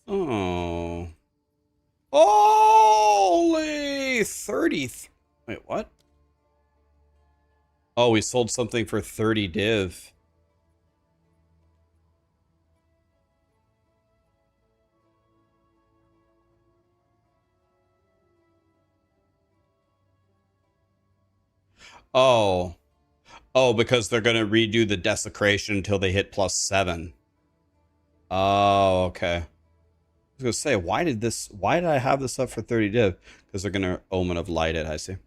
Oh. Holy 30. Wait, what? Oh, we sold something for 30 div. Oh. Oh, because they're going to redo the desecration until they hit +7. Oh, okay. I was going to say, why did I have this up for 30 div? Because they're going to Omen of Light it, I see.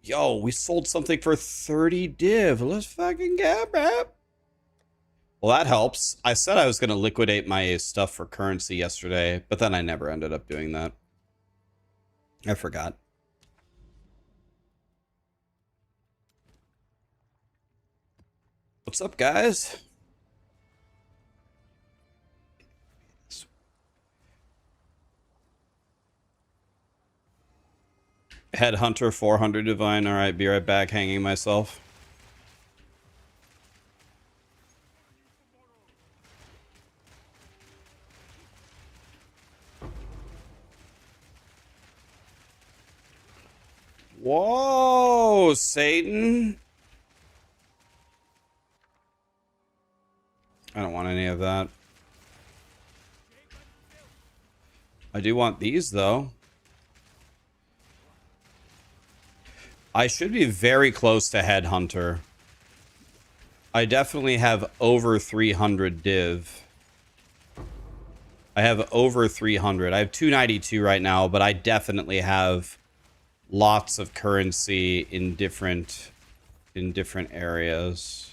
Yo, we sold something for 30 div. Let's fucking get it. Well, that helps. I said I was going to liquidate my stuff for currency yesterday, but then I never ended up doing that. I forgot. What's up, guys? Headhunter 400 divine. All right, be right back. Hanging myself. Whoa, Satan. I don't want any of that. I do want these, though. I should be very close to Headhunter. I definitely have over 300 div. I have over 300. I have 292 right now, but I definitely have lots of currency in different areas.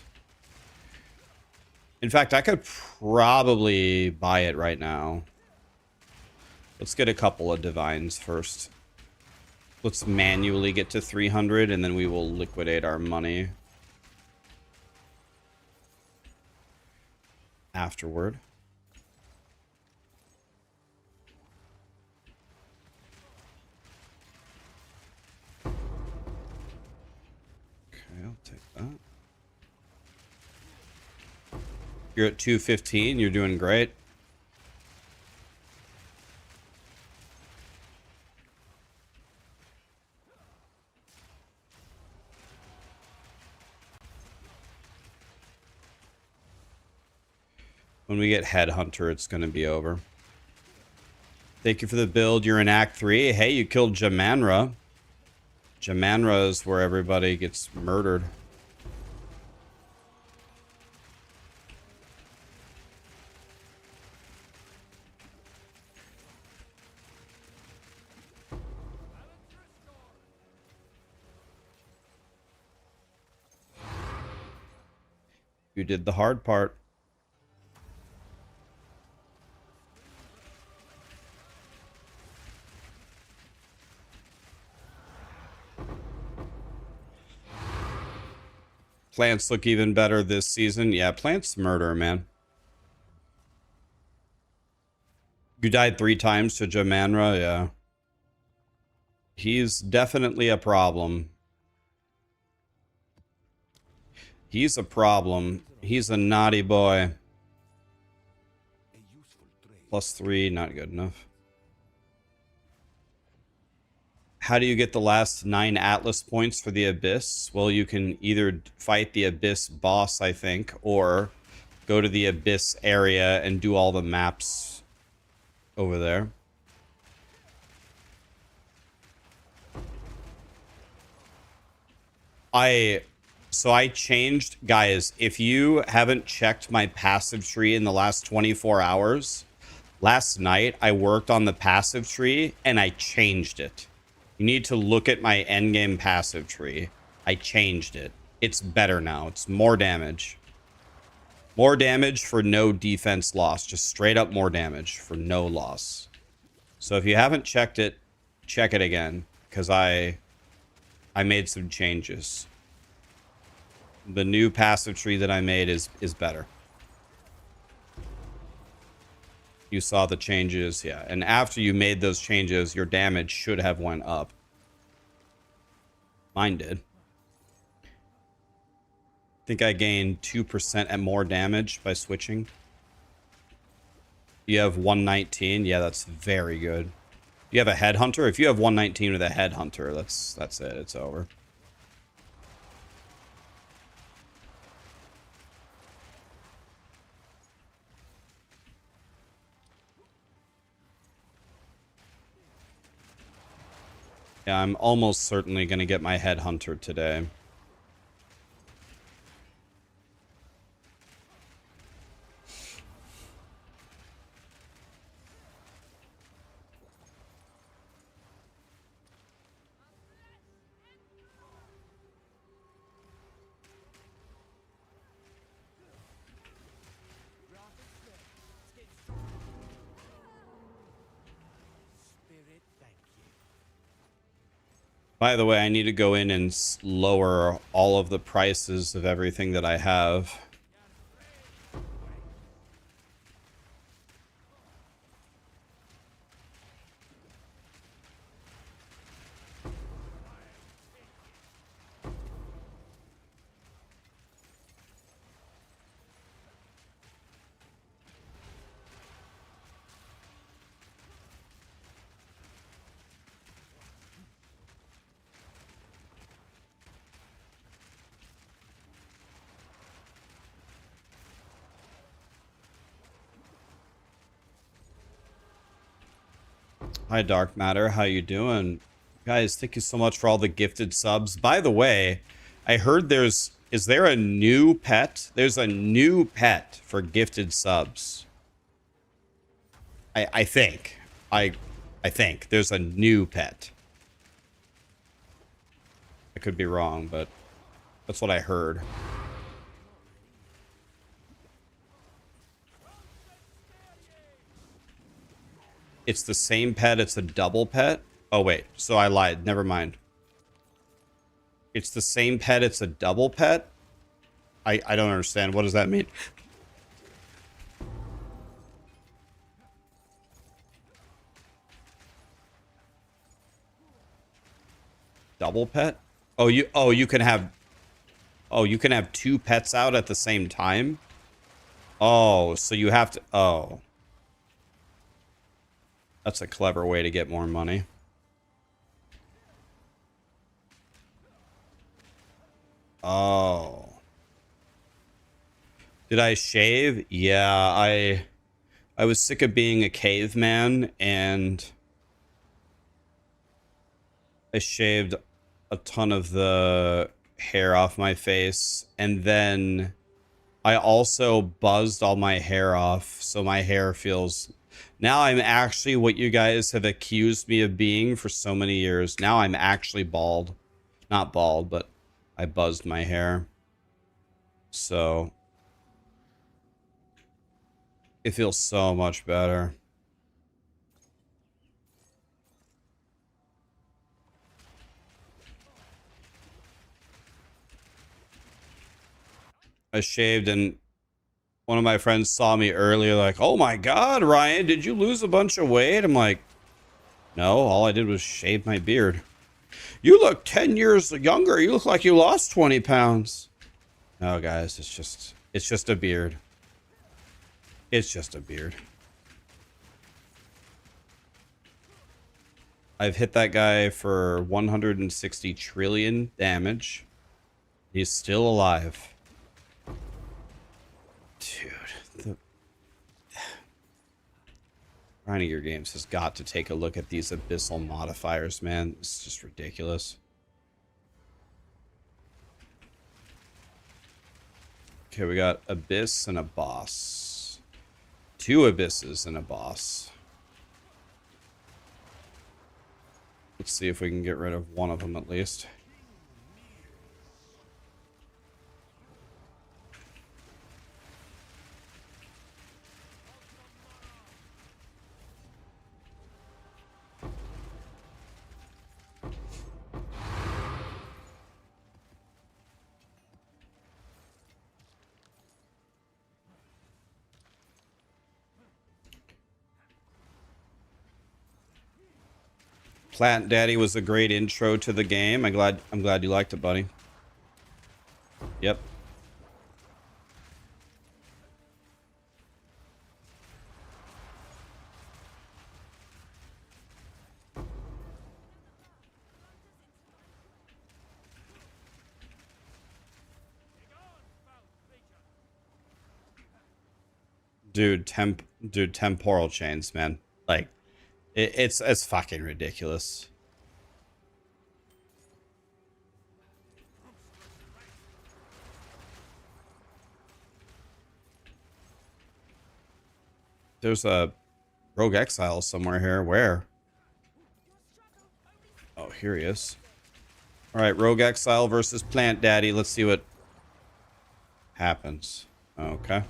In fact, I could probably buy it right now. Let's get a couple of divines first. Let's manually get to 300 and then we will liquidate our money afterward. Okay, I'll take that. You're at 215. You're doing great. When we get Headhunter, it's going to be over. Thank you for the build. You're in Act 3. Hey, you killed Jamanra. Jamanra is where everybody gets murdered. You did the hard part. Plants look even better this season. Yeah, plants murder, man. You died 3 times to Jamanra, yeah. He's definitely a problem. He's a problem. He's a naughty boy. +3, not good enough. How do you get the last 9 Atlas points for the Abyss? Well, you can either fight the Abyss boss, I think, or go to the Abyss area and do all the maps over there. So I changed, guys, if you haven't checked my passive tree in the last 24 hours, last night I worked on the passive tree and I changed it. You need to look at my endgame passive tree. I changed it. It's better now. It's more damage. More damage for no defense loss. Just straight up more damage for no loss. So if you haven't checked it, check it again. Because I made some changes. The new passive tree that I made is better. You saw the changes, yeah. And after you made those changes, your damage should have went up. Mine did. I think I gained 2% and more damage by switching. You have 119. Yeah, that's very good. You have a headhunter. If you have 119 with a headhunter, that's it. It's over. Yeah, I'm almost certainly going to get my headhunter today. By the way, I need to go in and lower all of the prices of everything that I have. Hi, Dark Matter. How you doing? Guys, thank you so much for all the gifted subs. By the way, I heard is there a new pet? There's a new pet for gifted subs. I think. I think there's a new pet. I could be wrong, but that's what I heard. It's the same pet. It's a double pet. Oh, wait. So I lied. Never mind. It's the same pet. It's a double pet. I don't understand. What does that mean? Double pet? Oh, you can have two pets out at the same time? Oh, so you have to oh. That's a clever way to get more money. Oh. Did I shave? Yeah, I was sick of being a caveman, and I shaved a ton of the hair off my face, and then I also buzzed all my hair off, so my hair feels... Now I'm actually what you guys have accused me of being for so many years. Now I'm actually bald. Not bald, but I buzzed my hair. So it feels so much better. I shaved, and one of my friends saw me earlier like, oh my God, Ryan, did you lose a bunch of weight? I'm like, no, all I did was shave my beard. You look 10 years younger. You look like you lost 20 pounds. No, guys, it's just a beard. It's just a beard. I've hit that guy for 160 trillion damage. He's still alive. Dude, the Grinding Your Games has got to take a look at these abyssal modifiers, man. It's just ridiculous. Okay, we got Abyss and a boss. 2 abysses and a boss. Let's see if we can get rid of one of them at least. Plant Daddy was a great intro to the game. I'm glad you liked it, buddy. Yep. dude, temporal chains, man. Like, it's fucking ridiculous. There's a rogue exile somewhere here. Where? Oh, here he is. All right, rogue exile versus plant daddy. Let's see what happens. Okay.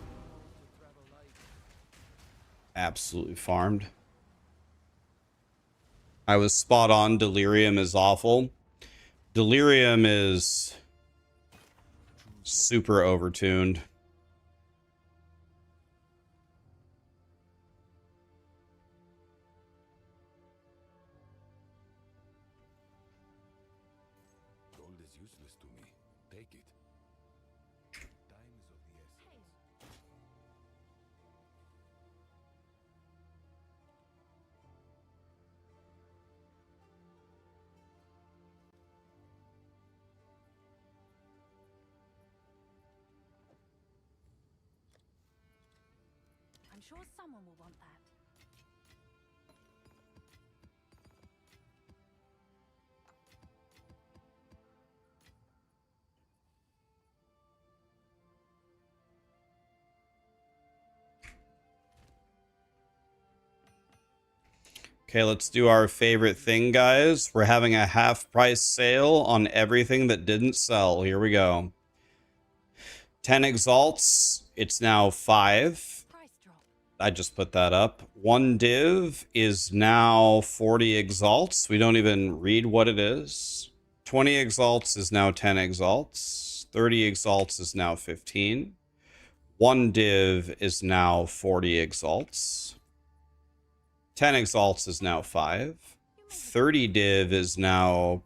Absolutely farmed. I was spot on. Delirium is awful. Delirium is super overtuned. Gold is useless to me. Take it. Time is of the essence. I'm sure someone will want that. Okay, let's do our favorite thing, guys. We're having a half price sale on everything that didn't sell. Here we go. 10 exalts. It's now 5. Price drop. I just put that up. 1 div is now 40 exalts. We don't even read what it is. 20 exalts is now 10 exalts. 30 exalts is now 15. 1 div is now 40 exalts. 10 exalts is now 5. 30 div is now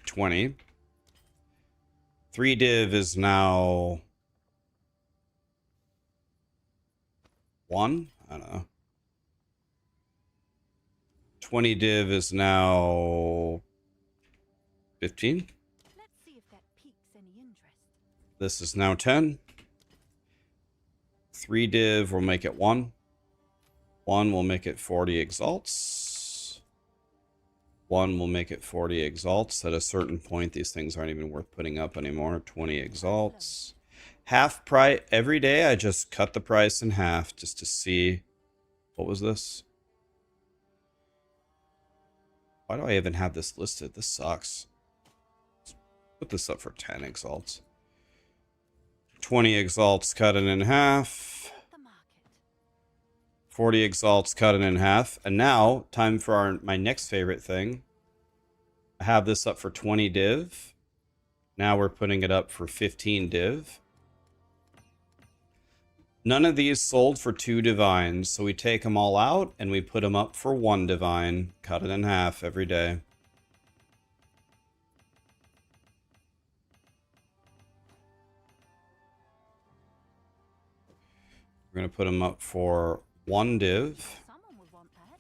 20. 3 div is now 1. I don't know. 20 div is now 15. Let's see if that piques any interest. This is now 10. 3 div will make it 1. 1 will make it 40 exalts. 1 will make it 40 exalts. At a certain point, these things aren't even worth putting up anymore. 20 exalts. Half price. Every day, I just cut the price in half just to see. What was this? Why do I even have this listed? This sucks. Let's put this up for 10 exalts. 20 exalts, cut it in half. The market. 40 exalts, cut it in half. And now, time for my next favorite thing. I have this up for 20 div. Now we're putting it up for 15 div. None of these sold for 2 divines, so we take them all out and we put them up for 1 divine. Cut it in half every day. We're going to put them up for 1 div. Someone would want that.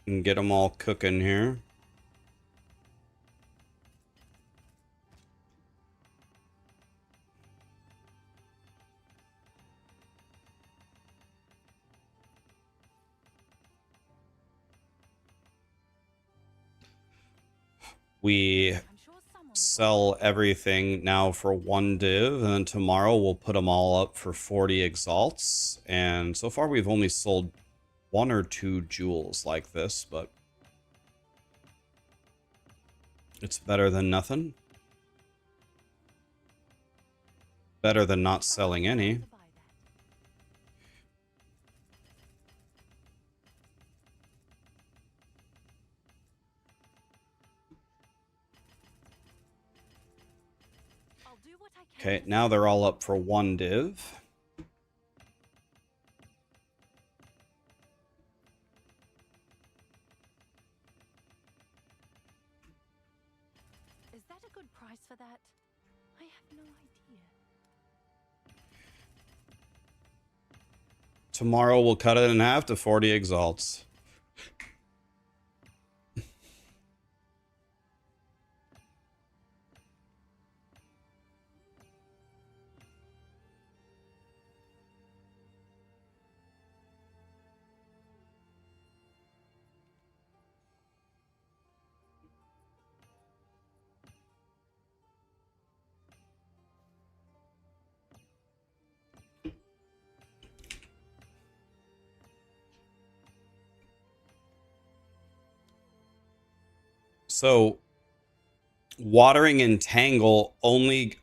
And get them all cooking here. We I'm sure someone would sell everything now for 1 div, and then tomorrow we'll put them all up for 40 exalts. And so far we've only sold 1 or 2 jewels like this, but it's better than nothing. Better than not selling any. to buy that. I'll do what I can. Okay, now they're all up for 1 div. Is that a good price for that? I have no idea. Tomorrow we'll cut it in half to 40 exalts. So watering and tangle only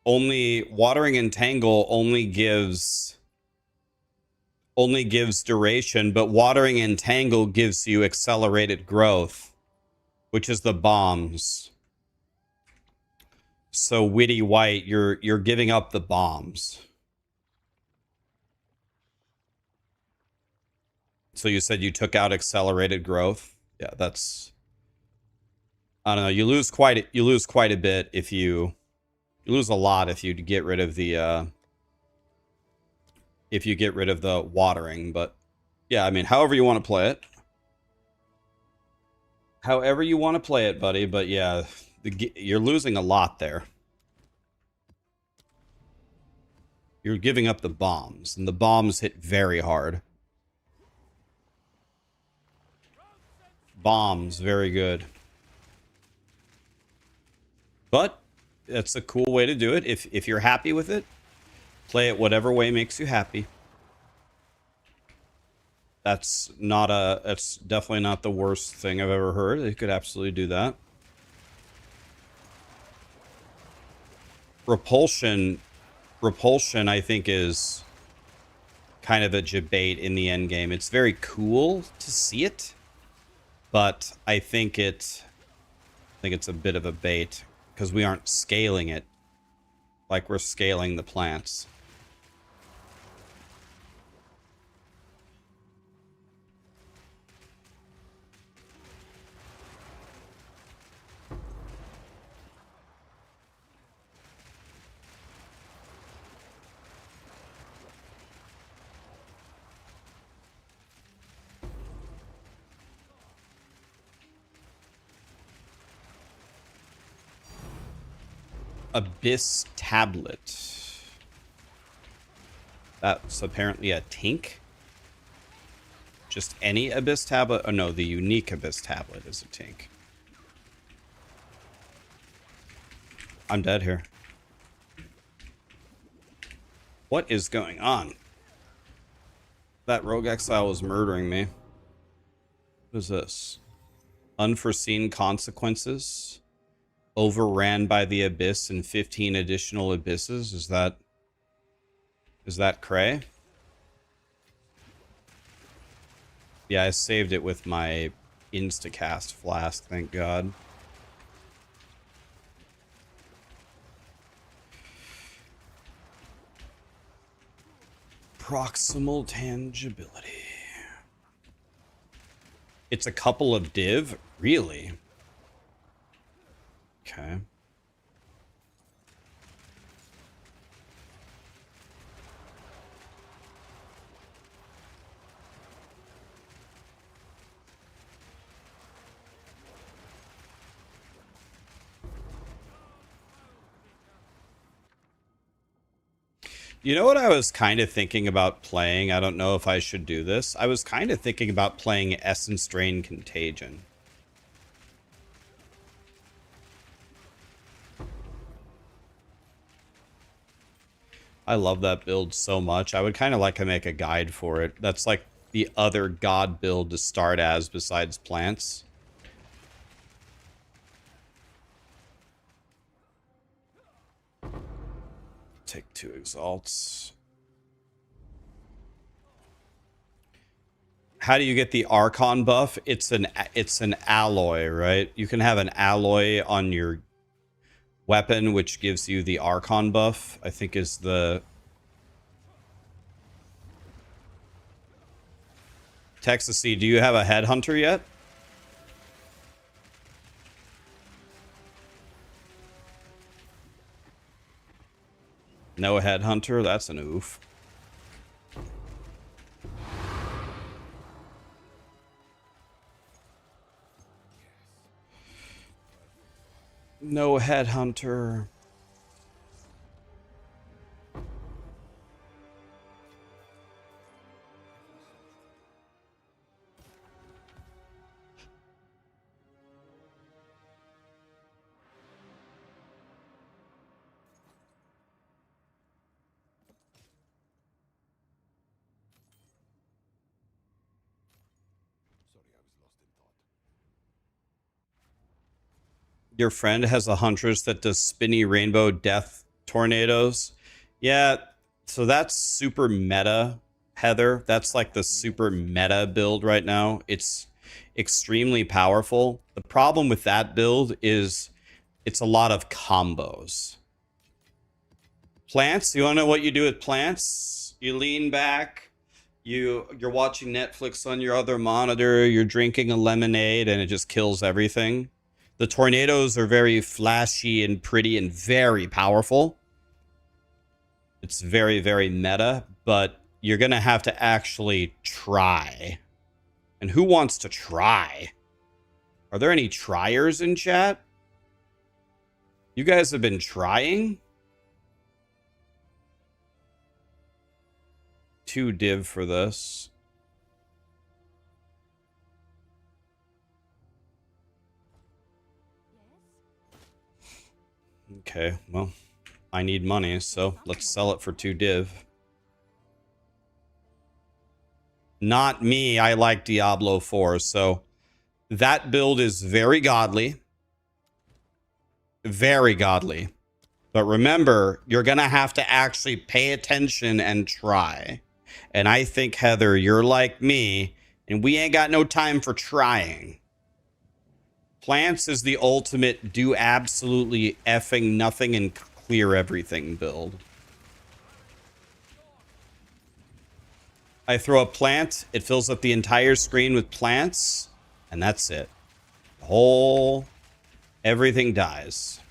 watering and tangle only gives duration, but watering and tangle gives you accelerated growth, which is the bombs. So witty white, you're giving up the bombs. So you said you took out accelerated growth. Yeah, that's, I don't know. You lose quite a bit if you lose a lot if you get rid of the watering, but yeah, I mean, however you want to play it. However you want to play it, buddy, but yeah, you're losing a lot there. You're giving up the bombs, and the bombs hit very hard. Bombs, very good. But that's a cool way to do it. If you're happy with it, play it whatever way makes you happy. That's definitely not the worst thing I've ever heard. You could absolutely do that. Repulsion, I think, is kind of a debate in the end game. It's very cool to see it, but I think it's a bit of a bait because we aren't scaling it like we're scaling the plants. Abyss tablet. That's apparently a tink. Just any Abyss tablet? Oh no, the unique Abyss tablet is a tink. I'm dead here. What is going on? That rogue exile was murdering me. What is this? Unforeseen consequences. Overran by the abyss and 15 additional abysses. Is that cray? Yeah, I saved it with my instacast flask, thank God. Proximal tangibility. It's a couple of div? Really? Okay. You know what I was kind of thinking about playing? I don't know if I should do this. I was kind of thinking about playing Essence Drain Contagion. I love that build so much. I would kind of like to make a guide for it. That's like the other god build to start as besides plants. Take 2 exalts. How do you get the Archon buff? It's an alloy, right? You can have an alloy on your weapon, which gives you the Archon buff, I think is the... Texas C, do you have a headhunter yet? No headhunter? That's an oof. No headhunter. Sorry, I was lost in thought. Your friend has a huntress that does spinny rainbow death tornadoes. Yeah, so that's super meta, Heather. That's like the super meta build right now. It's extremely powerful. The problem with that build is it's a lot of combos. Plants, you want to know what you do with plants? You lean back, you're watching Netflix on your other monitor, you're drinking a lemonade, and it just kills everything. The tornadoes are very flashy and pretty and very powerful. It's very, very meta, but you're going to have to actually try. And who wants to try? Are there any triers in chat? You guys have been trying? 2 div for this. Okay, well, I need money, so let's sell it for 2 div. Not me, I like Diablo 4, so that build is very godly. Very godly. But remember, you're going to have to actually pay attention and try. And I think, Heather, you're like me, and we ain't got no time for trying. Plants is the ultimate do absolutely effing nothing and clear everything build. I throw a plant, it fills up the entire screen with plants, and that's it. Everything dies.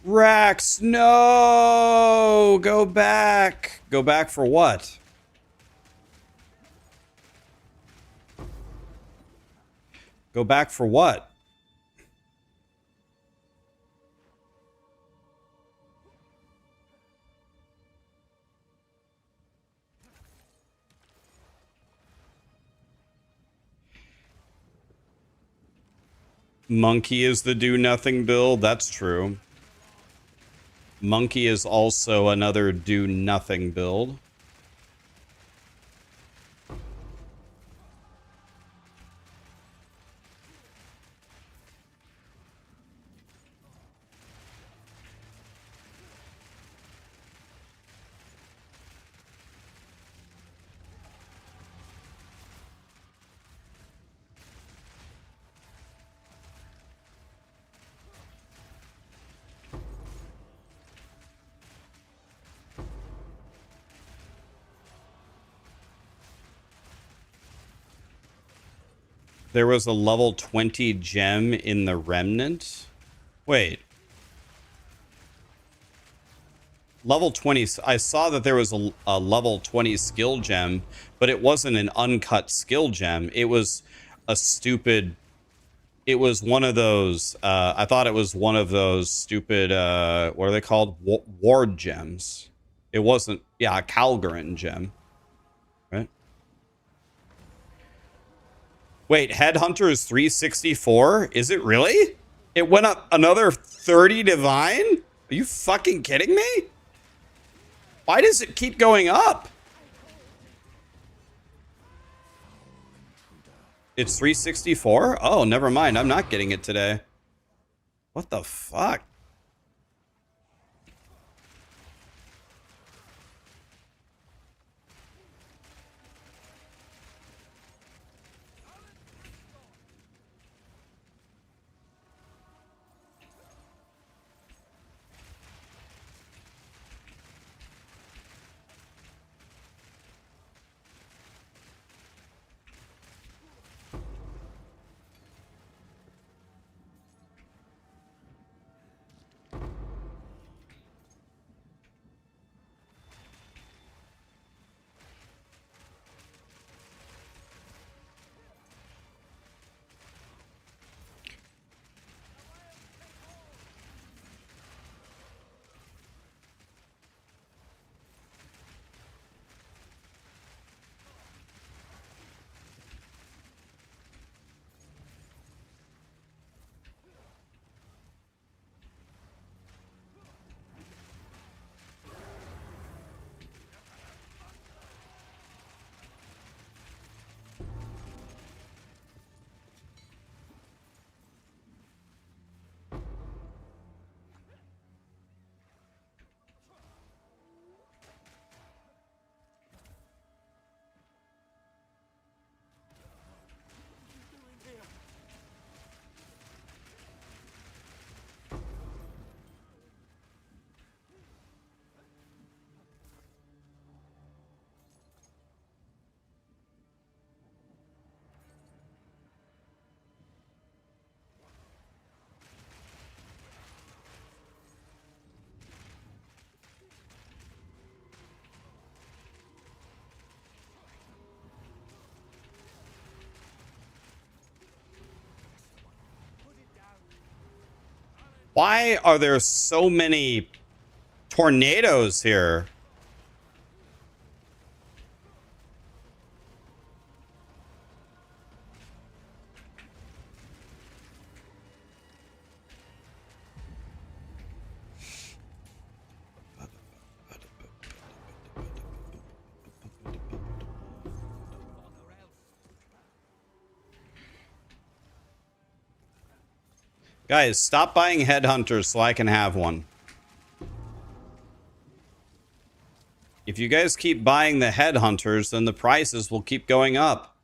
Rax, no! Go back. Go back for what? Go back for what? Monkey is the do nothing build. That's true. Monkey is also another do nothing build. There was a level 20 gem in the Remnant. Wait. Level 20. I saw that there was a level 20 skill gem, but it wasn't an uncut skill gem. It was a stupid. It was one of those. I thought it was one of those stupid. What are they called? Ward gems. It wasn't. Yeah, a Calgarin gem. Right? Wait, Headhunter is 364? Is it really? It went up another 30 divine? Are you fucking kidding me? Why does it keep going up? It's 364? Oh, never mind. I'm not getting it today. What the fuck? Why are there so many tornadoes here? Guys, stop buying headhunters so I can have one. If you guys keep buying the headhunters, then the prices will keep going up.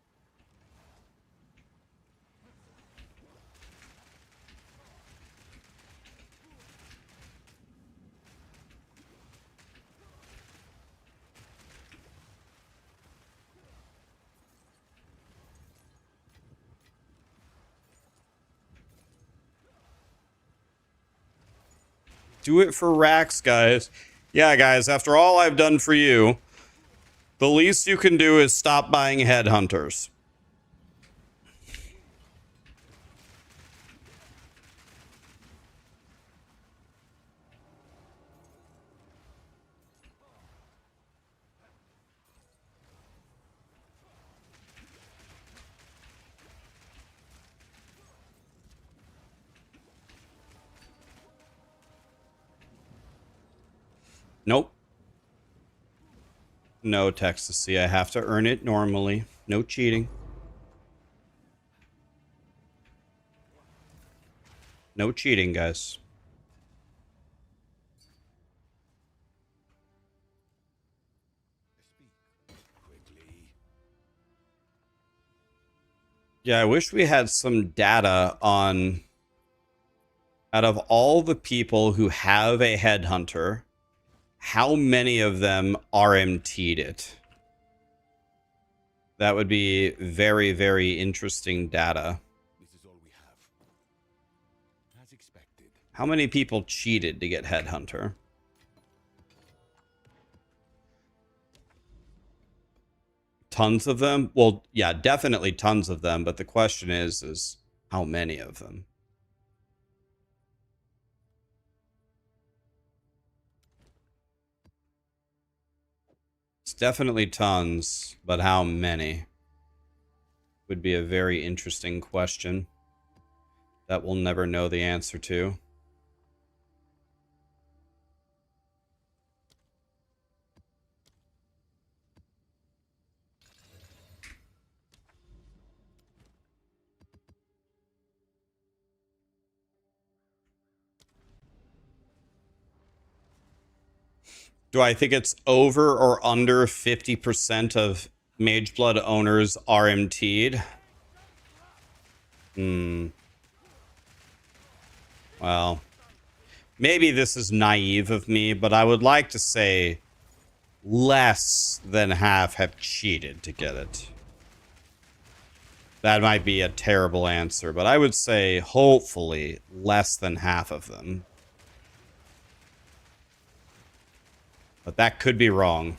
Do it for Rax, guys. Yeah, guys, after all I've done for you, the least you can do is stop buying headhunters. Nope. No, Texas. I have to earn it normally. No cheating. No cheating, guys. Yeah, I wish we had some data on, out of all the people who have a headhunter, how many of them RMT'd it. That would be very, very interesting data. This is all we have. As expected. How many people cheated to get headhunter? Tons of them? Well, yeah, definitely tons of them, but the question is how many of them? It's definitely tons, but how many? Would be a very interesting question that we'll never know the answer to. Do I think it's over or under 50% of Mageblood owners RMT'd? Well, maybe this is naive of me, but I would like to say less than half have cheated to get it. That might be a terrible answer, but I would say hopefully less than half of them. But that could be wrong.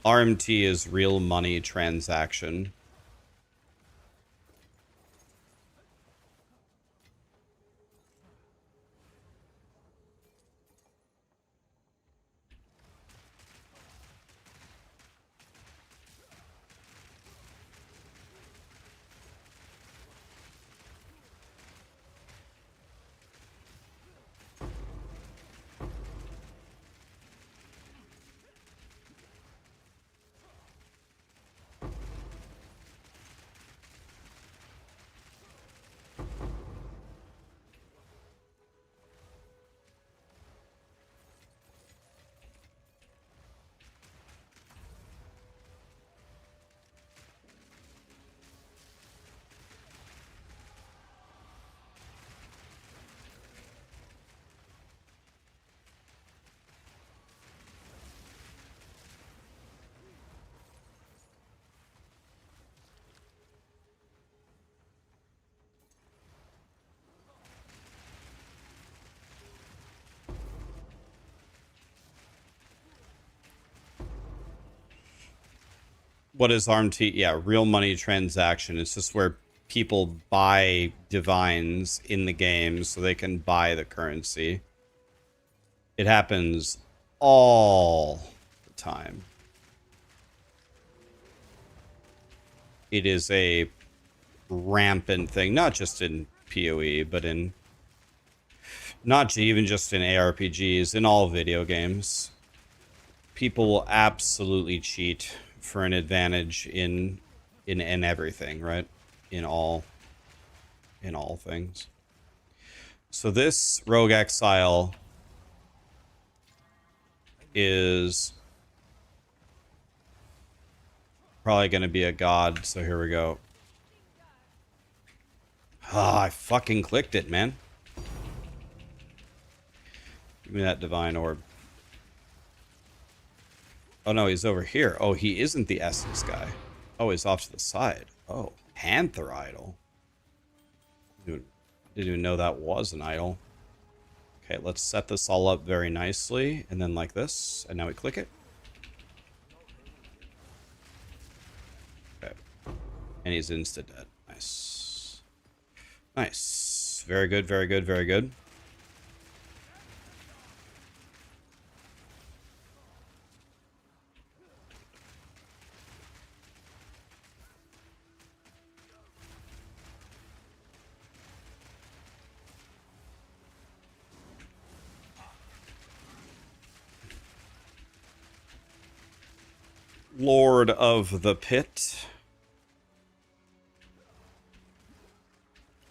RMT is real money transaction. What is RMT? Yeah, real money transaction. It's just where people buy divines in the game so they can buy the currency. It happens all the time. It is a rampant thing, not just in PoE, but in not even just in ARPGs, in all video games. People will absolutely cheat for an advantage in everything, right? In all things. So this Rogue Exile is probably going to be a god, so here we go. Ah, I fucking clicked it, man. Give me that divine orb. Oh no, he's over here. Oh, he isn't the essence guy. Oh, he's off to the side. Oh, Panther Idol. Dude, didn't even know that was an idol. Okay, let's set this all up very nicely. And then like this. And now we click it. Okay. And he's insta-dead. Nice. Nice. Very good, very good, very good. Lord of the Pit.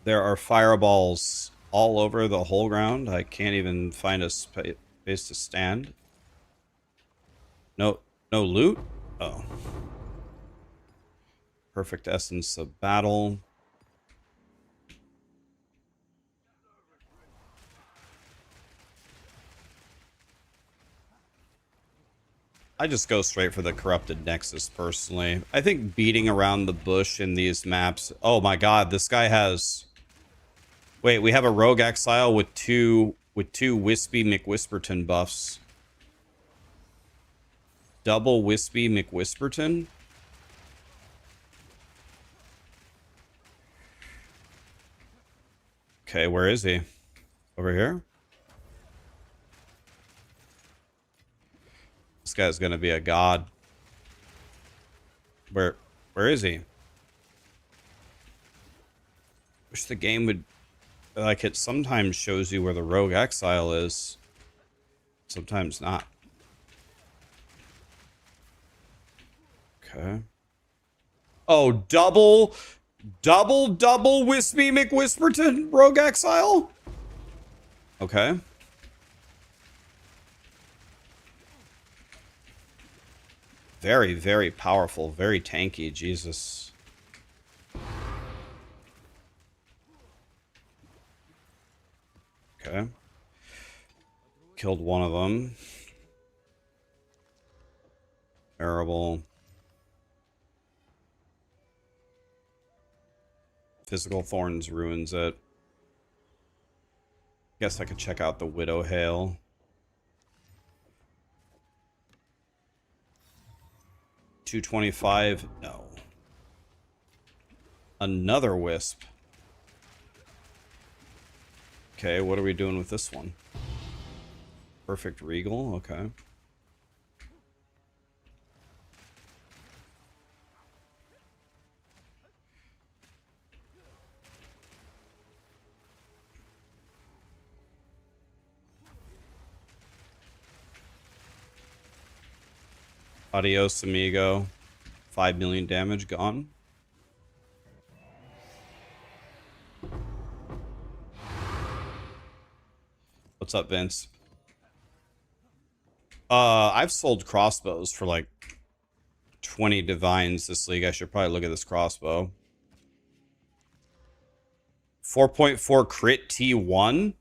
There are fireballs all over the whole ground. I can't even find a space to stand. No loot? Oh. Perfect essence of battle. I just go straight for the corrupted nexus personally. I think beating around the bush in these maps. Oh my god, this guy has. Wait, we have a Rogue Exile with two Wispy McWhisperton buffs. Double Wispy McWhisperton? Okay, where is he? Over here? This guy's gonna be a god. Where is he? Wish the game would, like, it sometimes shows you where the Rogue Exile is. Sometimes not. Okay. Oh, double Wispy McWhisperton Rogue Exile? Okay. Very, very powerful. Very tanky. Jesus. Okay. Killed one of them. Terrible. Physical Thorns ruins it. Guess I could check out the Widow Hail. $225? No. Another Wisp. Okay, what are we doing with this one? Perfect Regal, okay. Adios, amigo. 5 million damage gone. What's up, Vince? I've sold crossbows for like 20 divines this league. I should probably look at this crossbow. 4.4 crit T1.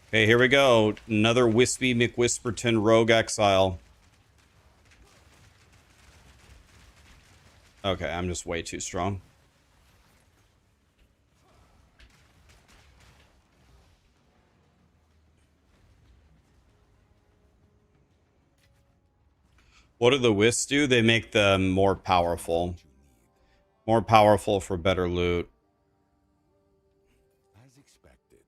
Okay, here we go. Another Wispy McWhisperton Rogue Exile. Okay, I'm just way too strong. What do the wisps do? They make them more powerful. More powerful for better loot. As expected.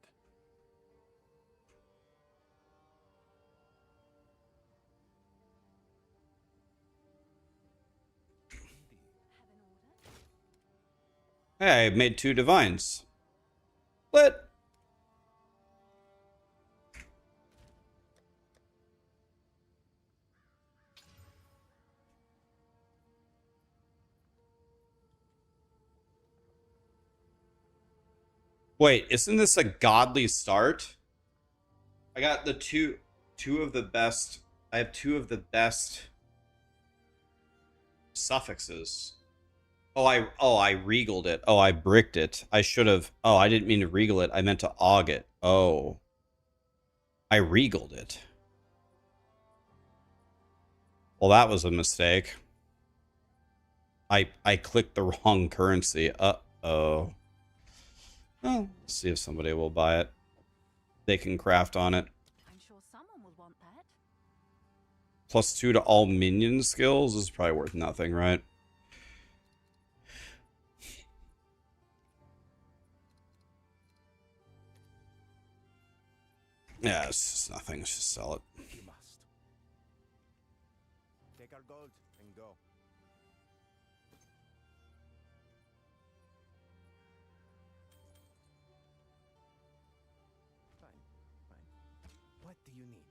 Hey, I made 2 divines. Lit. Wait, isn't this a godly start? I got the two of the best. I have 2 of the best suffixes. I regaled it. Oh, I bricked it. I should have. Oh, I didn't mean to regal it. I meant to aug it. Oh. I regaled it. Well, that was a mistake. I clicked the wrong currency. Uh-oh. Well, let's see if somebody will buy it. They can craft on it. I'm sure someone will want that. +2 to all minion skills is probably worth nothing, right? Yeah, it's just nothing. Let's just sell it. We must. Take our gold and go. Fine, fine. What do you need?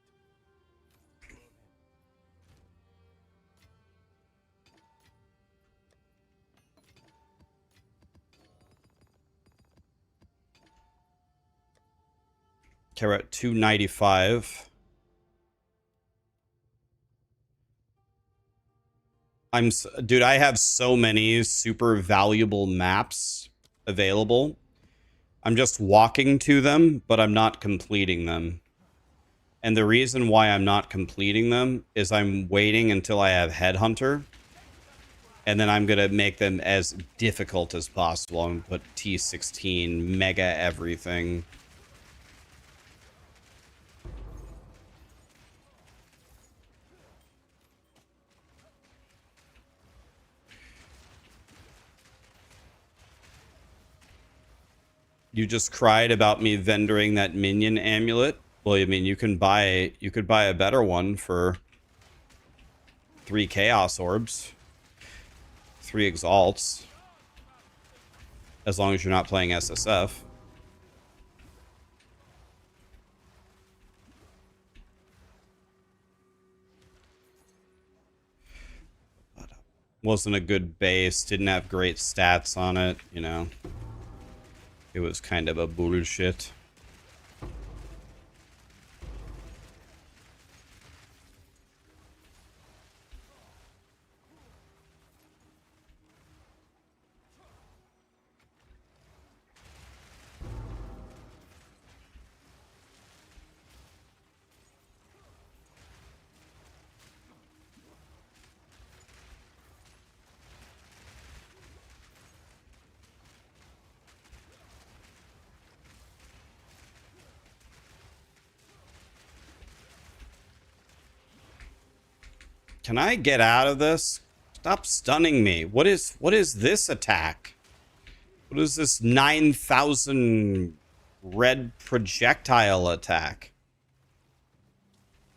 Okay, we're at 295. Dude, I have so many super valuable maps available. I'm just walking to them, but I'm not completing them. And the reason why I'm not completing them is I'm waiting until I have Headhunter. And then I'm going to make them as difficult as possible. I'm going to put T16, mega everything. You just cried about me vendoring that minion amulet. Well, I mean, you could buy a better one for 3 chaos orbs, 3 exalts, as long as you're not playing SSF. Wasn't a good base, didn't have great stats on it, you know. It was kind of a bullshit. Can I get out of this? Stop stunning me. What is this attack? What is this 9,000 red projectile attack?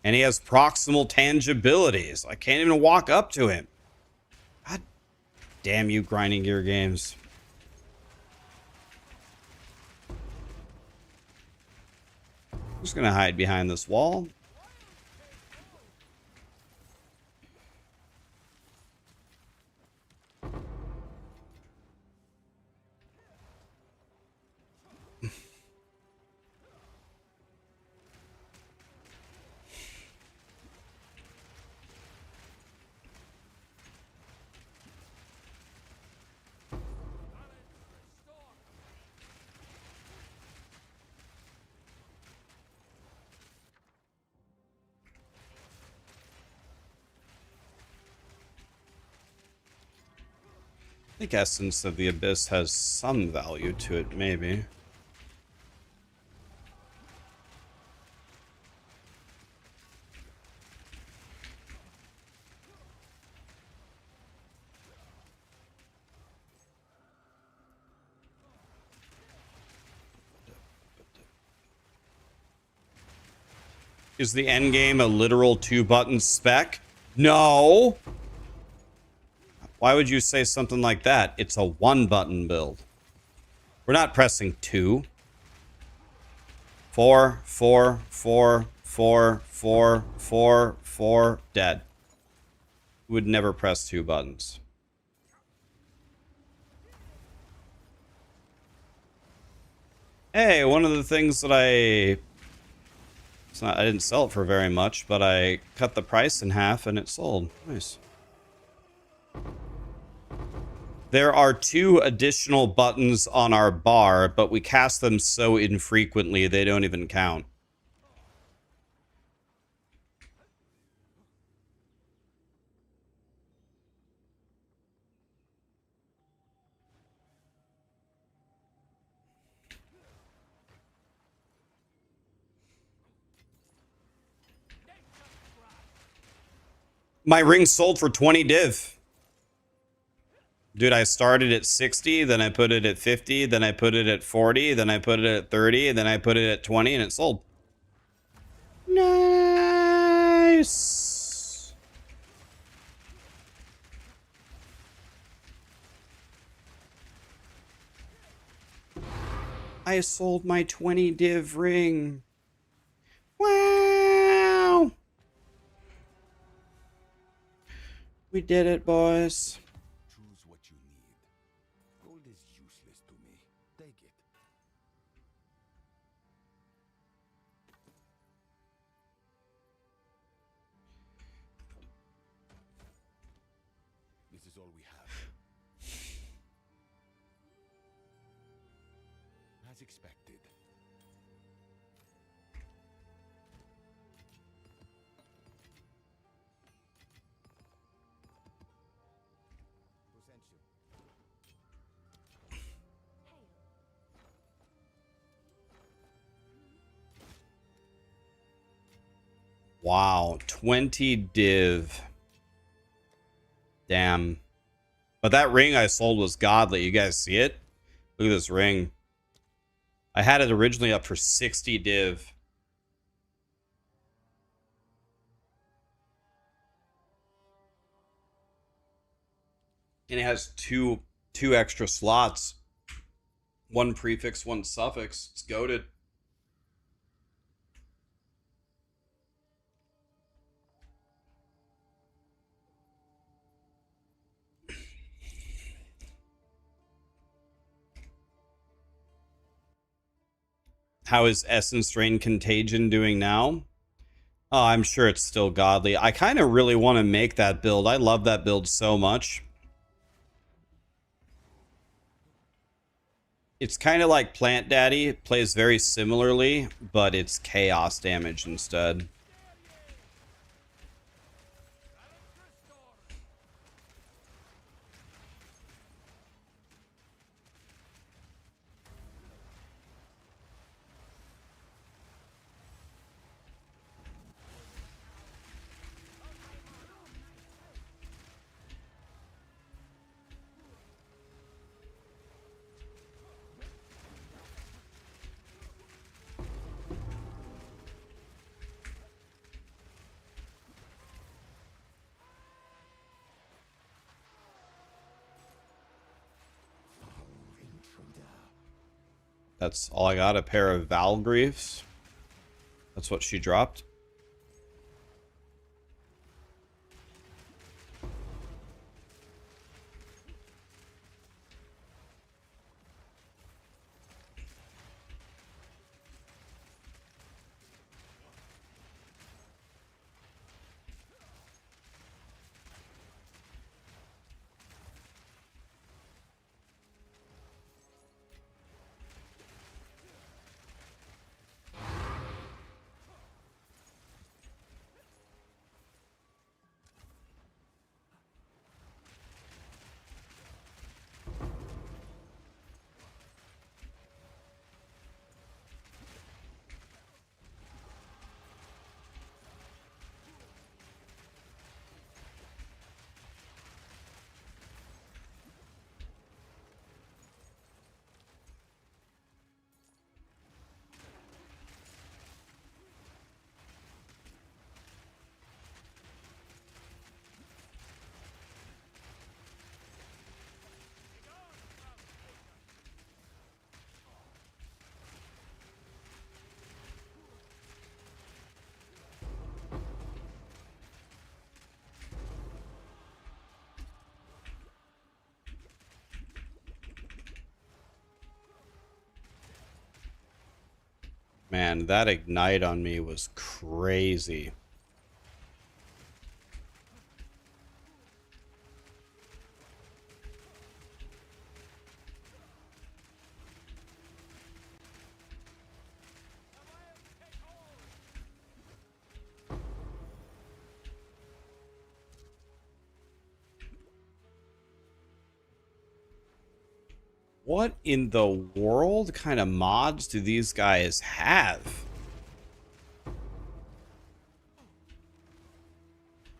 And he has proximal tangibilities. I can't even walk up to him. God damn you, grinding gear games. I'm just gonna hide behind this wall. I think Essence of the Abyss has some value to it, maybe. Is the Endgame a literal 2-button spec? No. Why would you say something like that? It's a 1-button build. We're not pressing 2. 4, 4, 4, 4, 4, 4, 4, dead. Would never press 2 buttons. Hey, one of the things that I didn't sell it for very much, but I cut the price in half and it sold. Nice. There are 2 additional buttons on our bar, but we cast them so infrequently they don't even count. My ring sold for 20 div. Dude, I started at 60, then I put it at 50, then I put it at 40, then I put it at 30, and then I put it at 20, and it sold. Nice. I sold my 20 div ring. Wow. We did it, boys. Choose what you need. Gold is useless to me. Take it. This is all we have. As expected. Potential. Wow, 20 div. Damn. But that ring I sold was godly. You guys see it? Look at this ring. I had it originally up for 60 div. And it has two extra slots. One prefix, one suffix. It's goated. How is Essence Drain Contagion doing now? Oh, I'm sure it's still godly. I kind of really want to make that build. I love that build so much. It's kind of like Plant Daddy. It plays very similarly, but it's chaos damage instead. That's all I got, a pair of Valgreaves. That's what she dropped. Man, that ignite on me was crazy. What in the world kind of mods do these guys have?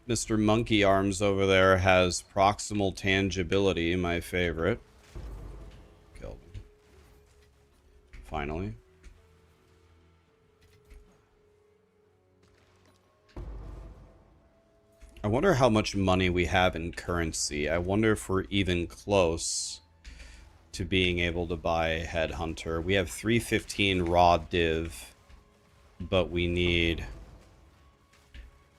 Mr. Monkey Arms over there has proximal tangibility, my favorite. Killed him. Finally. I wonder how much money we have in currency. I wonder if we're even close to being able to buy Headhunter. We have 315 raw div, but we need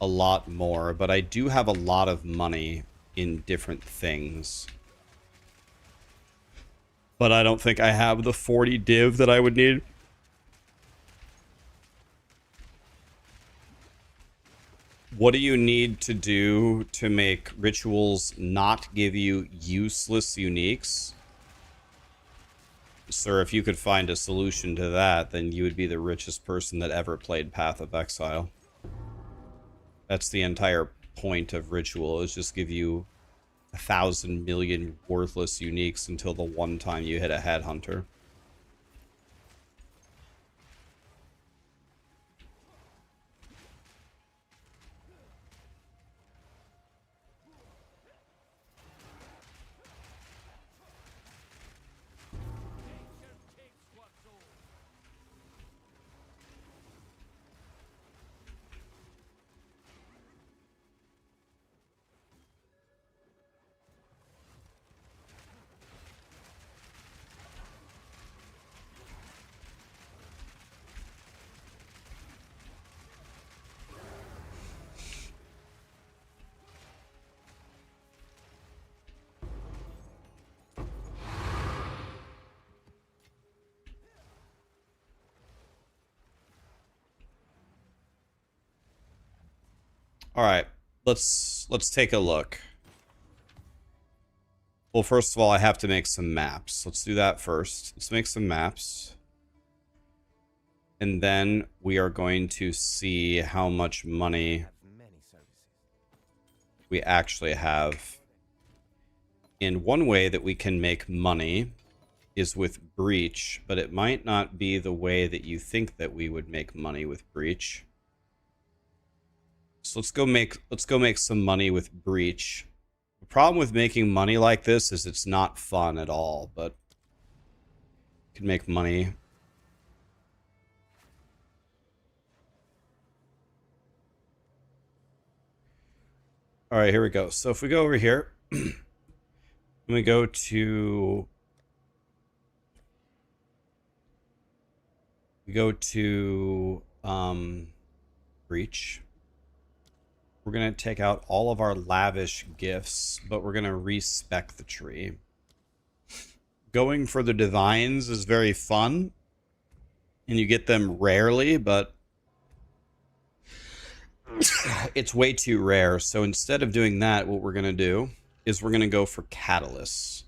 a lot more. But I do have a lot of money in different things. But I don't think I have the 40 div that I would need. What do you need to do to make rituals not give you useless uniques? Sir, if you could find a solution to that, then you would be the richest person that ever played Path of Exile. That's the entire point of ritual, is just give you 1,000 million worthless uniques until the one time you hit a headhunter. All right, let's take a look. Well, first of all, I have to make some maps. Let's do that first. Let's make some maps. And then we are going to see how much money we actually have. And one way that we can make money is with Breach, but it might not be the way that you think that we would make money with Breach. So let's go make some money with Breach. The problem with making money like this is it's not fun at all, but you can make money. All right, here we go. So if we go over here, and we go to Breach. We're going to take out all of our lavish gifts, but we're going to respec the tree. Going for the divines is very fun, and you get them rarely, but it's way too rare. So instead of doing that, what we're going to do is we're going to go for catalysts.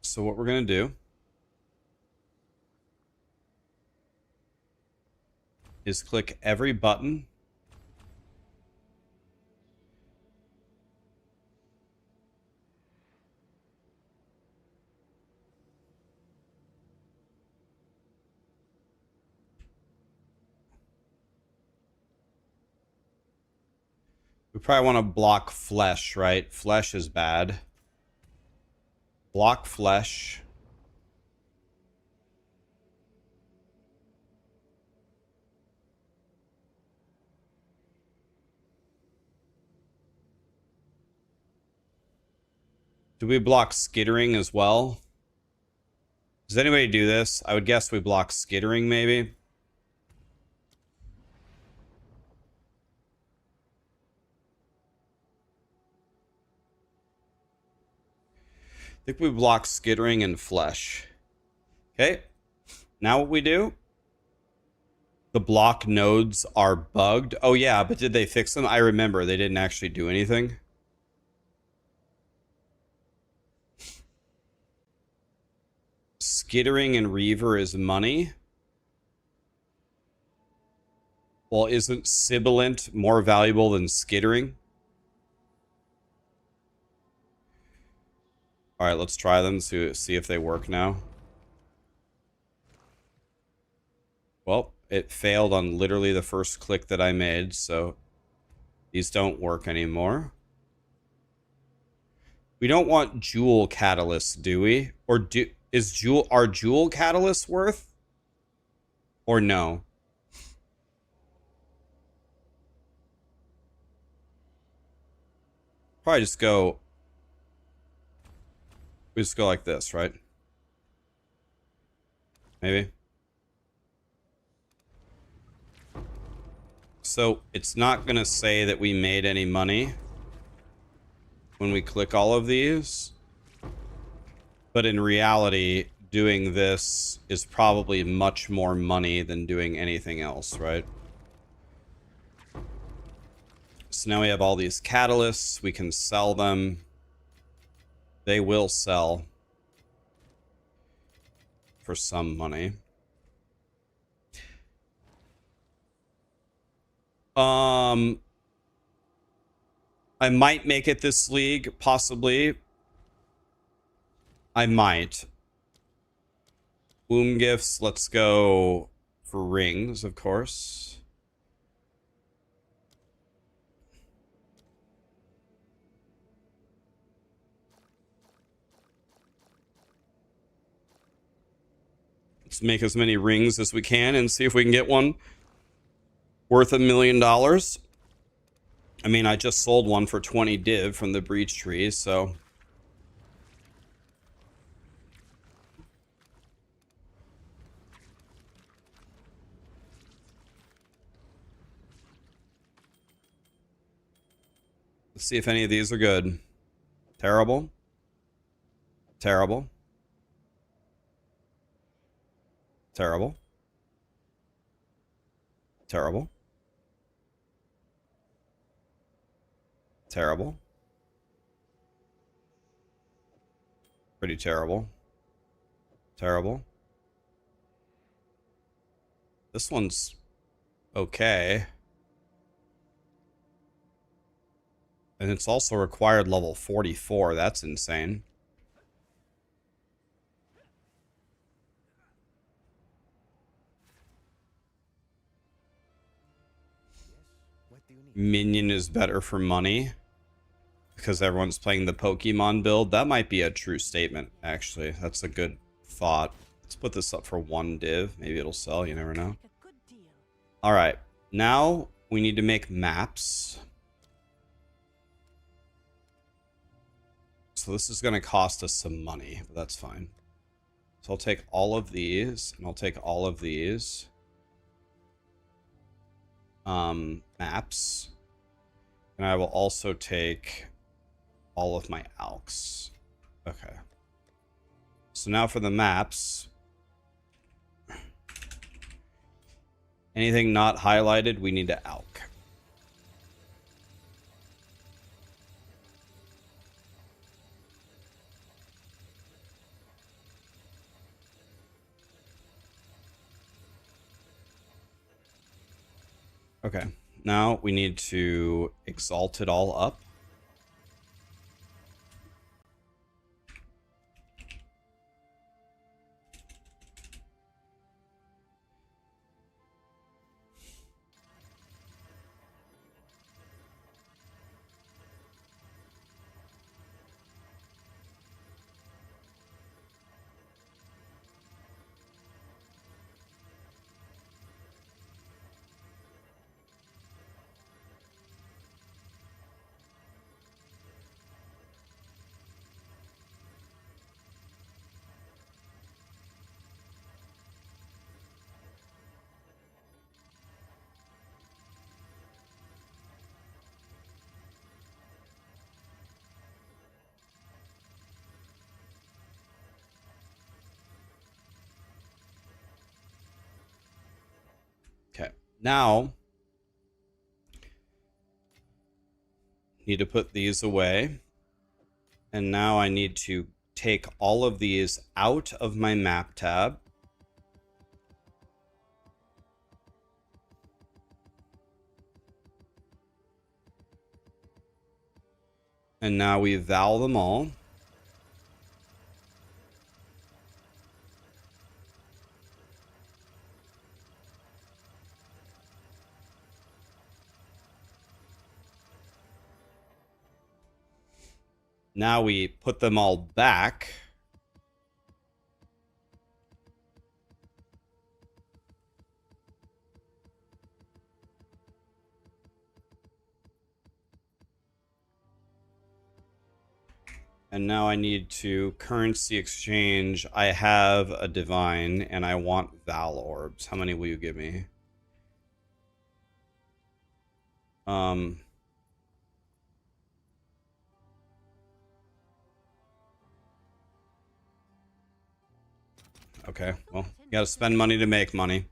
So what we're going to do is click every button. We probably want to block flesh, right? Flesh is bad. Block flesh. Do we block skittering as well? Does anybody do this? I would guess we block skittering, maybe. I think we block skittering and flesh. Okay. Now what we do? The block nodes are bugged. Oh yeah, but did they fix them? I remember they didn't actually do anything. Skittering and Reaver is money. Well, isn't Sibilant more valuable than skittering? All right, let's try them to see if they work now. Well, it failed on literally the first click that I made, so these don't work anymore. We don't want jewel catalysts, do we? Or are jewel catalysts worth? Or no? Probably just go. We just go like this, right? Maybe. So it's not gonna say that we made any money when we click all of these. But in reality, doing this is probably much more money than doing anything else, right? So now we have all these catalysts. We can sell them. They will sell for some money. I might make it this league, possibly. I might. Womb gifts, let's go for rings, of course. Let's make as many rings as we can and see if we can get one worth $1 million. I mean, I just sold one for 20 div from the breach tree, so... Let's see if any of these are good. Terrible. Terrible. Terrible. Terrible. Terrible. Pretty terrible. Terrible. This one's okay. And it's also required level 44. That's insane. Minion is better for money because everyone's playing the Pokemon build. That might be a true statement, actually. That's a good thought. Let's put this up for 1 div. Maybe it'll sell. You never know. All right. Now we need to make maps. So this is going to cost us some money, but that's fine. So I'll take all of these, and I'll take all of these. Maps. And I will also take all of my alks. Okay. So now for the maps. Anything not highlighted, we need to alk. Okay, now we need to exalt it all up. Now, need to put these away. And now I need to take all of these out of my map tab. And now we val them all. Now we put them all back. And now I need to currency exchange. I have a divine and I want Val orbs. How many will you give me? Okay, well, you gotta spend money to make money.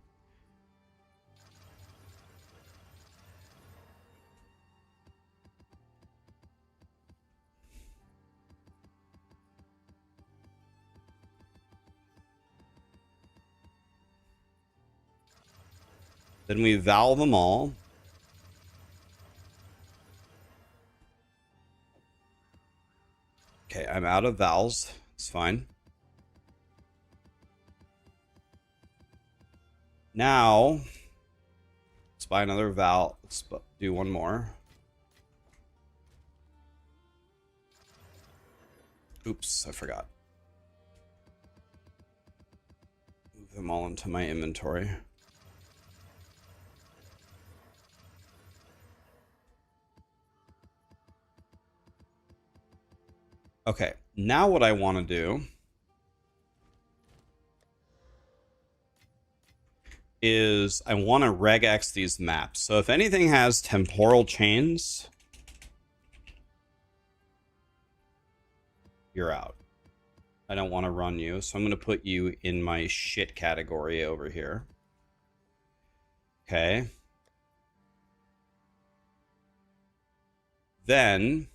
Then we val them all. Okay, I'm out of vals. It's fine. Now, let's buy another val. Let's do one more. Oops, I forgot. Move them all into my inventory. Okay, now what I want to do is I want to regex these maps. So if anything has temporal chains, you're out. I don't want to run you, so I'm going to put you in my shit category over here. Okay. Then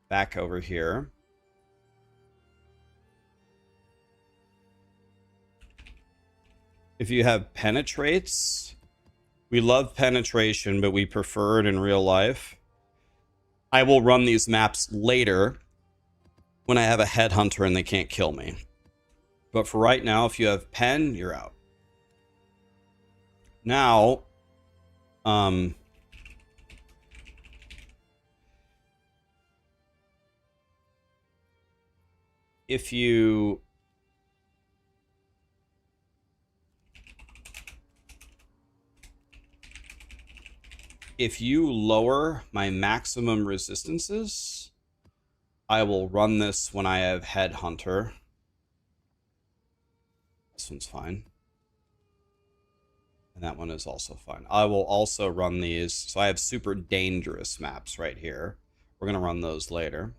back over here. If you have penetrates, we love penetration, but we prefer it in real life. I will run these maps later when I have a headhunter and they can't kill me. But for right now, if you have pen, you're out. Now, if you lower my maximum resistances, I will run this when I have Headhunter. This one's fine. And that one is also fine. I will also run these. So I have super dangerous maps right here. We're going to run those later.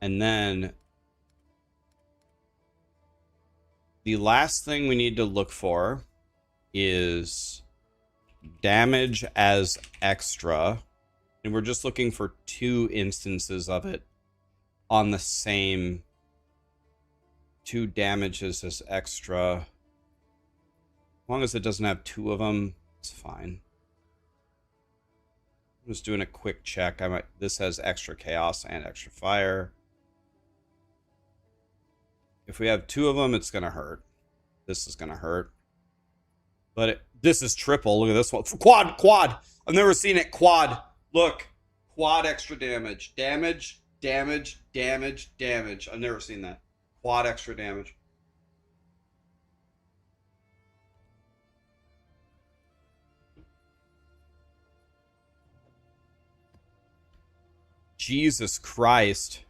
And then the last thing we need to look for is damage as extra. And we're just looking for 2 instances of it on the same 2 damages as extra. As long as it doesn't have 2 of them, it's fine. I'm just doing a quick check. This has extra chaos and extra fire. If we have 2 of them, it's going to hurt. This is going to hurt. But this is triple. Look at this one. Quad. I've never seen it quad. Look. Quad extra damage. Damage. I've never seen that. Quad extra damage. Jesus Christ.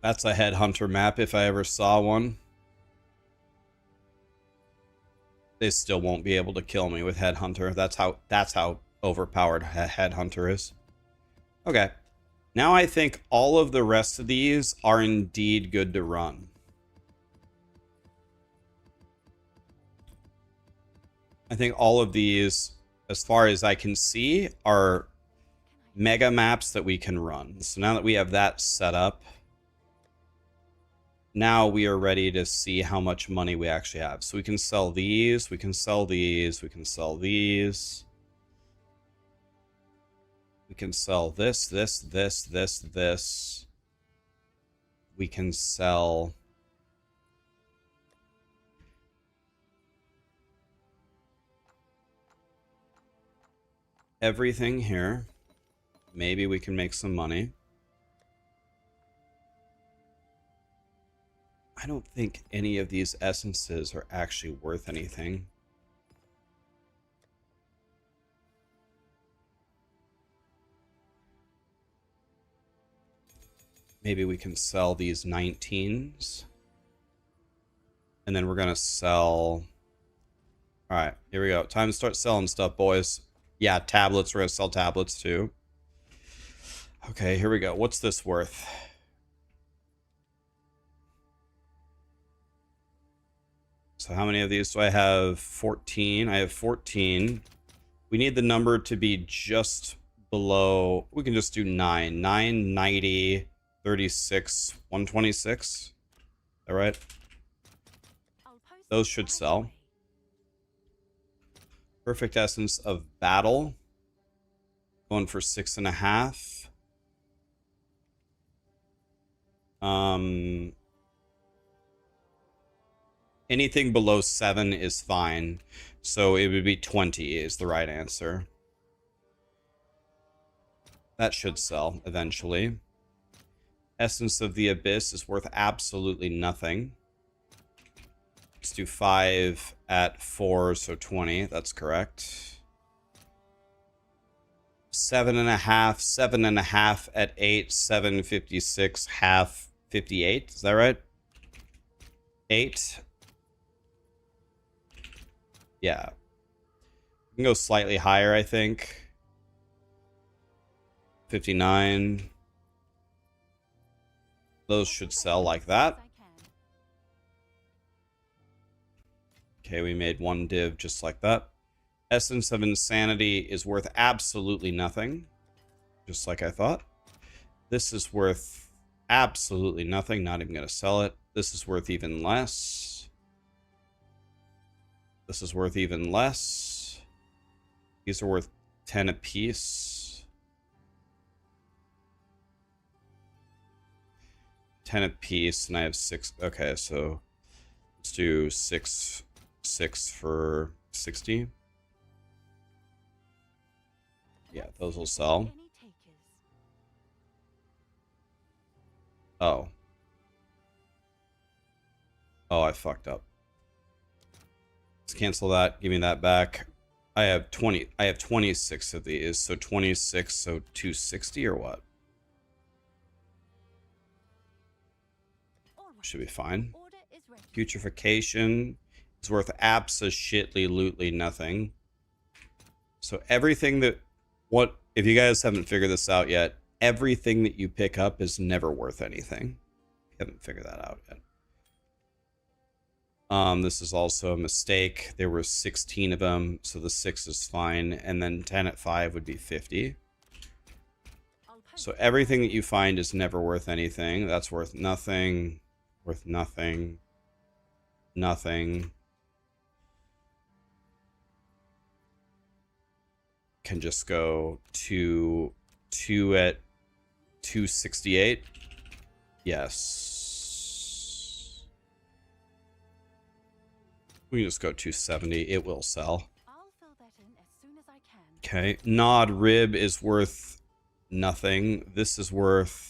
That's a Headhunter map if I ever saw one. They still won't be able to kill me with Headhunter. That's how overpowered Headhunter is. Okay. Now I think all of the rest of these are indeed good to run. I think all of these, as far as I can see, are mega maps that we can run. So now that we have that set up, now we are ready to see how much money we actually have. So we can sell these, we can sell these, we can sell these. We can sell this, this, this, this, this. We can sell everything here. Maybe we can make some money. I don't think any of these essences are actually worth anything. Maybe we can sell these 19s. And then we're going to sell... Alright, here we go. Time to start selling stuff, boys. Yeah, tablets. We're going to sell tablets, too. Okay, here we go. What's this worth? So how many of these do I have? 14. I have 14. We need the number to be just below... We can just do 9. 9, 90, 36, 126. Is that right? Those should sell. Perfect Essence of Battle. Going for 6.5. Anything below 7 is fine. So it would be 20 is the right answer. That should sell eventually. Essence of the Abyss is worth absolutely nothing. Let's do 5 at 4, so 20. That's correct. 7.5, 7.5 at 8, 7.56, half 58. Is that right? 8. Yeah. We can go slightly higher, I think. 59. Those should sell like that. Okay, we made one div just like that. Essence of Insanity is worth absolutely nothing. Just like I thought. This is worth absolutely nothing. Not even going to sell it. This is worth even less. This is worth even less. These are worth 10 apiece. 10 apiece, and I have 6. Okay, so let's do 6 for 60. Yeah, those will sell. Oh. Oh, I fucked up. Let's cancel that. Give me that back. I have 20. I have 26 of these. So 26, so 260 or what? Should be fine. Putrefaction is worth absolutely nothing. So everything that... What... If you guys haven't figured this out yet, everything that you pick up is never worth anything. You haven't figured that out yet. This is also a mistake. There were 16 of them, so the 6 is fine. And then 10 at 5 would be 50. So everything that you find is never worth anything. That's worth nothing. Worth nothing. Nothing. Can just go to 2 at 268. Yes. We can just go 270. It will sell. I'll fill that in as soon as I can. Okay. Nod Rib is worth nothing. This is worth...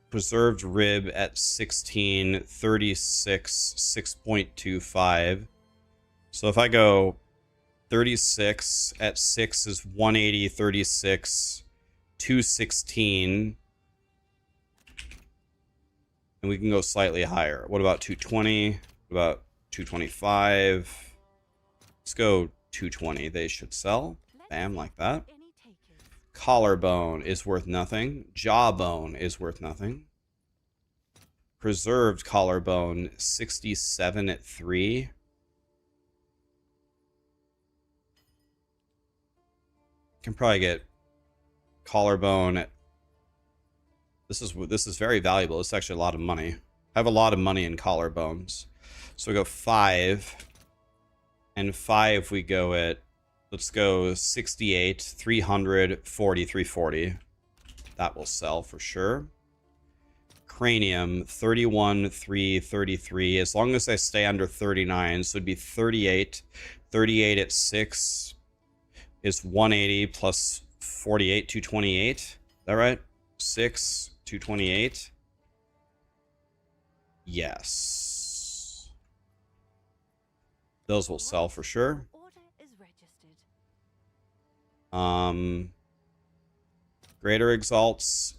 Preserved Rib at 16, 36, 6.25. So if I go 36 at 6 is 180, 36, 216. And we can go slightly higher. What about 220? What about 225? Let's go 220. They should sell. Bam, like that. Collarbone is worth nothing. Jawbone is worth nothing. Preserved collarbone, 67 at 3. Can probably get collarbone. This is very valuable. It's actually a lot of money. I have a lot of money in collarbones. So we go 5. And 5 we go at, let's go 68, 300, 40, 340. That will sell for sure. Cranium, 31, 3, 33. As long as I stay under 39, so it'd be 38. 38 at 6 is 180 plus 48, 228. Is that right? 6, 228. Yes. Those will sell for sure. Order is registered. Greater Exalts,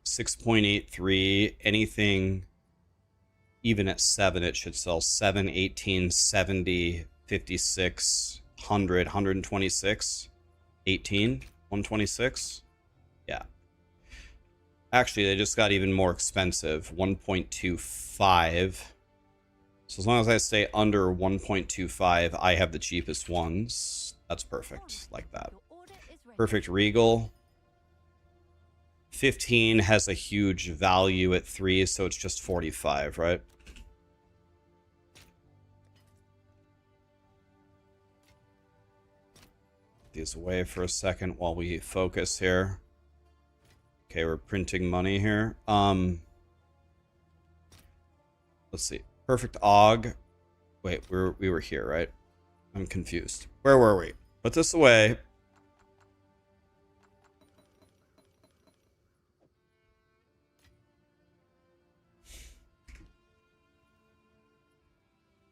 6.83. Anything even at 7, it should sell. 7, 18, 70, 56, 100, 126, 18, 126. Yeah. Actually, they just got even more expensive. 1.25. So as long as I stay under 1.25, I have the cheapest ones. That's perfect. Like that. Your order is ready. Perfect Regal. 15 has a huge value at 3, so it's just 45, right? These away for a second while we focus here. Okay, we're printing money here. Let's see. Perfect Og. Wait, we were here, right? I'm confused. Where were we? Put this away.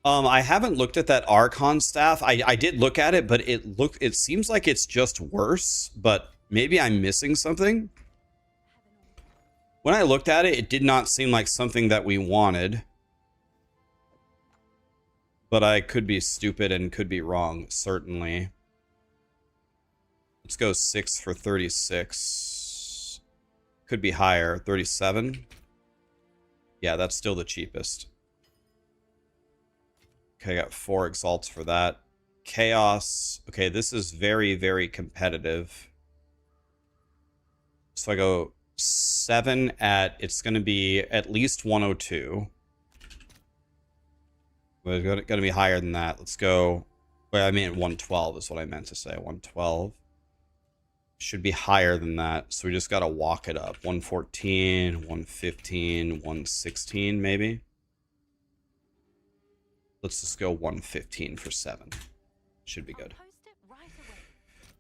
I haven't looked at that Archon staff. I did look at it, but it seems like it's just worse, but maybe I'm missing something. When I looked at it, it did not seem like something that we wanted. But I could be stupid and could be wrong, certainly. Let's go 6 for 36. Could be higher. 37. Yeah, that's still the cheapest. Okay, I got 4 exalts for that. Chaos. Okay, this is very, very competitive. So I go 7 at, it's going to be at least 102. But it's going to be higher than that. Let's go. Wait, I mean 112 is what I meant to say. 112. Should be higher than that. So we just got to walk it up. 114, 115, 116 maybe. Let's just go 115 for 7. Should be good. I'll post it right away.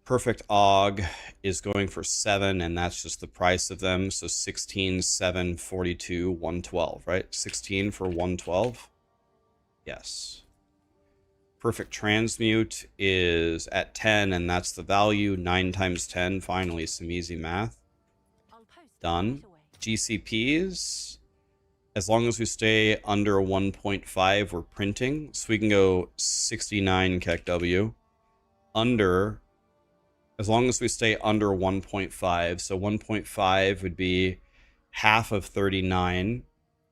Perfect Og is going for 7, and that's just the price of them. So 16, 7, 42, 112, right? 16 for 112. Yes. Perfect Transmute is at 10, and that's the value. 9 times 10. Finally, some easy math. I'll post it Done. right away. GCPs. As long as we stay under 1.5, we're printing. So we can go 69 KEKW. Under, as long as we stay under 1.5. So 1.5 would be half of 39.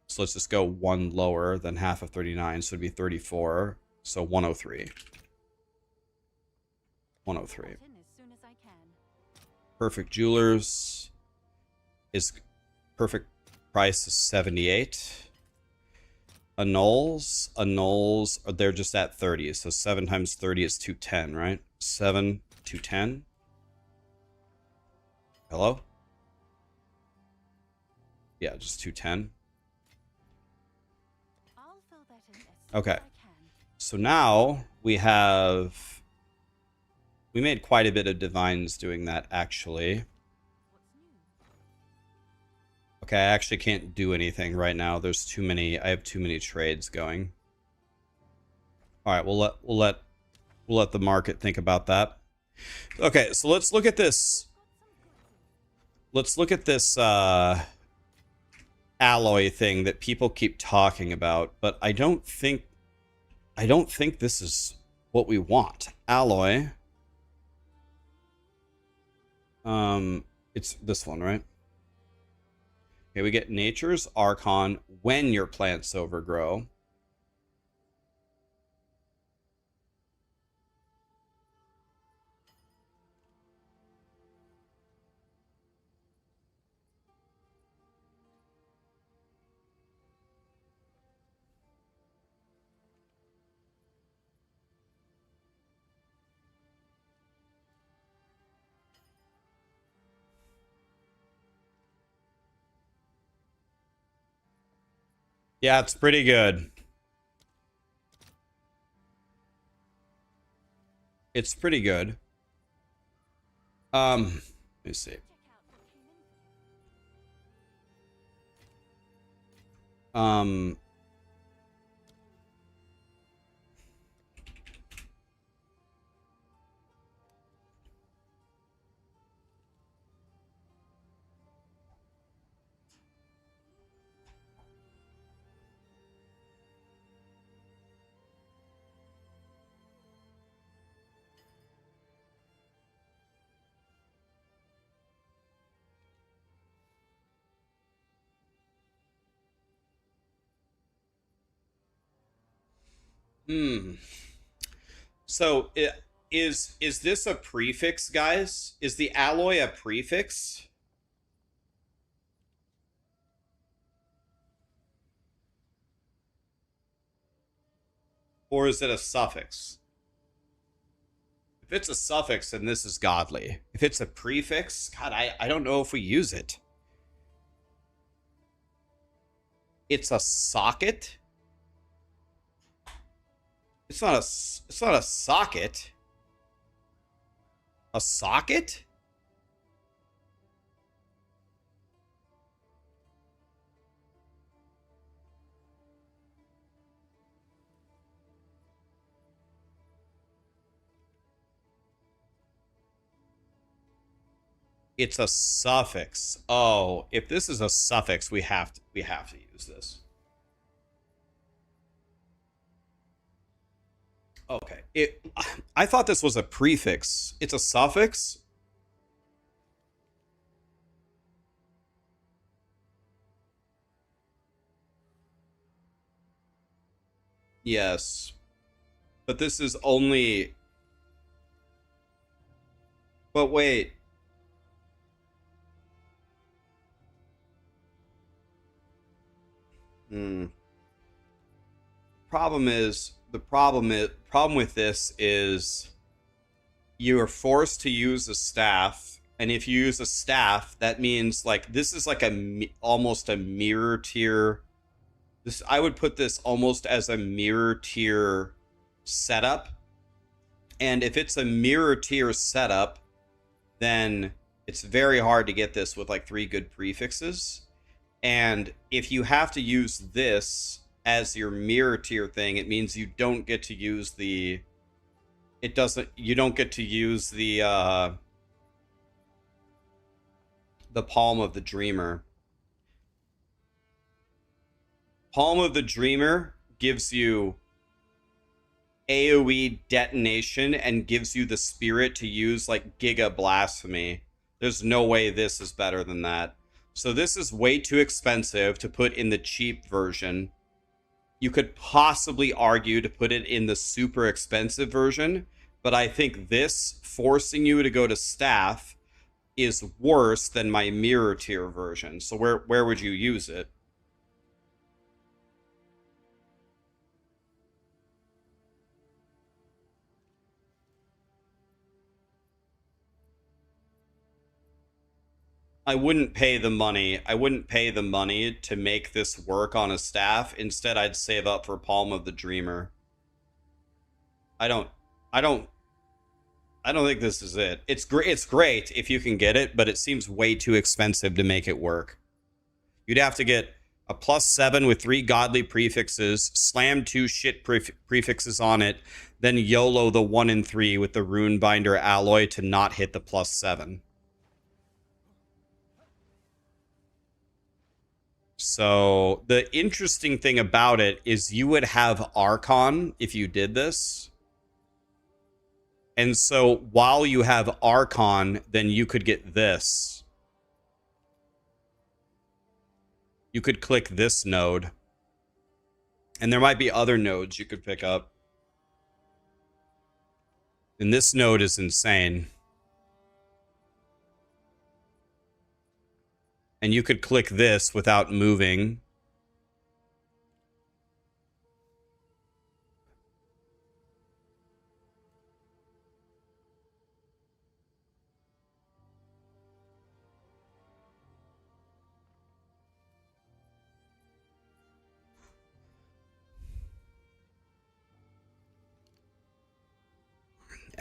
So let's just go 1 lower than half of 39. So it'd be 34. So 103. 103. Put in as soon as I can. Perfect Jewelers is perfect price is 78. Annuls, they're just at 30. So 7 times 30 is 210, right? 7, 210. Hello? Yeah, just 210. I'll fill that in as soon Okay. as I can. So now we made quite a bit of divines doing that, actually. What's new? Okay, I actually can't do anything right now. There's too many. I have too many trades going. All right, we'll let the market think about that. Okay, so let's look at this. Let's look at this alloy thing that people keep talking about, but I don't think this is what we want. Alloy. It's this one, right? Okay, we get Nature's Archon when your plants overgrow. Yeah, it's pretty good. It's pretty good. Let me see. Check out what came in. Um, hmm. So is this a prefix, guys? Is the alloy a prefix? Or is it a suffix? If it's a suffix, then this is godly. If it's a prefix, God, I don't know if we use it. It's a socket? It's not a socket. A socket? It's a suffix. Oh, if this is a suffix, we have to use this. Okay. I thought this was a prefix. It's a suffix? Yes. But this is only. But wait. Hmm. Problem with this is you are forced to use a staff, and if you use a staff, that means like this is like almost a mirror tier. This I would put this almost as a mirror tier setup. And if it's a mirror tier setup, then it's very hard to get this with like 3 good prefixes. And if you have to use this as your mirror tier thing, it means you don't get to use the it doesn't you don't get to use the Palm of the Dreamer. Palm of the Dreamer gives you AoE detonation and gives you the spirit to use like Giga Blasphemy. There's no way this is better than that. So this is way too expensive to put in the cheap version. You could possibly argue to put it in the super expensive version, but I think this forcing you to go to staff is worse than my mirror tier version. So where would you use it? I wouldn't pay the money. I wouldn't pay the money to make this work on a staff. Instead, I'd save up for Palm of the Dreamer. I don't I don't I don't think this is it. It's great if you can get it, but it seems way too expensive to make it work. You'd have to get a +7 with 3 godly prefixes, slam 2 shit prefixes on it, then YOLO the 1 and 3 with the Rune Binder alloy to not hit the +7. So the interesting thing about it is you would have Archon if you did this. And so while you have Archon, then you could get this. You could click this node. And there might be other nodes you could pick up. And this node is insane. And you could click this without moving.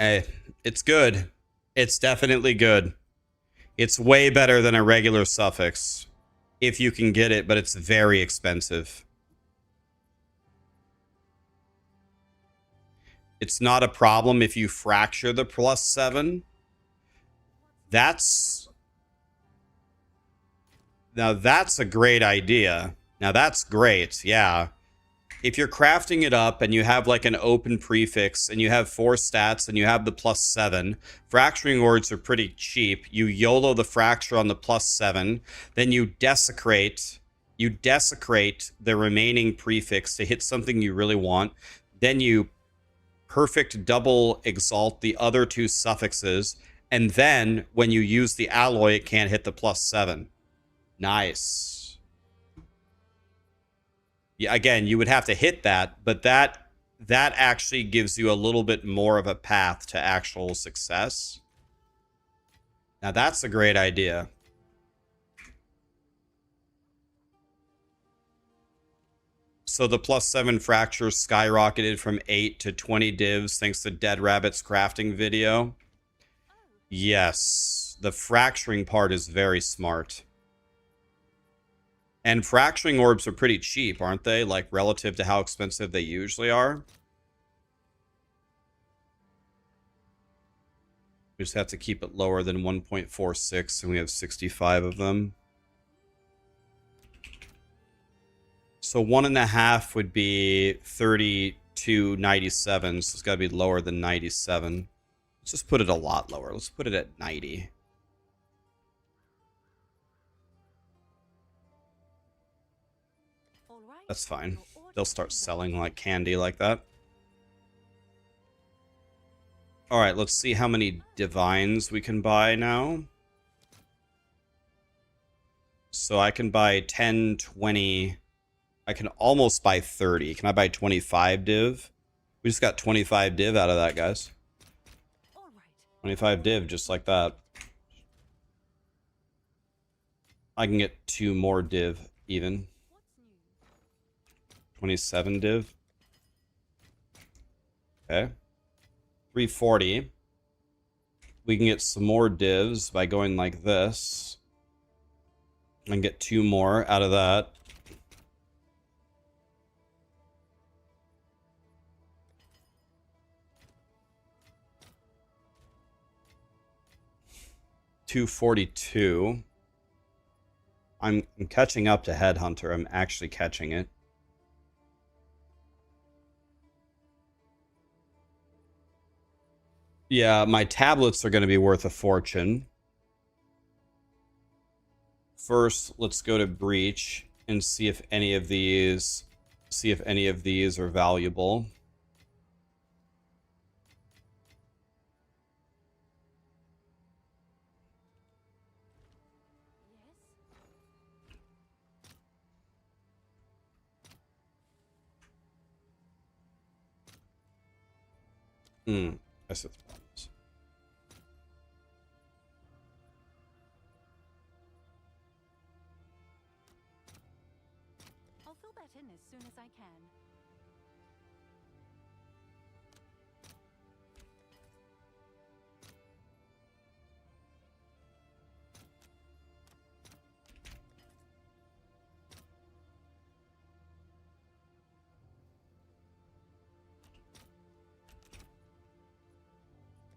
Eh, it's good. It's definitely good. It's way better than a regular suffix if you can get it, but it's very expensive. It's not a problem if you fracture the +7. Now that's a great idea. Now that's great. Yeah. If you're crafting it up and you have like an open prefix and you have 4 stats and you have the +7, fracturing words are pretty cheap. You YOLO the fracture on the +7, then you desecrate the remaining prefix to hit something you really want. Then you perfect double exalt the other 2 suffixes, and then when you use the alloy, it can't hit the +7. Nice. Yeah, again, you would have to hit that, but that actually gives you a little bit more of a path to actual success. Now that's a great idea. So the +7 fracture skyrocketed from 8 to 20 divs thanks to Dead Rabbit's crafting video. Yes, the fracturing part is very smart. And fracturing orbs are pretty cheap, aren't they? Like, relative to how expensive they usually are. We just have to keep it lower than 1.46, and we have 65 of them. So 1.5 would be 32.97, so it's got to be lower than 97. Let's just put it a lot lower. Let's put it at 90. That's fine. They'll start selling like candy like that. Alright, let's see how many divines we can buy now. So I can buy 10, 20... I can almost buy 30. Can I buy 25 div? We just got 25 div out of that, guys. 25 div, just like that. I can get 2 more div, even. 27 div. Okay. 340. We can get some more divs by going like this. And get 2 more out of that. $242. I'm catching up to Headhunter. I'm actually catching it. Yeah, my tablets are going to be worth a fortune. First, let's go to Breach and see if any of these are valuable. I see the problems. I'll fill that in as soon as I can.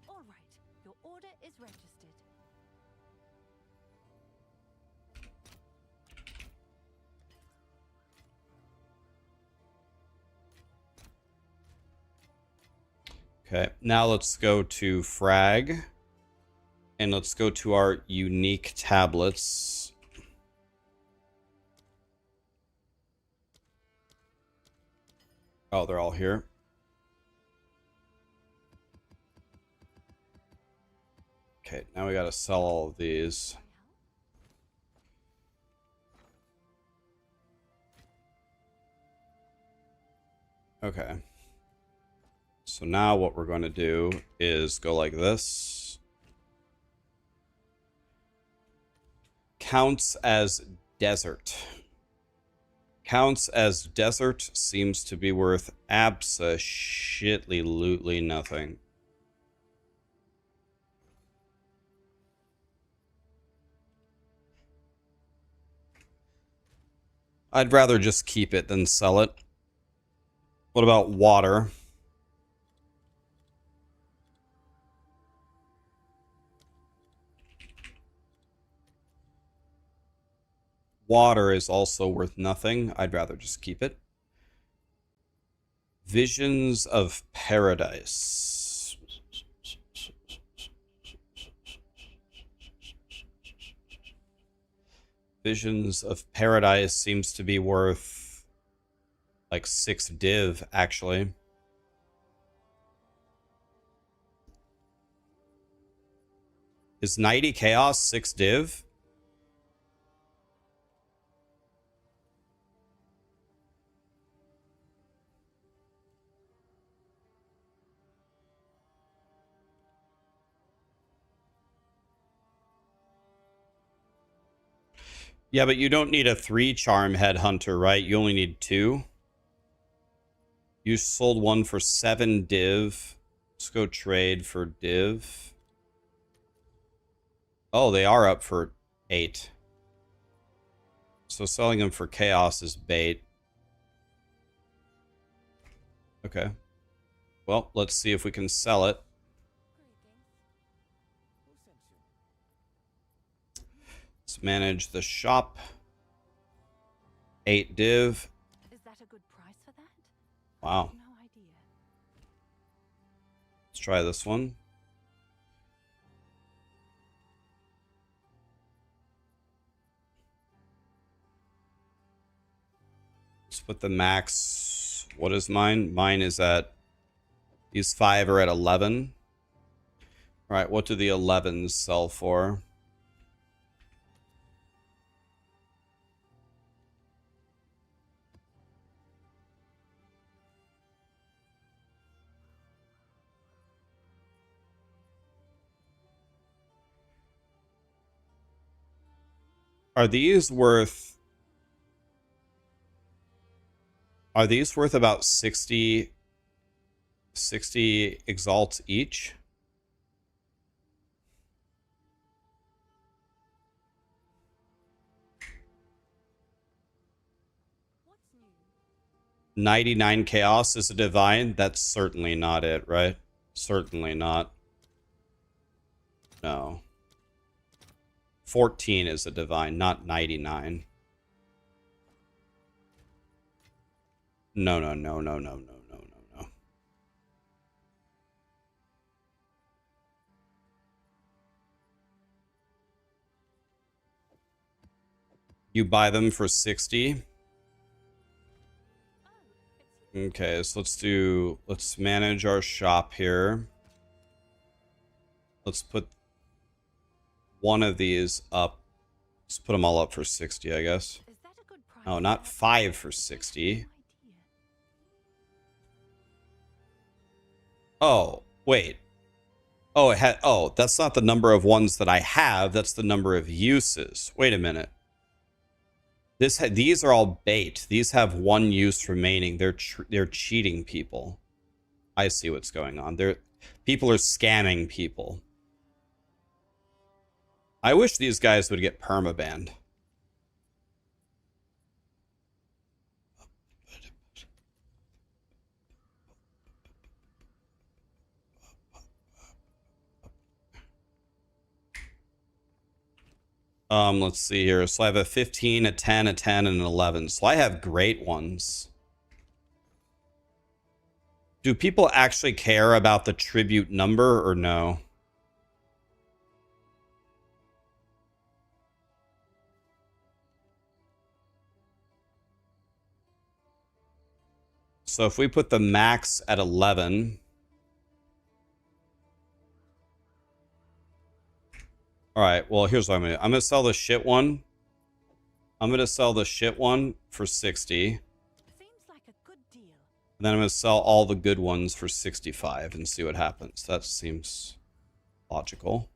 All right, your order is registered. Okay, now let's go to Frag. And let's go to our unique tablets. Oh, they're all here. Okay, now we gotta sell all of these. Okay. So now what we're going to do is go like this. Counts as desert. Counts as desert seems to be worth abso-shitly-lutely nothing. I'd rather just keep it than sell it. What about water? Water is also worth nothing. I'd rather just keep it. Visions of Paradise. Visions of Paradise seems to be worth like 6 div, actually. Is 90 Chaos 6 div? Yeah, but you don't need a 3 charm headhunter, right? You only need 2. You sold one for 7 div. Let's go trade for div. Oh, they are up for 8. So selling them for chaos is bait. Okay. Well, let's see if we can sell it. Let's manage the shop. 8 div. Is that a good price for that? Wow. No idea. Let's try this one. Let's put the max. What is mine? Mine is at... These 5 are at 11. All right, what do the 11s sell for? Are these worth... Are these worth about 60 exalts each? What's new? 99 chaos is a divine? That's certainly not it, right? Certainly not. No. 14 is a divine, not 99. No, no, no, no, no, no, no, no, no. You buy them for 60. Okay, so let's manage our shop here. Let's put one of these up. Let's put them all up for 60, I guess. Is that a good price? Oh, not 5 for 60. Oh, wait. Oh, that's not the number of ones that I have. That's the number of uses. Wait a minute. These are all bait. These have 1 use remaining. They're cheating people. I see what's going on. People are scamming people. I wish these guys would get permabanned. Let's see here. So I have a 15, a 10, a 10, and an 11. So I have great ones. Do people actually care about the tribute number or no? So if we put the max at 11... Alright, well, here's what I'm going to do. I'm going to sell the shit one. I'm going to sell the shit one for 60. Seems like a good deal. And then I'm going to sell all the good ones for 65 and see what happens. That seems logical.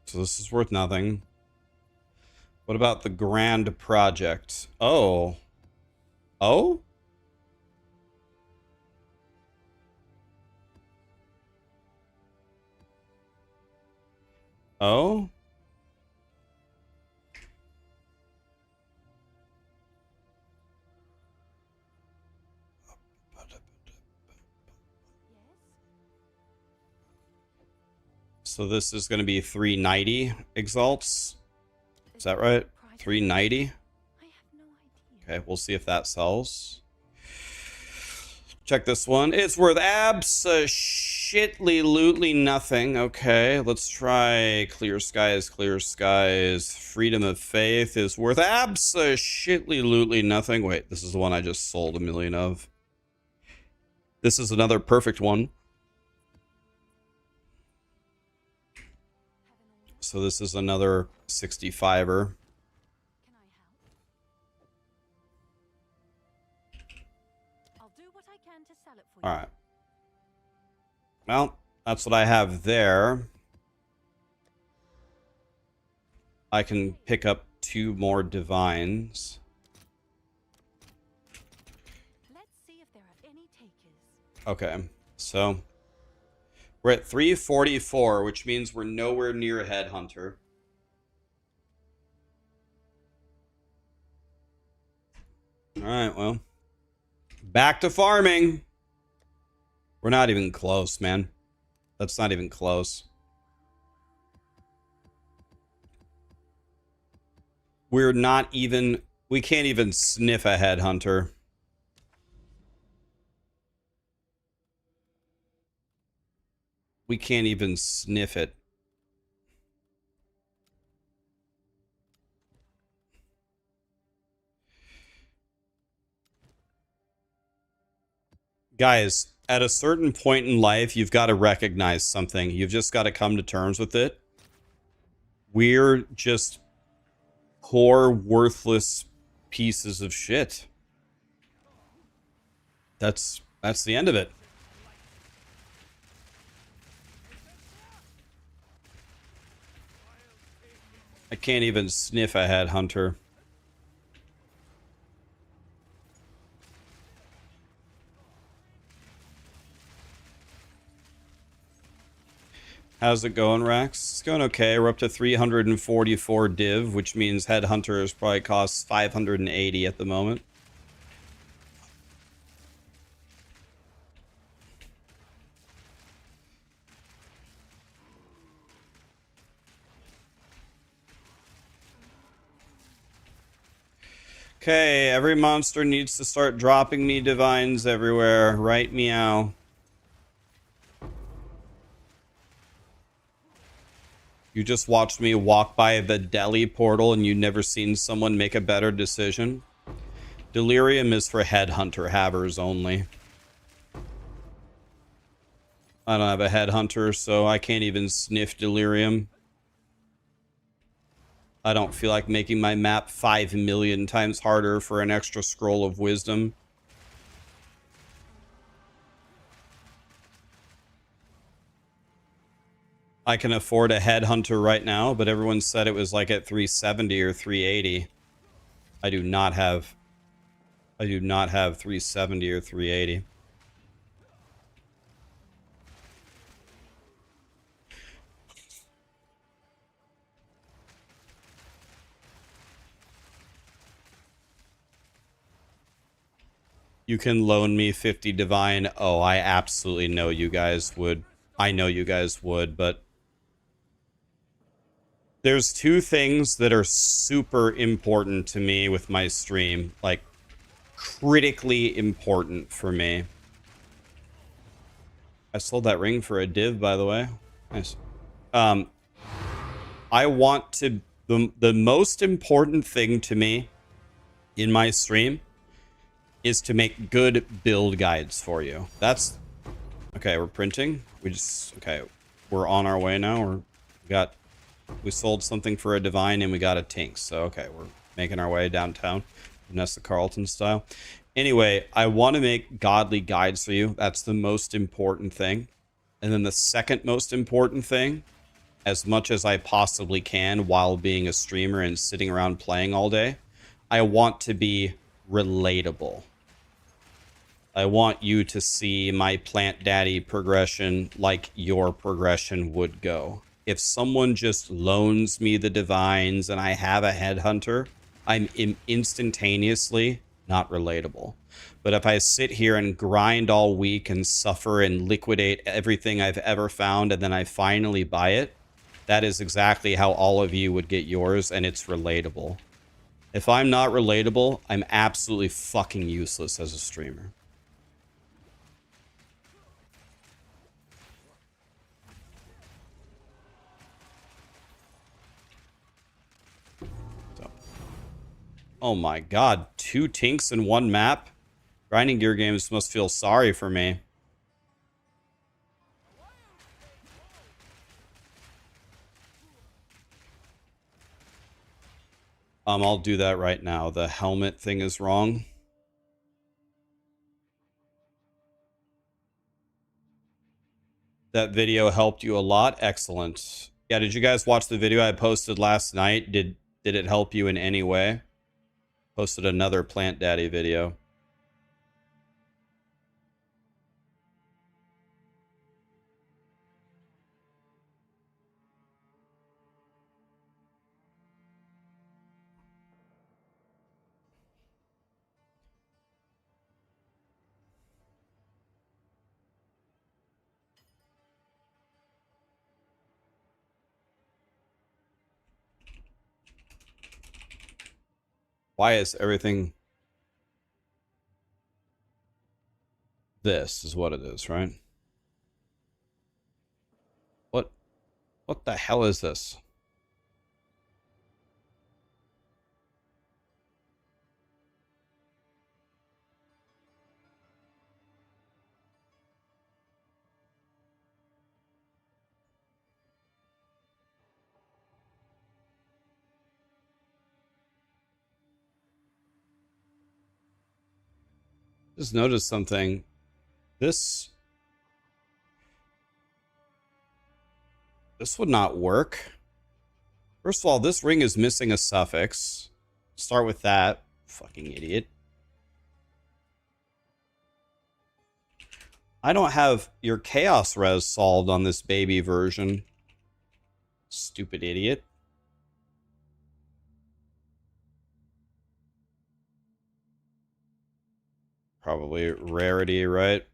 So this is worth nothing. What about the grand project? Oh. Oh? Oh? So this is going to be 390 exalts. Is that right? 390? I have no idea. Okay, we'll see if that sells. Check this one. It's worth shitly nothing. Okay, let's try Clear Skies, Clear Skies. Freedom of Faith is worth shitly nothing. Wait, this is the one I just sold 1 million of. This is another perfect one. So this is another 65er. Can I help? I'll do what I can to sell it for you. All right. Well, that's what I have there. I can pick up 2 more divines. Let's see if there are any takers. Okay, so we're at 344, which means we're nowhere near Headhunter. All right, well, back to farming. We're not even close, man. That's not even close. We're not even, we can't even sniff a Headhunter. We can't even sniff it. Guys, at a certain point in life, you've got to recognize something. You've just got to come to terms with it. We're just poor, worthless pieces of shit. That's the end of it. I can't even sniff a Headhunter. How's it going, Rax? It's going okay. We're up to 344 div, which means Headhunters probably costs 580 at the moment. Okay, every monster needs to start dropping me divines everywhere. Right, meow. You just watched me walk by the deli portal and you never seen someone make a better decision. Delirium is for Headhunter havers only. I don't have a Headhunter, so I can't even sniff Delirium. I don't feel like making my map 5 million times harder for an extra scroll of wisdom. I can afford a Headhunter right now, but everyone said it was like at 370 or 380. I do not have 370 or 380. You can loan me 50 divine. Oh, I absolutely know you guys would. I know you guys would, but there's 2 things that are super important to me with my stream, like critically important for me. I sold that ring for a div, by the way. Nice. I want to, the most important thing to me in my stream is to make good build guides for you. That's okay. We're printing. Okay. We're on our way now. We sold something for a divine and we got a Tinks. So okay, we're making our way downtown, Vanessa Carlton style. Anyway, I want to make godly guides for you. That's the most important thing. And then the second most important thing as much as I possibly can while being a streamer and sitting around playing all day. I want to be relatable. I want you to see my plant daddy progression like your progression would go. If someone just loans me the divines and I have a headhunter, I'm instantaneously not relatable. But if I sit here and grind all week and suffer and liquidate everything I've ever found and then I finally buy it, that is exactly how all of you would get yours, and it's relatable. If I'm not relatable, I'm absolutely fucking useless as a streamer. So. Oh my god, 2 tinks in 1 map? Grinding gear games must feel sorry for me. I'll do that right now. The helmet thing is wrong. That video helped you a lot. Excellent. Yeah, did you guys watch the video I posted last night? Did it help you in any way? Posted another Plant Daddy video. Why is everything... This is what it is, right? What the hell is this? Just noticed something. This would not work. First of all, this ring is missing a suffix. Start with that. Fucking idiot. I don't have your chaos res solved on this baby version. Stupid idiot. Probably rarity, right?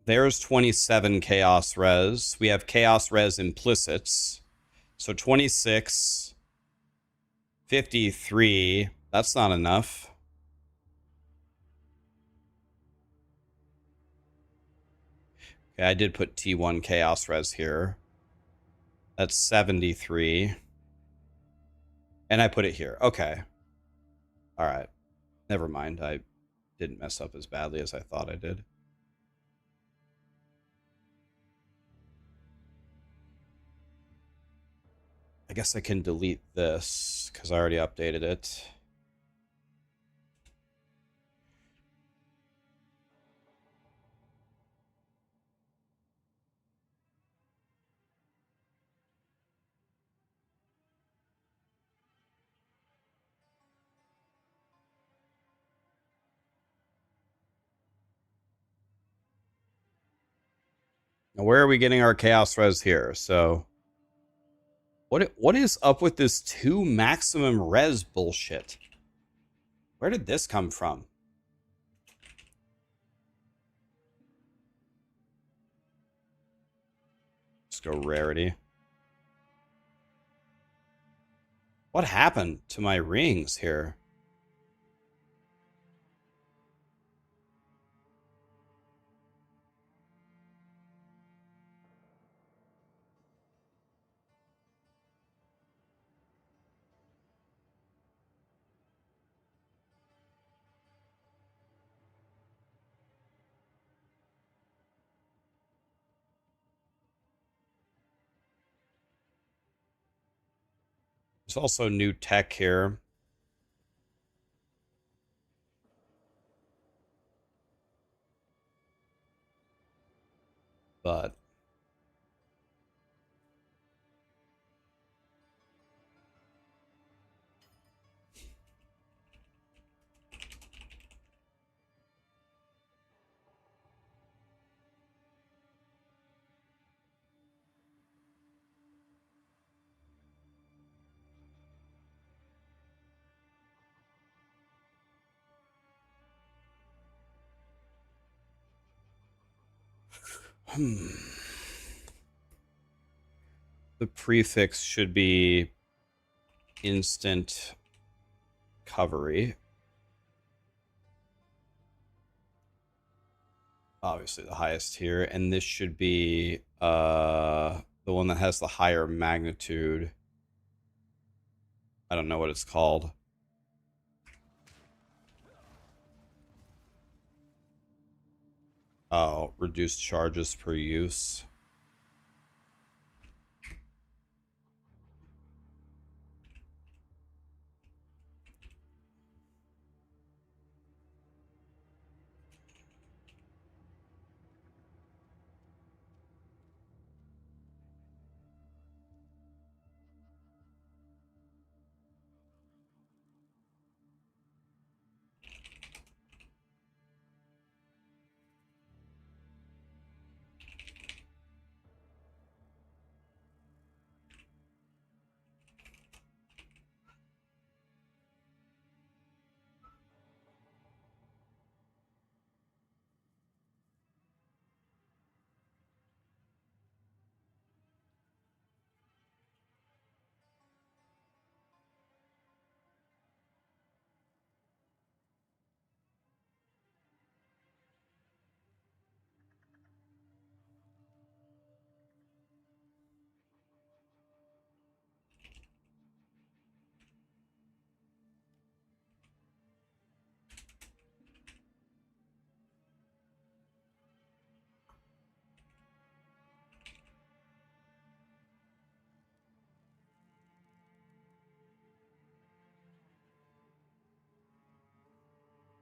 There's 27 chaos res. We have chaos res implicits. So 26, 53. That's not enough. Okay, I did put T1 chaos res here. That's 73. And I put it here. Okay. All right. Never mind. I didn't mess up as badly as I thought I did. I guess I can delete this because I already updated it. Now, where are we getting our chaos res here? So, what is up with this 2 maximum res bullshit? Where did this come from? Let's go rarity. What happened to my rings here? There's also new tech here. But the prefix should be instant recovery. Obviously the highest here, and this should be the one that has the higher magnitude. I don't know what it's called. Oh, reduced charges per use.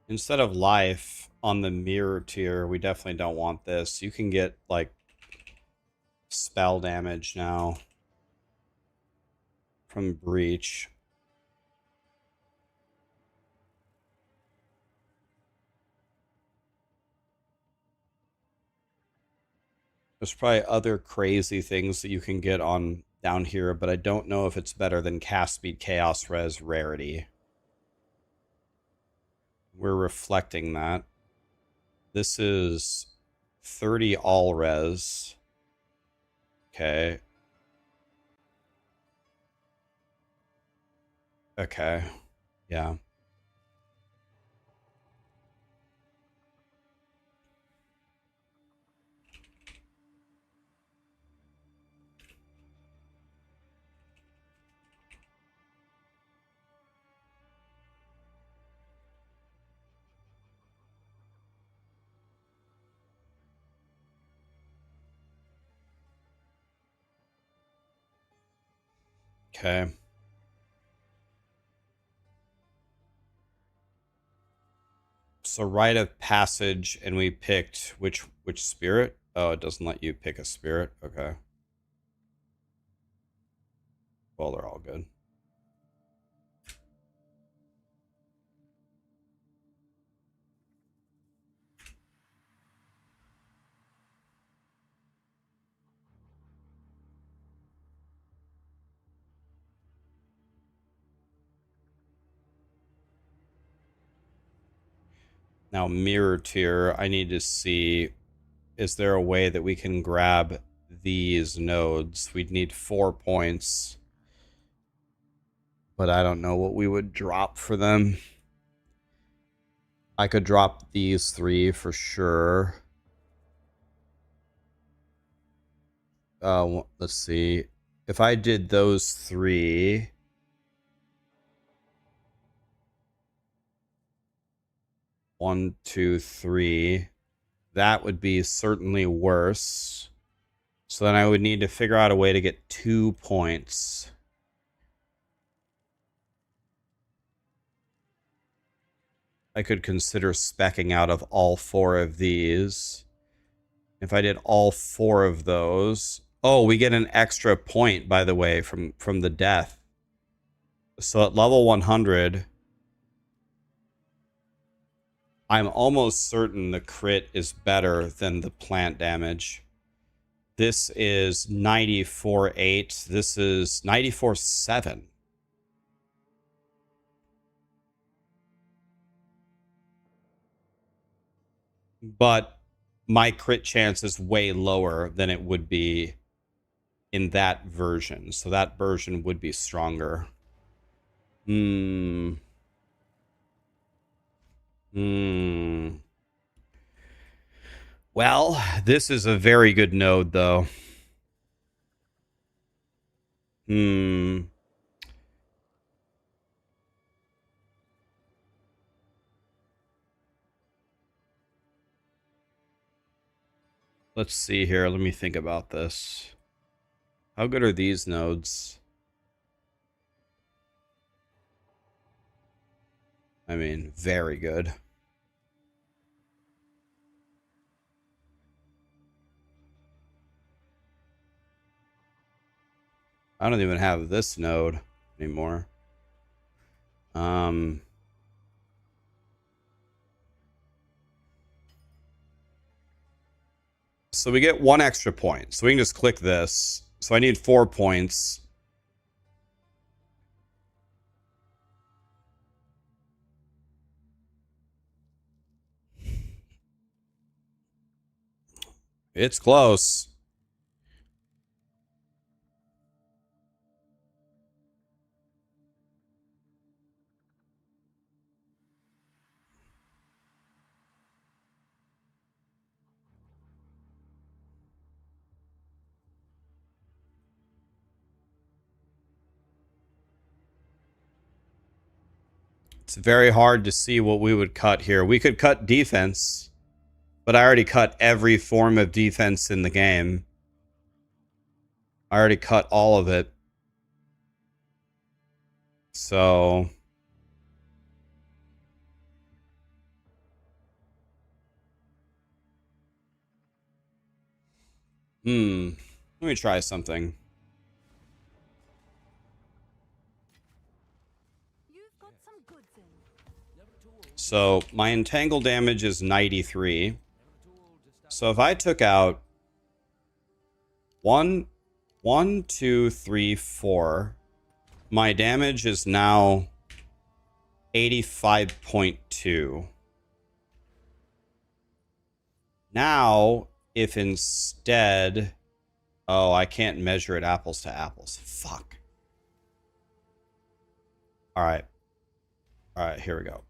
Instead of life on the mirror tier, we definitely don't want this. You can get like spell damage now from breach. There's probably other crazy things that you can get on down here, but I don't know if it's better than cast speed, chaos res, rarity. We're reflecting that. This is 30 all res. Okay. Okay. Yeah. Okay. So rite of passage, and we picked which spirit? Oh, it doesn't let you pick a spirit. Okay. Well, they're all good. Now, mirror tier, I need to see, is there a way that we can grab these nodes? We'd need 4 points, but I don't know what we would drop for them. I could drop these 3 for sure. Let's see. If I did those 3, 1, 2, 3, that would be certainly worse. So then I would need to figure out a way to get 2 points. I could consider speccing out of all 4 of these. If I did all 4 of those. Oh, we get an extra point, by the way, from the death. So at level 100, I'm almost certain the crit is better than the plant damage. This is 94.8. This is 94.7. But my crit chance is way lower than it would be in that version. So that version would be stronger. Hmm. Well, this is a very good node, though. Let's see here. Let me think about this. How good are these nodes? I mean, very good. I don't even have this node anymore. So we get 1 extra point. So we can just click this. So I need 4 points. It's close. It's very hard to see what we would cut here. We could cut defense, but I already cut every form of defense in the game. I already cut all of it. So let me try something. You've got some goods in. So my entangle damage is 93. So if I took out 1, 2, 3, 4, my damage is now 85.2. Now, if instead... Oh, I can't measure it apples to apples. Fuck. Alright. Alright, here we go.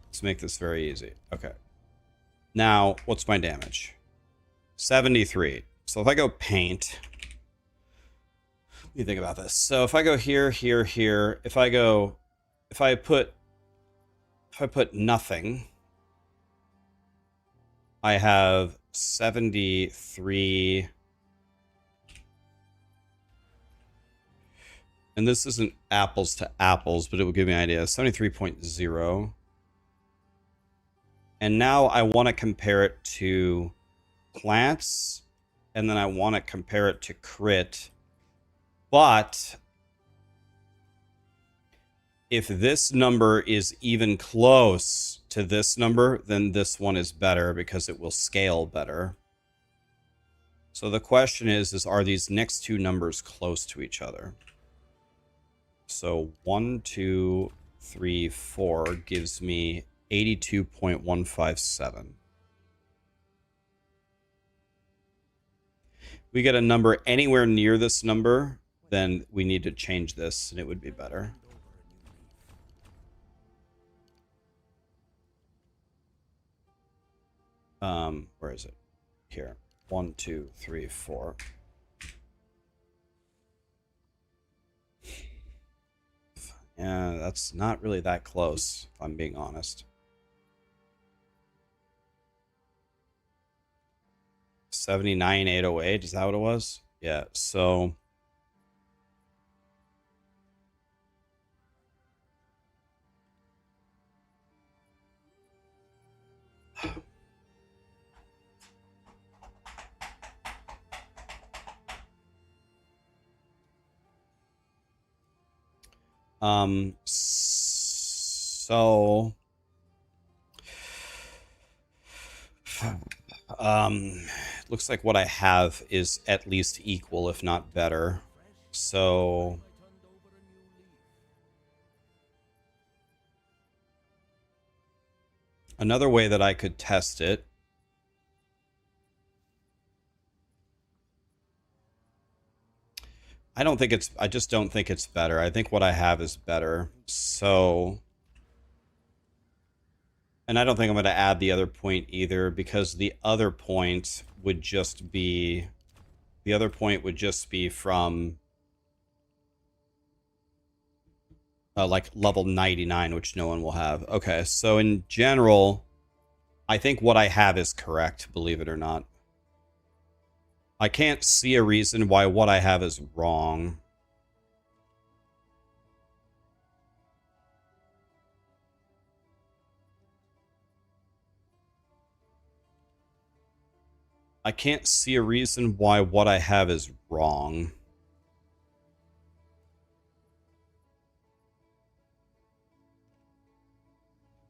Let's make this very easy. Okay. Now, what's my damage? 73. So if I go paint... Let me think about this. So if I go here, here, here, if I put nothing, I have 73. And this isn't apples to apples, but it will give me an idea. 73.0. And now I want to compare it to plants, and then I want to compare it to crit. But if this number is even close to this number, then this one is better because it will scale better. So the question is are these next two numbers close to each other? So 1, 2, 3, 4 gives me 82.157. We get a number anywhere near this number, then we need to change this and it would be better. Where is it? Here. 1, 2, 3, 4. Yeah, that's not really that close, if I'm being honest. 79,808, is that what it was? Yeah, so So looks like what I have is at least equal, if not better. So another way that I could test it, I just don't think it's better. I think what I have is better. So, and I don't think I'm going to add the other point either, because the other point would just be from like level 99, which no one will have. Okay, so in general, I think what I have is correct, believe it or not. I can't see a reason why what I have is wrong. I can't see a reason why what I have is wrong.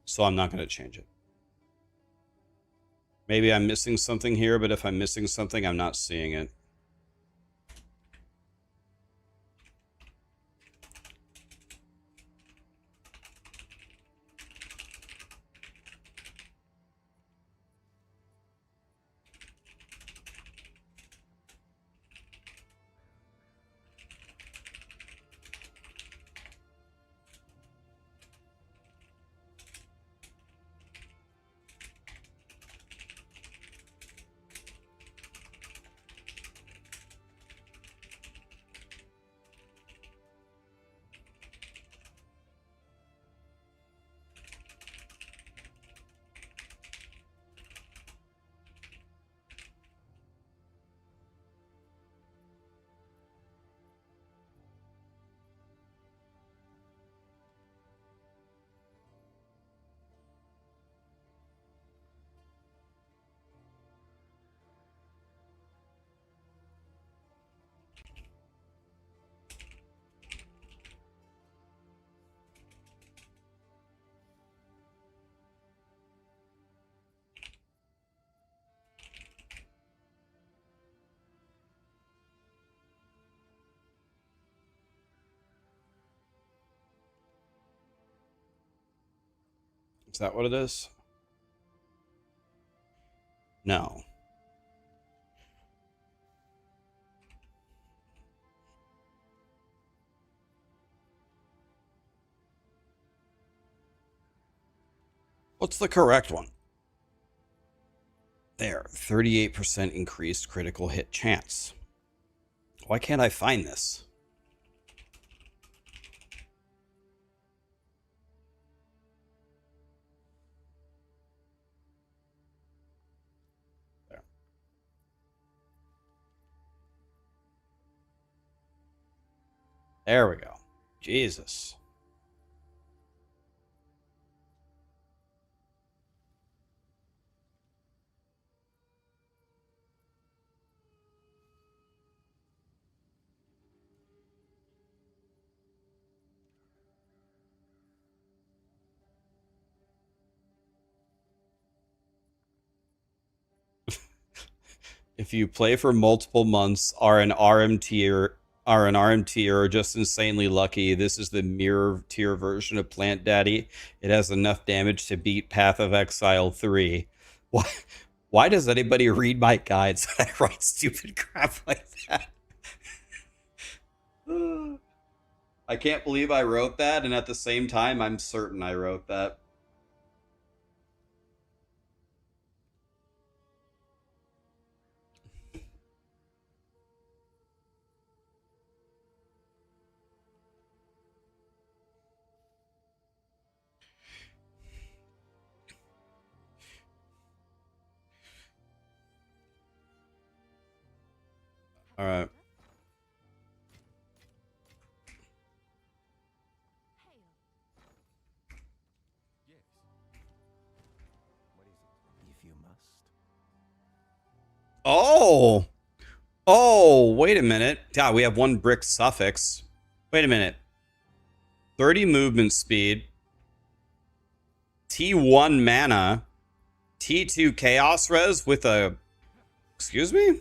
So I'm not going to change it. Maybe I'm missing something here, but if I'm missing something, I'm not seeing it. Is that what it is? No. What's the correct one? There, 38% increased critical hit chance. Why can't I find this? There. There we go. Jesus. If you play for multiple months, are an RMT or just insanely lucky, this is the mirror tier version of Plant Daddy. It has enough damage to beat Path of Exile 3. Why why does anybody read my guides when I write stupid crap like that? I can't believe I wrote that, and at the same time, I'm certain I wrote that. All right. Yes. What is it? If you must. Oh. Oh, wait a minute. God, we have one brick suffix. Wait a minute. 30 movement speed, T1 mana, T2 chaos res with a... Excuse me?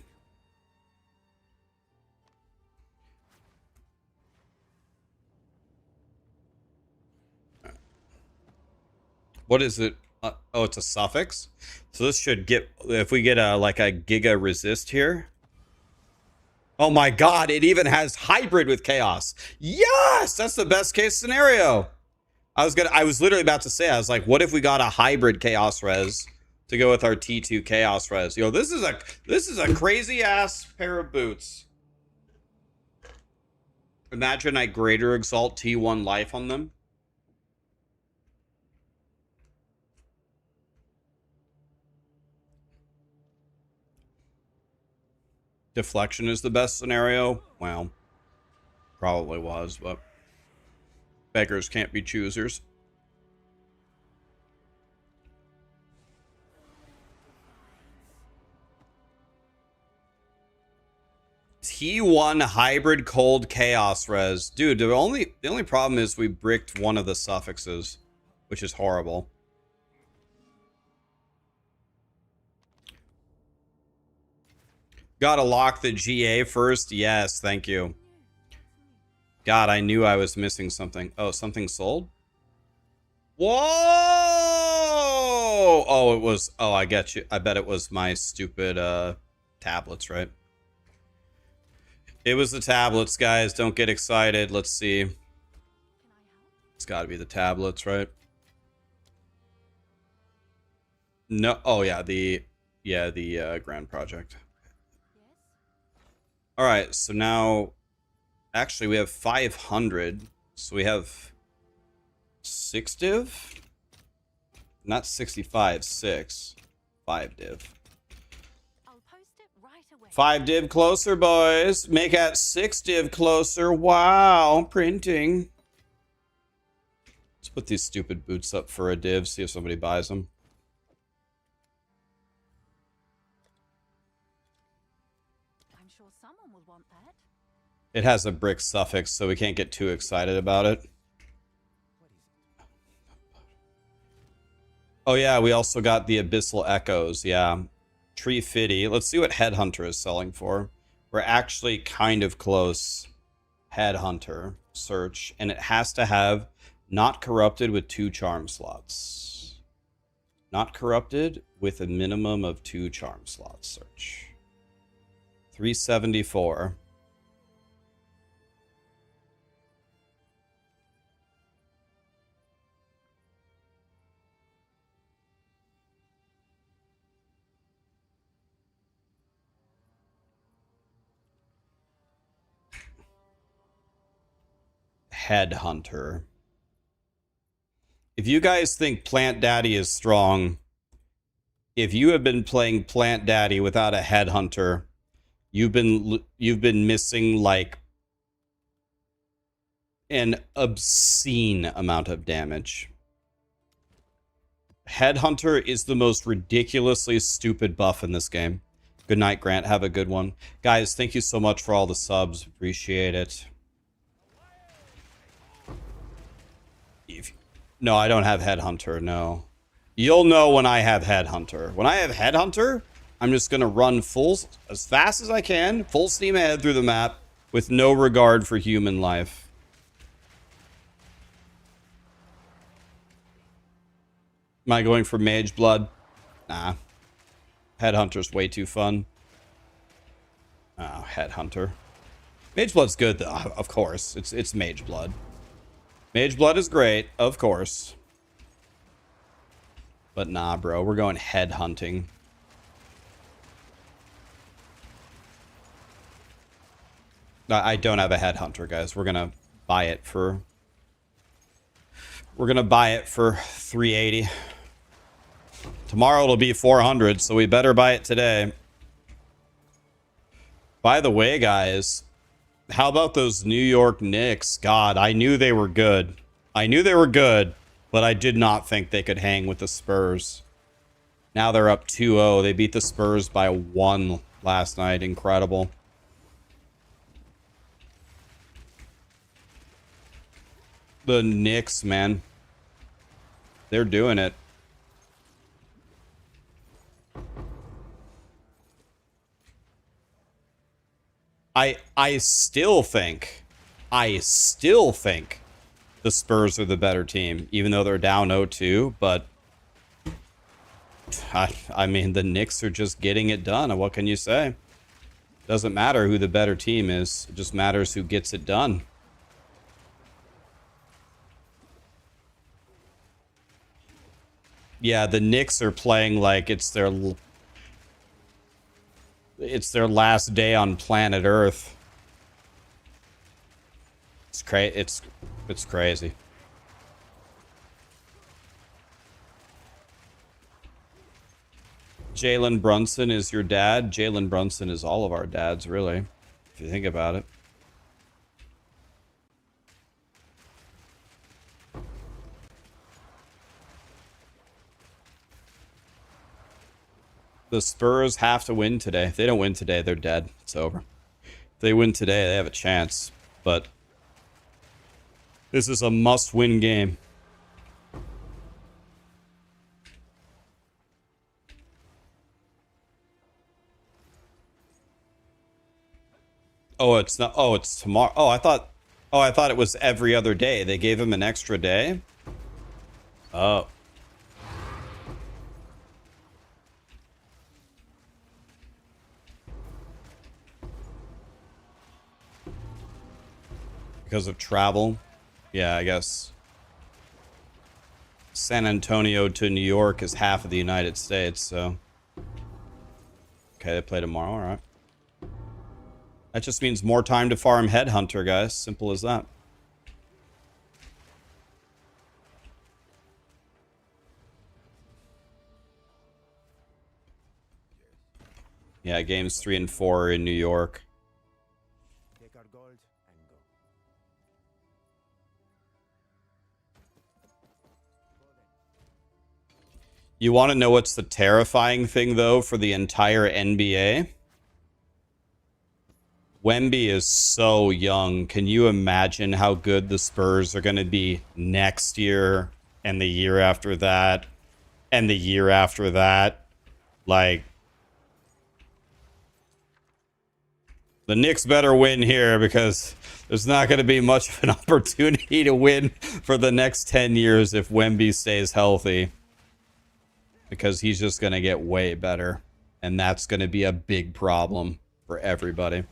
What is it? Oh, it's a suffix. So this should get, if we get a like a giga resist here. Oh my god, it even has hybrid with chaos. Yes, that's the best case scenario. I was literally about to say, I was like, what if we got a hybrid chaos res to go with our T2 chaos res? Yo, this is a crazy ass pair of boots. Imagine I greater exalt T1 life on them. Deflection is the best scenario. Well, probably was, but beggars can't be choosers. T1 hybrid cold chaos res. Dude, the only problem is we bricked one of the suffixes, which is horrible. Gotta lock the GA first. Yes, thank you. God, I knew I was missing something. Oh, something sold? Whoa! Oh, it was... Oh, I get you. I bet it was my stupid tablets, right? It was the tablets, guys. Don't get excited. Let's see. It's got to be the tablets, right? No. Oh, yeah. The Grand Project. All right. So now... Actually, we have 500. So we have 6 div? Not 65, 6. 5 div. I'll post it right away. 5 div closer, boys. Make that 6 div closer. Wow, printing. Let's put these stupid boots up for a div, see if somebody buys them. I'm sure someone will want that. It has a brick suffix, so we can't get too excited about it. Oh yeah, we also got the Abyssal Echoes, yeah. Tree Fitty. Let's see what Headhunter is selling for. We're actually kind of close. Headhunter. Search. And it has to have not corrupted with 2 charm slots. Not corrupted with a minimum of 2 charm slots. Search. 374. Headhunter. If you guys think Plant Daddy is strong, if you have been playing Plant Daddy without a Headhunter, you've been missing like an obscene amount of damage. Headhunter is the most ridiculously stupid buff in this game. Good night, Grant. Have a good one. Guys, thank you so much for all the subs. Appreciate it. No, I don't have Headhunter, no. You'll know when I have Headhunter. When I have Headhunter, I'm just going to run as fast as I can, full steam ahead through the map, with no regard for human life. Am I going for Mage Blood? Nah. Headhunter's way too fun. Oh, Headhunter. Mage Blood's good, though, of course. It's Mage Blood. Mage Blood is great, of course. But nah, bro. We're going head hunting. I don't have a headhunter, guys. We're gonna buy it for... We're gonna buy it for 380. Tomorrow it'll be 400, so we better buy it today. By the way, guys... How about those New York Knicks? God, I knew they were good. I knew they were good, but I did not think they could hang with the Spurs. Now they're up 2-0. They beat the Spurs by 1 last night. Incredible. The Knicks, man. They're doing it. I still think the Spurs are the better team, even though they're down 0-2, but I mean, the Knicks are just getting it done. What can you say? Doesn't matter who the better team is. It just matters who gets it done. Yeah, the Knicks are playing like it's their last day on planet Earth. It's crazy. Jalen Brunson is your dad. Jalen Brunson is all of our dads, really, if you think about it. The Spurs have to win today. If they don't win today, they're dead. It's over. If they win today, they have a chance. But this is a must-win game. Oh, it's not. Oh, it's tomorrow. Oh, I thought it was every other day. They gave him an extra day. Oh. Because of travel. Yeah, I guess. San Antonio to New York is half of the United States, so. Okay, they play tomorrow, alright. That just means more time to farm Headhunter, guys. Simple as that. Yeah, games 3 and 4 are in New York. Take our gold and go. You want to know what's the terrifying thing, though, for the entire NBA? Wemby is so young. Can you imagine how good the Spurs are going to be next year and the year after that and the year after that? Like, the Knicks better win here because there's not going to be much of an opportunity to win for the next 10 years if Wemby stays healthy. Because he's just going to get way better. And that's going to be a big problem for everybody.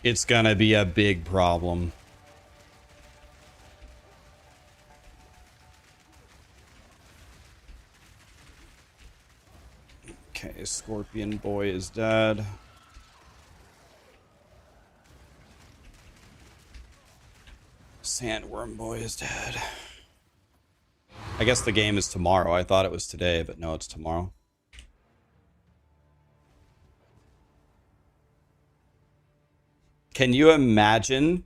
It's going to be a big problem. Okay, Scorpion Boy is dead. Sandworm Boy is dead. I guess the game is tomorrow. I thought it was today, but no, it's tomorrow. Can you imagine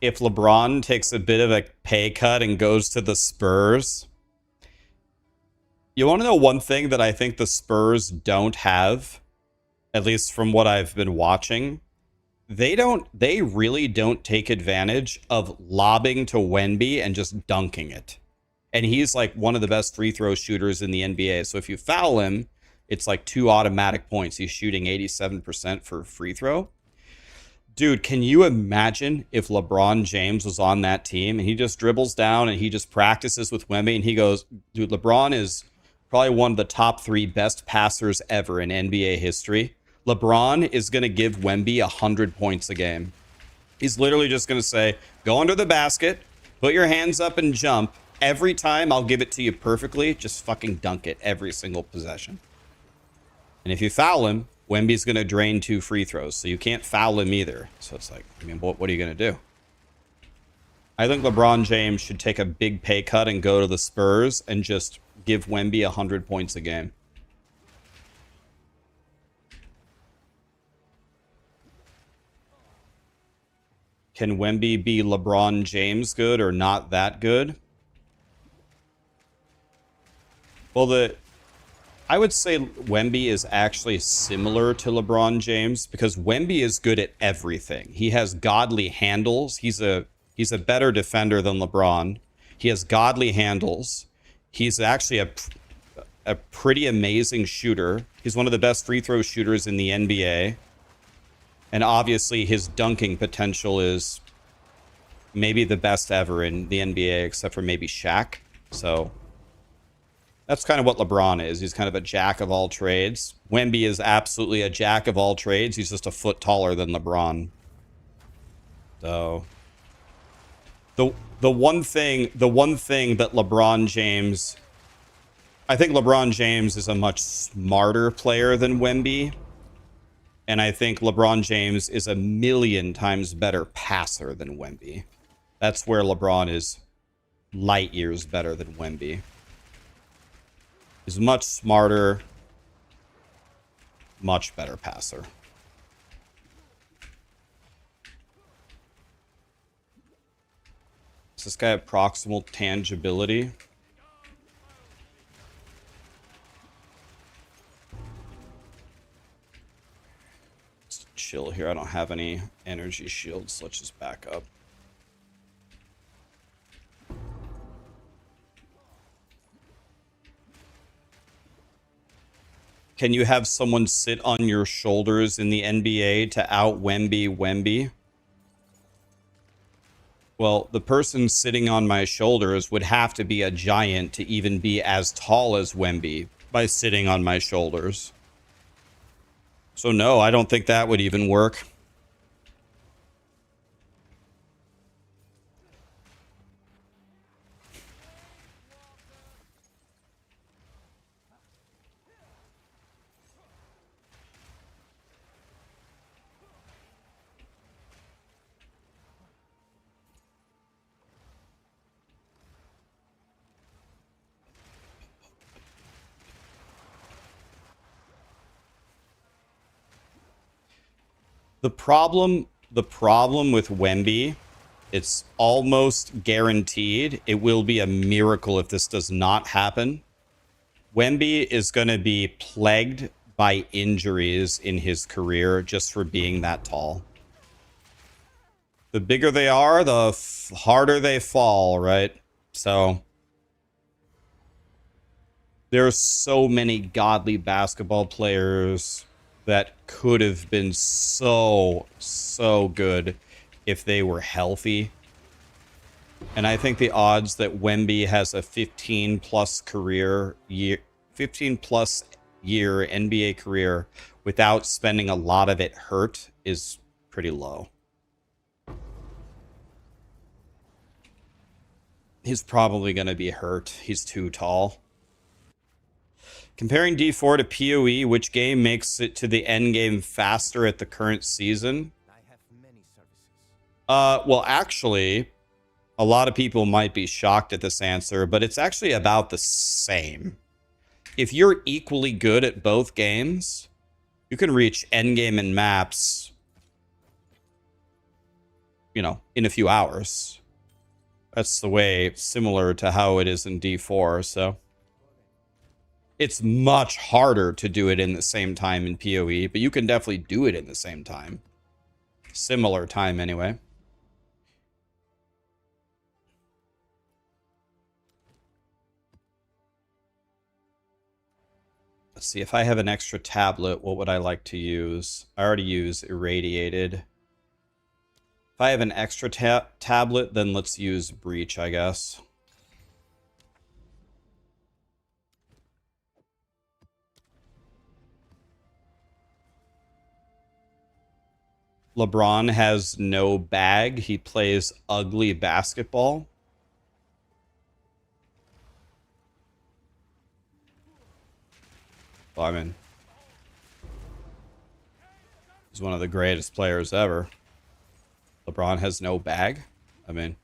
if LeBron takes a bit of a pay cut and goes to the Spurs? You want to know one thing that I think the Spurs don't have, at least from what I've been watching? They really don't take advantage of lobbing to Wemby and just dunking it. And he's like one of the best free throw shooters in the NBA. So if you foul him, it's like 2 automatic points. He's shooting 87% for free throw. Dude, can you imagine if LeBron James was on that team and he just dribbles down and he just practices with Wemby and he goes, dude, LeBron is probably one of the top 3 best passers ever in NBA history. LeBron is going to give Wemby 100 points a game. He's literally just going to say, go under the basket, put your hands up and jump. Every time I'll give it to you perfectly. Just fucking dunk it every single possession. And if you foul him, Wemby's going to drain 2 free throws. So you can't foul him either. So it's like, I mean, what are you going to do? I think LeBron James should take a big pay cut and go to the Spurs and just give Wemby 100 points a game. Can Wemby be LeBron James good or not that good? Well, I would say Wemby is actually similar to LeBron James because Wemby is good at everything. He has godly handles. He's a better defender than LeBron. He has godly handles. He's actually a pretty amazing shooter. He's one of the best free throw shooters in the NBA. And obviously his dunking potential is maybe the best ever in the NBA, except for maybe Shaq. So that's kind of what LeBron is. He's kind of a jack of all trades. Wemby is absolutely a jack of all trades. He's just a foot taller than LeBron. So the one thing that LeBron James, I think LeBron James is a much smarter player than Wemby. And I think LeBron James is a million times better passer than Wemby. That's where LeBron is light years better than Wemby. He's much smarter, much better passer. Does this guy have proximal tangibility? Let's chill here. I don't have any energy shields, so let's just back up. Can you have someone sit on your shoulders in the NBA to out Wemby? Well, the person sitting on my shoulders would have to be a giant to even be as tall as Wemby by sitting on my shoulders. So no, I don't think that would even work. The problem with Wemby, it's almost guaranteed. It will be a miracle if this does not happen. Wemby is going to be plagued by injuries in his career just for being that tall. The bigger they are, the harder they fall, right? So there's so many godly basketball players that could have been so good if they were healthy. And I think the odds that Wemby has a 15 plus year NBA career without spending a lot of it hurt is pretty low. He's probably going to be hurt. He's too tall. Comparing D4 to PoE, which game makes it to the endgame faster at the current season? I have many services. Well, actually, a lot of people might be shocked at this answer, but it's actually about the same. If you're equally good at both games, you can reach endgame and maps, you know, in a few hours. That's the way, similar to how it is in D4, so it's much harder to do it in the same time in PoE, but you can definitely do it in the same time. Similar time, anyway. Let's see, if I have an extra tablet, what would I like to use? I already use Irradiated. If I have an extra tablet, then let's use Breach, I guess. LeBron has no bag. He plays ugly basketball. Well, I mean, he's one of the greatest players ever. LeBron has no bag. I mean,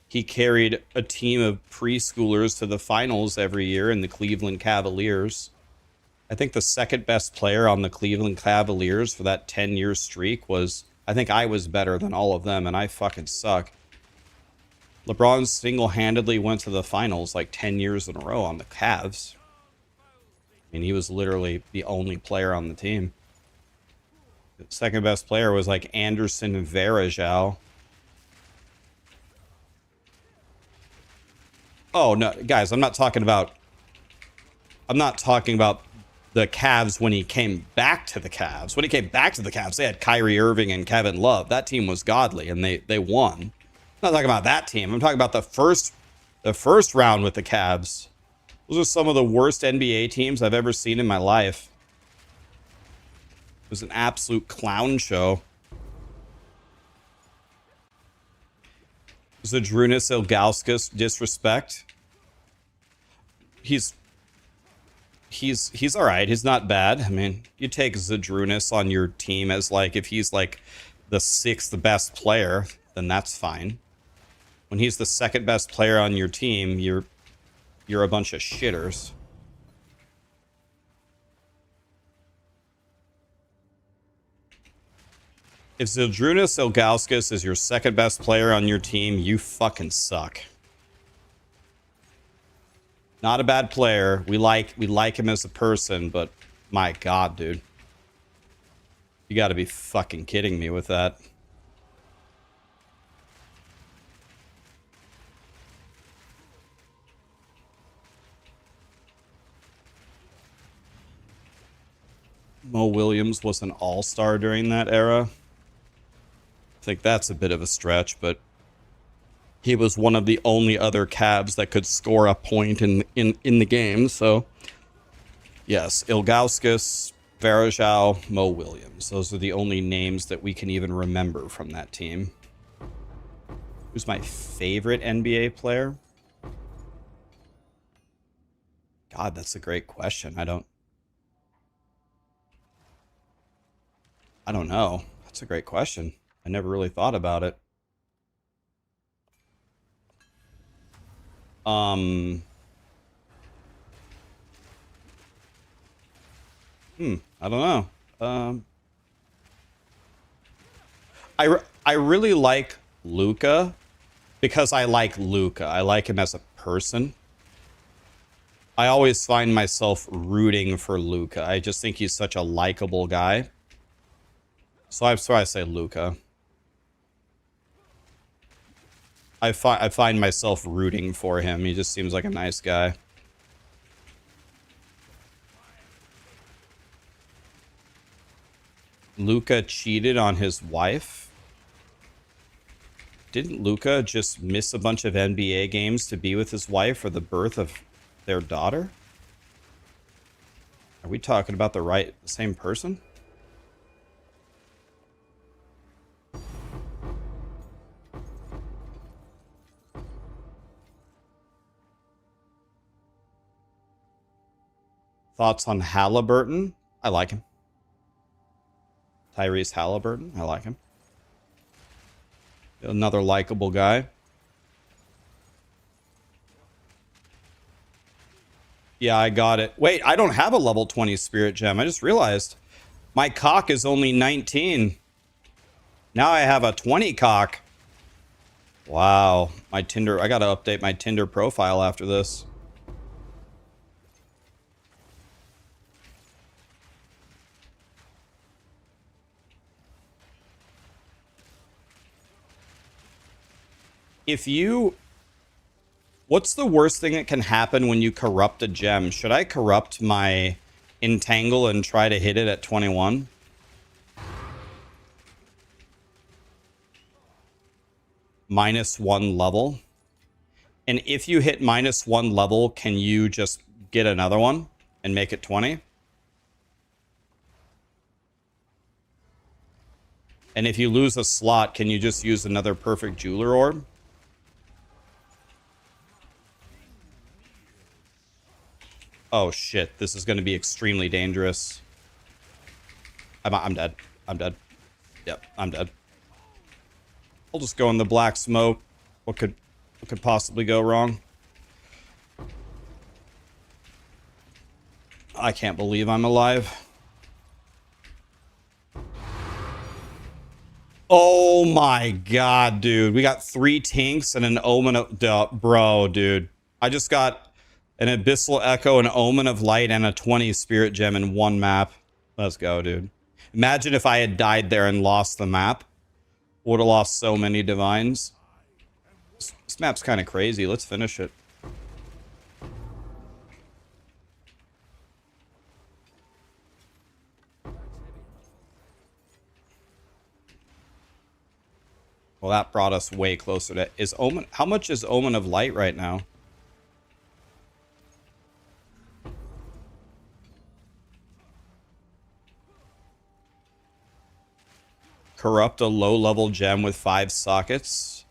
he carried a team of preschoolers to the finals every year in the Cleveland Cavaliers. I think the second best player on the Cleveland Cavaliers for that 10-year streak was, I think I was better than all of them, and I fucking suck. LeBron single-handedly went to the finals like 10 years in a row on the Cavs. I mean, he was literally the only player on the team. The second best player was like Anderson Varejao. Oh no, guys, I'm not talking about the Cavs when he came back to the Cavs. When he came back to the Cavs, they had Kyrie Irving and Kevin Love. That team was godly, and they won. I'm not talking about that team. I'm talking about the first round with the Cavs. Those are some of the worst NBA teams I've ever seen in my life. It was an absolute clown show. Zydrunas Ilgauskas disrespect. He's all right. He's not bad. I mean, you take Zydrunas on your team as like, if he's like the sixth best player, then that's fine. When he's the second best player on your team, you're a bunch of shitters. If Zydrunas Ilgauskas is your second best player on your team, you fucking suck. Not a bad player. We like him as a person, but my God, dude. You gotta be fucking kidding me with that. Mo Williams was an all-star during that era. I think that's a bit of a stretch, but he was one of the only other Cavs that could score a point in the game. So, yes, Ilgauskas, Varejao, Mo Williams. Those are the only names that we can even remember from that team. Who's my favorite NBA player? God, that's a great question. I don't know. That's a great question. I never really thought about it. I don't know. I really like Luka because I like Luka. I like him as a person. I always find myself rooting for Luka. I just think he's such a likable guy. So I say Luka. I find myself rooting for him. He just seems like a nice guy. Luka cheated on his wife? Didn't Luka just miss a bunch of NBA games to be with his wife for the birth of their daughter? Are we talking about the same person? Thoughts on Halliburton? I like him. Tyrese Halliburton? I like him. Another likable guy. Yeah, I got it. Wait, I don't have a level 20 spirit gem. I just realized my cock is only 19. Now I have a 20 cock. Wow. My Tinder, I gotta update my Tinder profile after this. What's the worst thing that can happen when you corrupt a gem? Should I corrupt my Entangle and try to hit it at 21? -1 level. And if you hit -1 level, can you just get another one and make it 20? And if you lose a slot, can you just use another perfect jeweler orb? Oh shit, this is going to be extremely dangerous. I'm dead. I'm dead. Yep, I'm dead. I'll just go in the black smoke. What could possibly go wrong? I can't believe I'm alive. Oh my god, dude. We got 3 tinks and an omen of... bro, dude. I just got an Abyssal Echo, an Omen of Light, and a 20 Spirit Gem in one map. Let's go, dude. Imagine if I had died there and lost the map. Would have lost so many divines. This map's kind of crazy. Let's finish it. Well, that brought us way closer to... Is Omen... How much is Omen of Light right now? Corrupt a low-level gem with 5 sockets.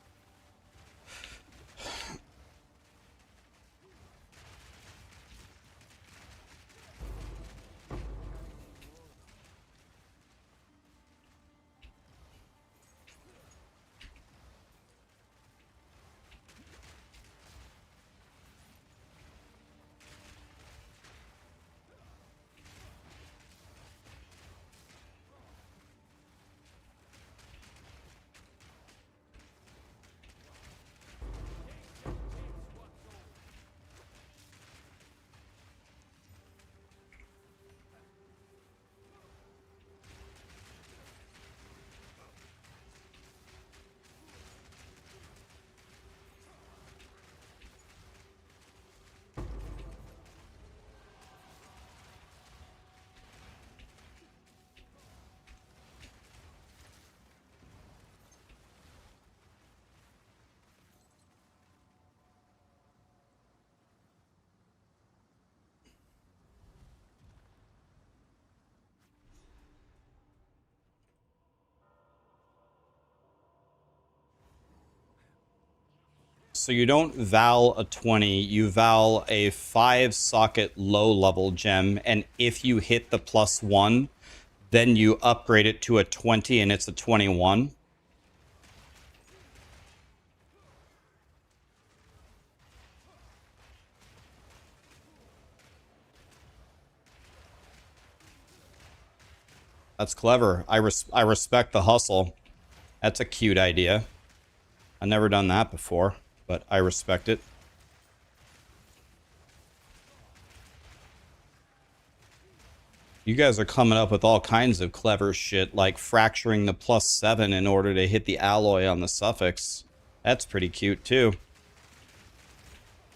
So you don't val a 20, you val a 5 socket low level gem, and if you hit the +1, then you upgrade it to a 20 and it's a 21. That's clever. I respect the hustle. That's a cute idea. I've never done that before, but I respect it. You guys are coming up with all kinds of clever shit, like fracturing the +7 in order to hit the alloy on the suffix. That's pretty cute, too.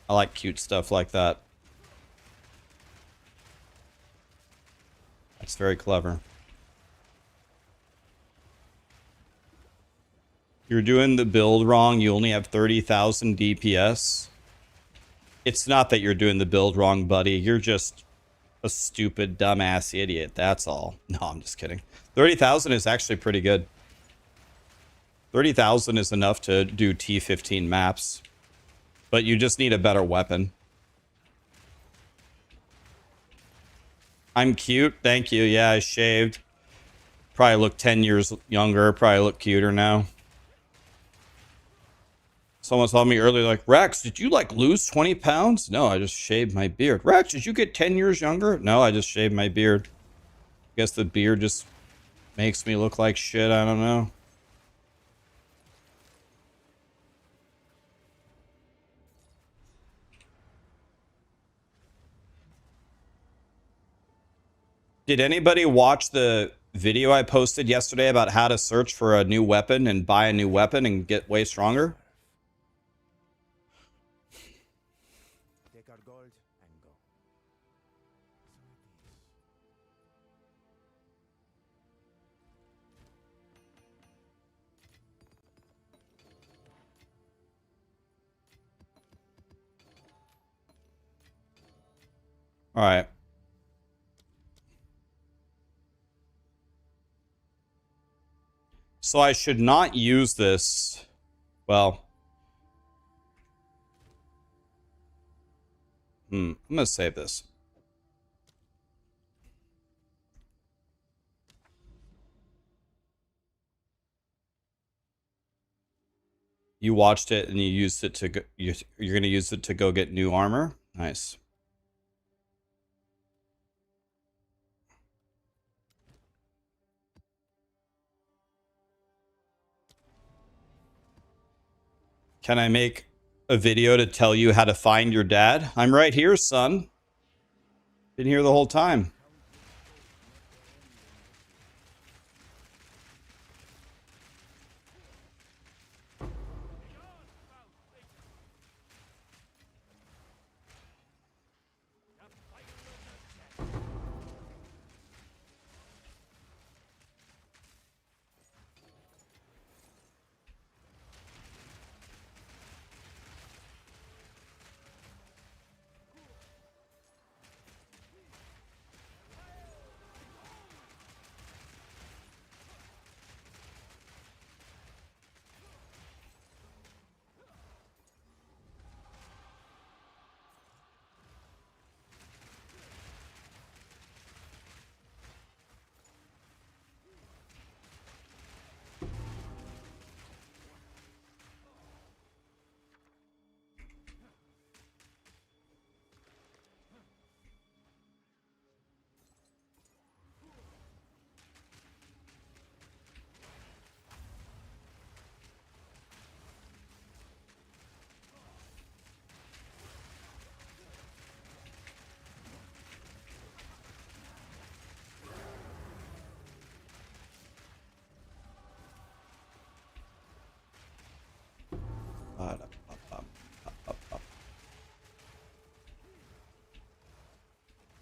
I like cute stuff like that. That's very clever. You're doing the build wrong. You only have 30,000 DPS. It's not that you're doing the build wrong, buddy. You're just a stupid, dumbass idiot. That's all. No, I'm just kidding. 30,000 is actually pretty good. 30,000 is enough to do T15 maps. But you just need a better weapon. I'm cute. Thank you. Yeah, I shaved. Probably look 10 years younger. Probably look cuter now. Someone told me earlier, like, Rax, did you, like, lose 20 pounds? No, I just shaved my beard. Rax, did you get 10 years younger? No, I just shaved my beard. Guess the beard just makes me look like shit. I don't know. Did anybody watch the video I posted yesterday about how to search for a new weapon and buy a new weapon and get way stronger? Take our gold and go. All right. So I should not use this. Well, I'm going to save this. You watched it and you used it to go, you're going to use it to go get new armor. Nice. Can I make a video to tell you how to find your dad? I'm right here, son. Been here the whole time.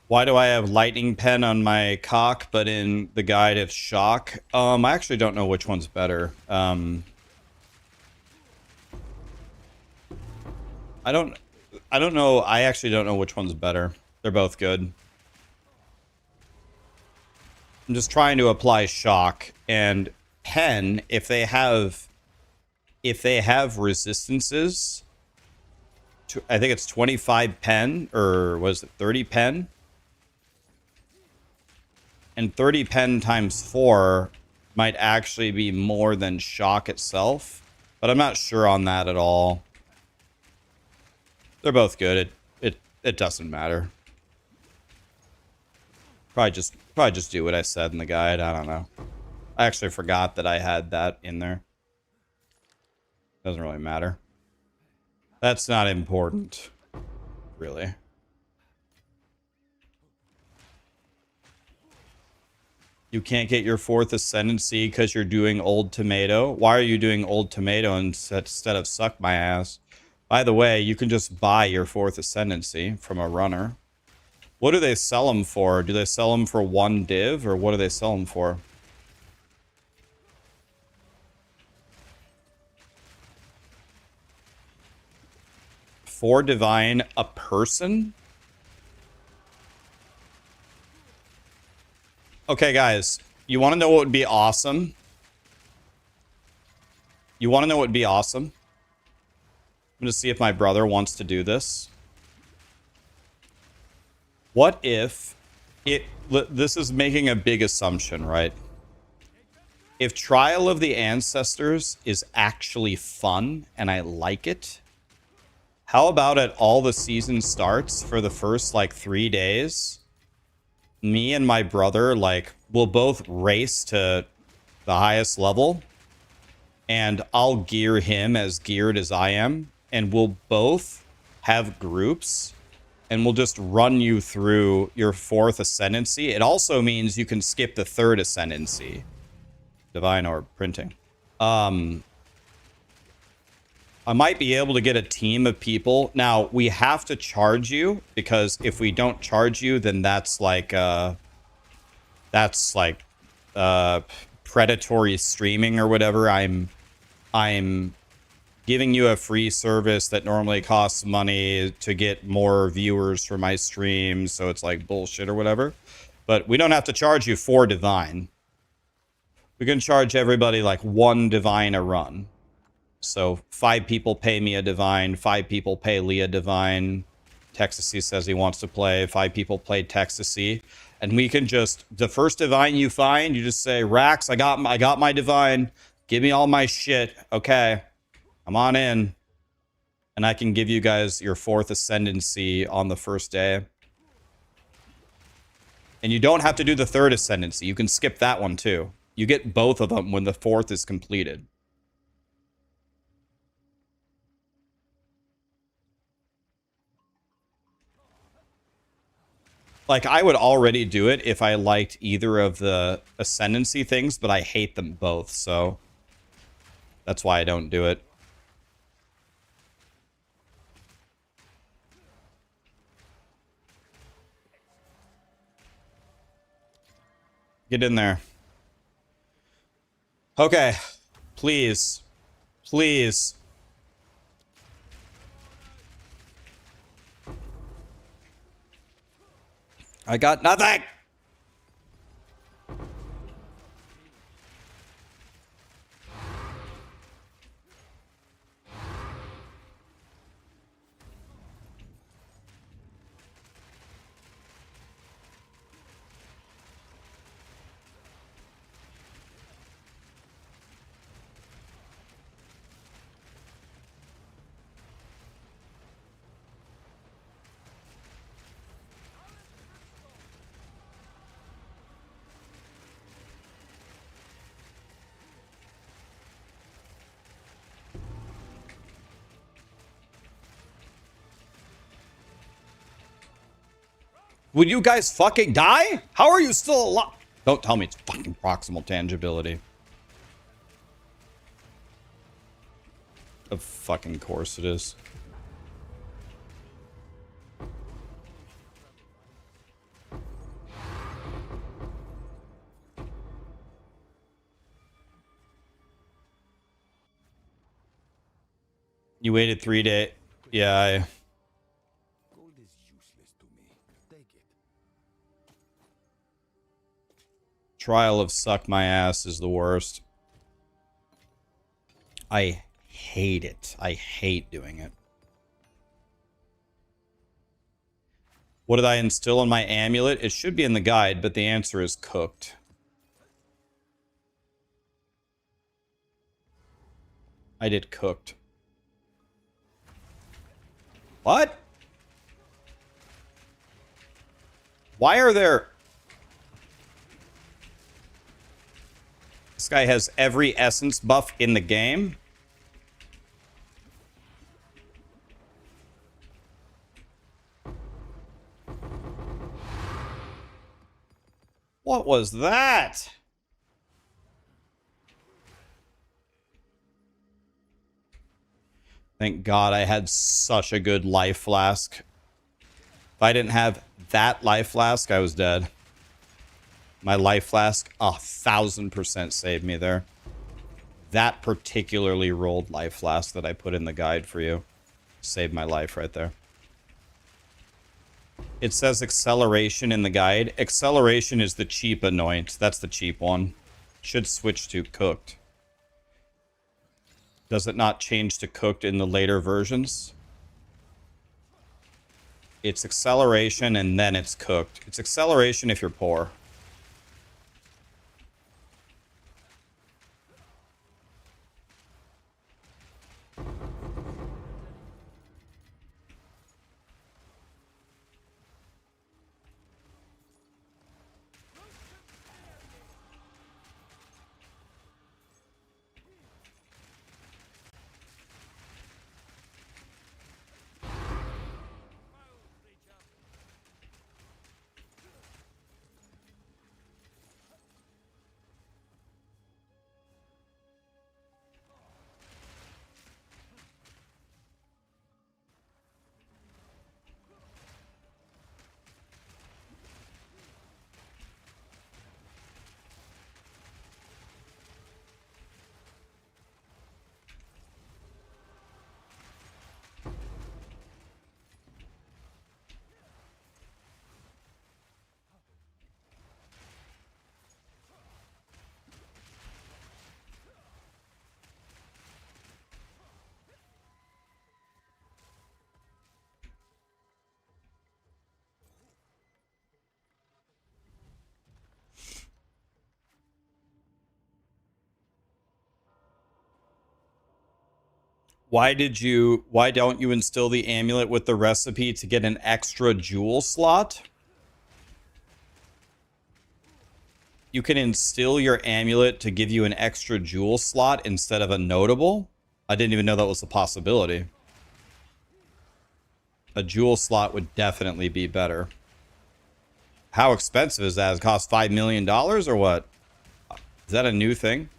Why do I have lightning pen on my cock, but in the guide it's shock? I actually don't know which one's better. I don't know. I actually don't know which one's better. They're both good. I'm just trying to apply shock and pen if they have resistances. I think it's 25 pen, or was it 30 pen? And 30 pen times 4 might actually be more than shock itself, but I'm not sure on that at all. They're both good. It doesn't matter. Probably just do what I said in the guide. I don't know. I actually forgot that I had that in there. Doesn't really matter. That's not important, really. You can't get your 4th ascendancy because you're doing old tomato. Why are you doing old tomato instead of suck my ass? By the way, you can just buy your 4th ascendancy from a runner. What do they sell them for? Do they sell them for 1 div, or what do they sell them for? For divine a person? Okay, guys, you want to know what would be awesome? You want to know what would be awesome? I'm going to see if my brother wants to do this. What if this is making a big assumption, right? If Trial of the Ancestors is actually fun and I like it, how about at all the season starts for the first like 3 days? Me and my brother, like, we'll both race to the highest level, and I'll gear him as geared as I am, and we'll both have groups, and we'll just run you through your 4th ascendancy. It also means you can skip the 3rd ascendancy. Divine Orb printing. I might be able to get a team of people. Now, we have to charge you, because if we don't charge you, then that's like predatory streaming or whatever. I'm giving you a free service that normally costs money to get more viewers for my streams, so it's like bullshit or whatever. But we don't have to charge you for divine. We can charge everybody like 1 divine a run. So 5 people pay me a divine, 5 people pay Lee a divine. Texasy says he wants to play. 5 people play Texasy. And we can just, the first divine you find, you just say, Rax, I got my divine. Give me all my shit. Okay, I'm on in. And I can give you guys your 4th ascendancy on the first day. And you don't have to do the 3rd ascendancy. You can skip that one too. You get both of them when the 4th is completed. Like, I would already do it if I liked either of the ascendancy things, but I hate them both, so that's why I don't do it. Get in there. Okay. Please. Please. I got nothing! Would you guys fucking die? How are you still alive? Don't tell me it's fucking proximal tangibility. Of fucking course it is. You waited 3 days. Yeah, Gold is useless to me. Take it. Trial of suck my ass is the worst. I hate it. I hate doing it. What did I instill in my amulet? It should be in the guide, but the answer is cooked. I did cooked. What? Why are there... This guy has every essence buff in the game? What was that? Thank God I had such a good life flask. If I didn't have that life flask, I was dead. My life flask 1,000% saved me there. That particularly rolled life flask that I put in the guide for you saved my life right there. It says acceleration in the guide. Acceleration is the cheap anoint. That's the cheap one. Should switch to cooked. Does it not change to cooked in the later versions? It's acceleration and then it's cooked. It's acceleration if you're poor. Why don't you instill the amulet with the recipe to get an extra jewel slot? You can instill your amulet to give you an extra jewel slot instead of a notable? I didn't even know that was a possibility. A jewel slot would definitely be better. How expensive is that? It cost $5 million or what? Is that a new thing?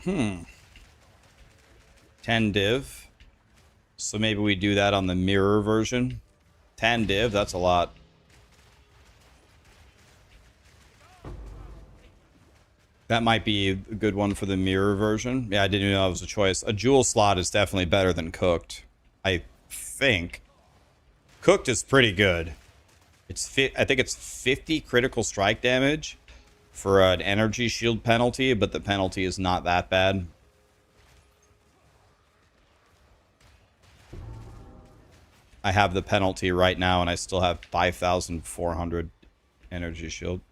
Hmm. 10 div. So maybe we do that on the mirror version. 10 div, that's a lot. That might be a good one for the mirror version. Yeah, I didn't even know that was a choice. A jewel slot is definitely better than cooked. I think. Cooked is pretty good. I think it's 50 critical strike damage for an energy shield penalty, but the penalty is not that bad. I have the penalty right now, and I still have 5,400 energy shield.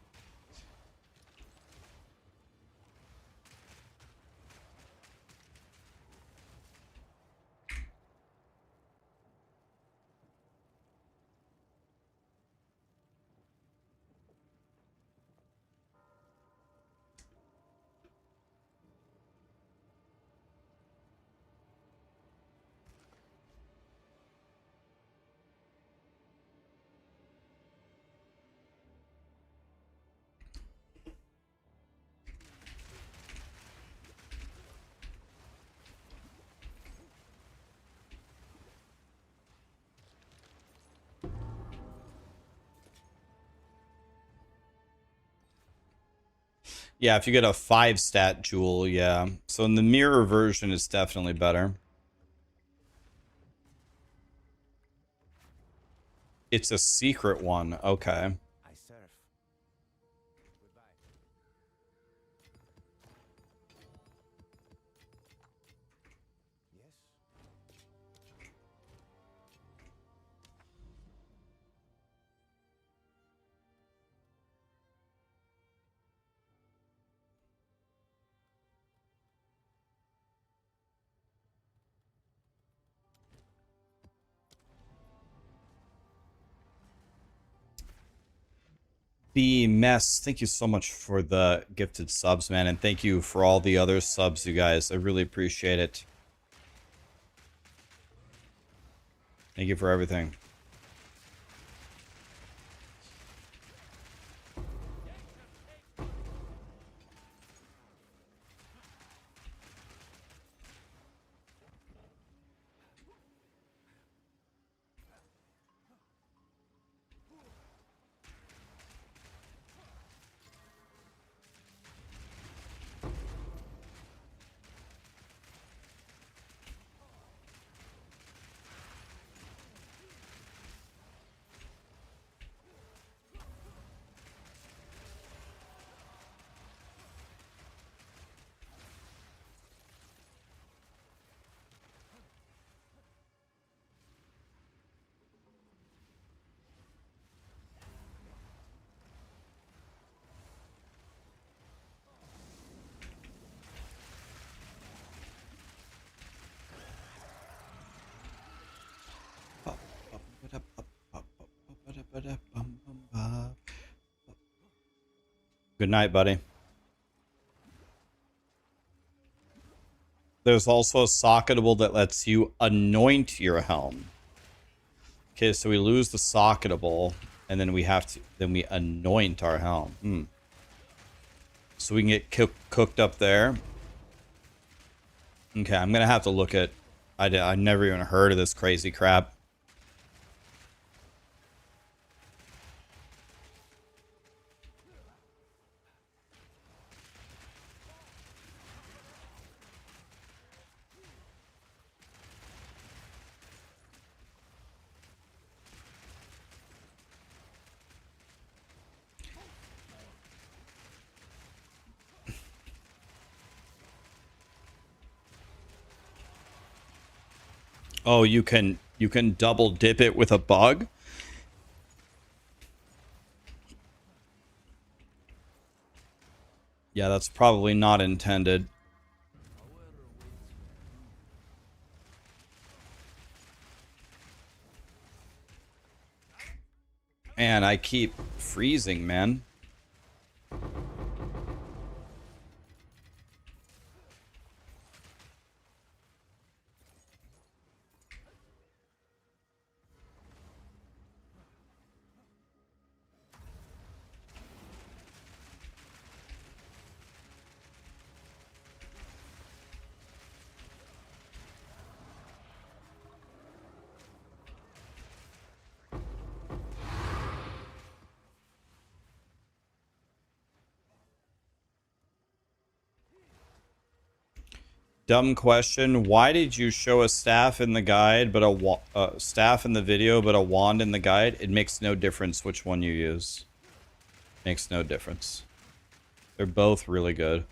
Yeah, if you get a 5-stat jewel, yeah. So in the mirror version, it's definitely better. It's a secret one. Okay. I serve. Goodbye. Yes. The Mess, thank you so much for the gifted subs, man. And thank you for all the other subs, you guys. I really appreciate it. Thank you for everything. Good night, buddy. There's also a socketable that lets you anoint your helm. Okay, so we lose the socketable, and then we anoint our helm. So we can get cooked up there. Okay, I'm gonna have to look at. I never even heard of this crazy crap. Oh, you can double dip it with a bug? Yeah, that's probably not intended. Man, I keep freezing, man. Dumb question. Why did you show a staff in the guide, but a staff in the video, but a wand in the guide? It makes no difference which one you use. Makes no difference. They're both really good.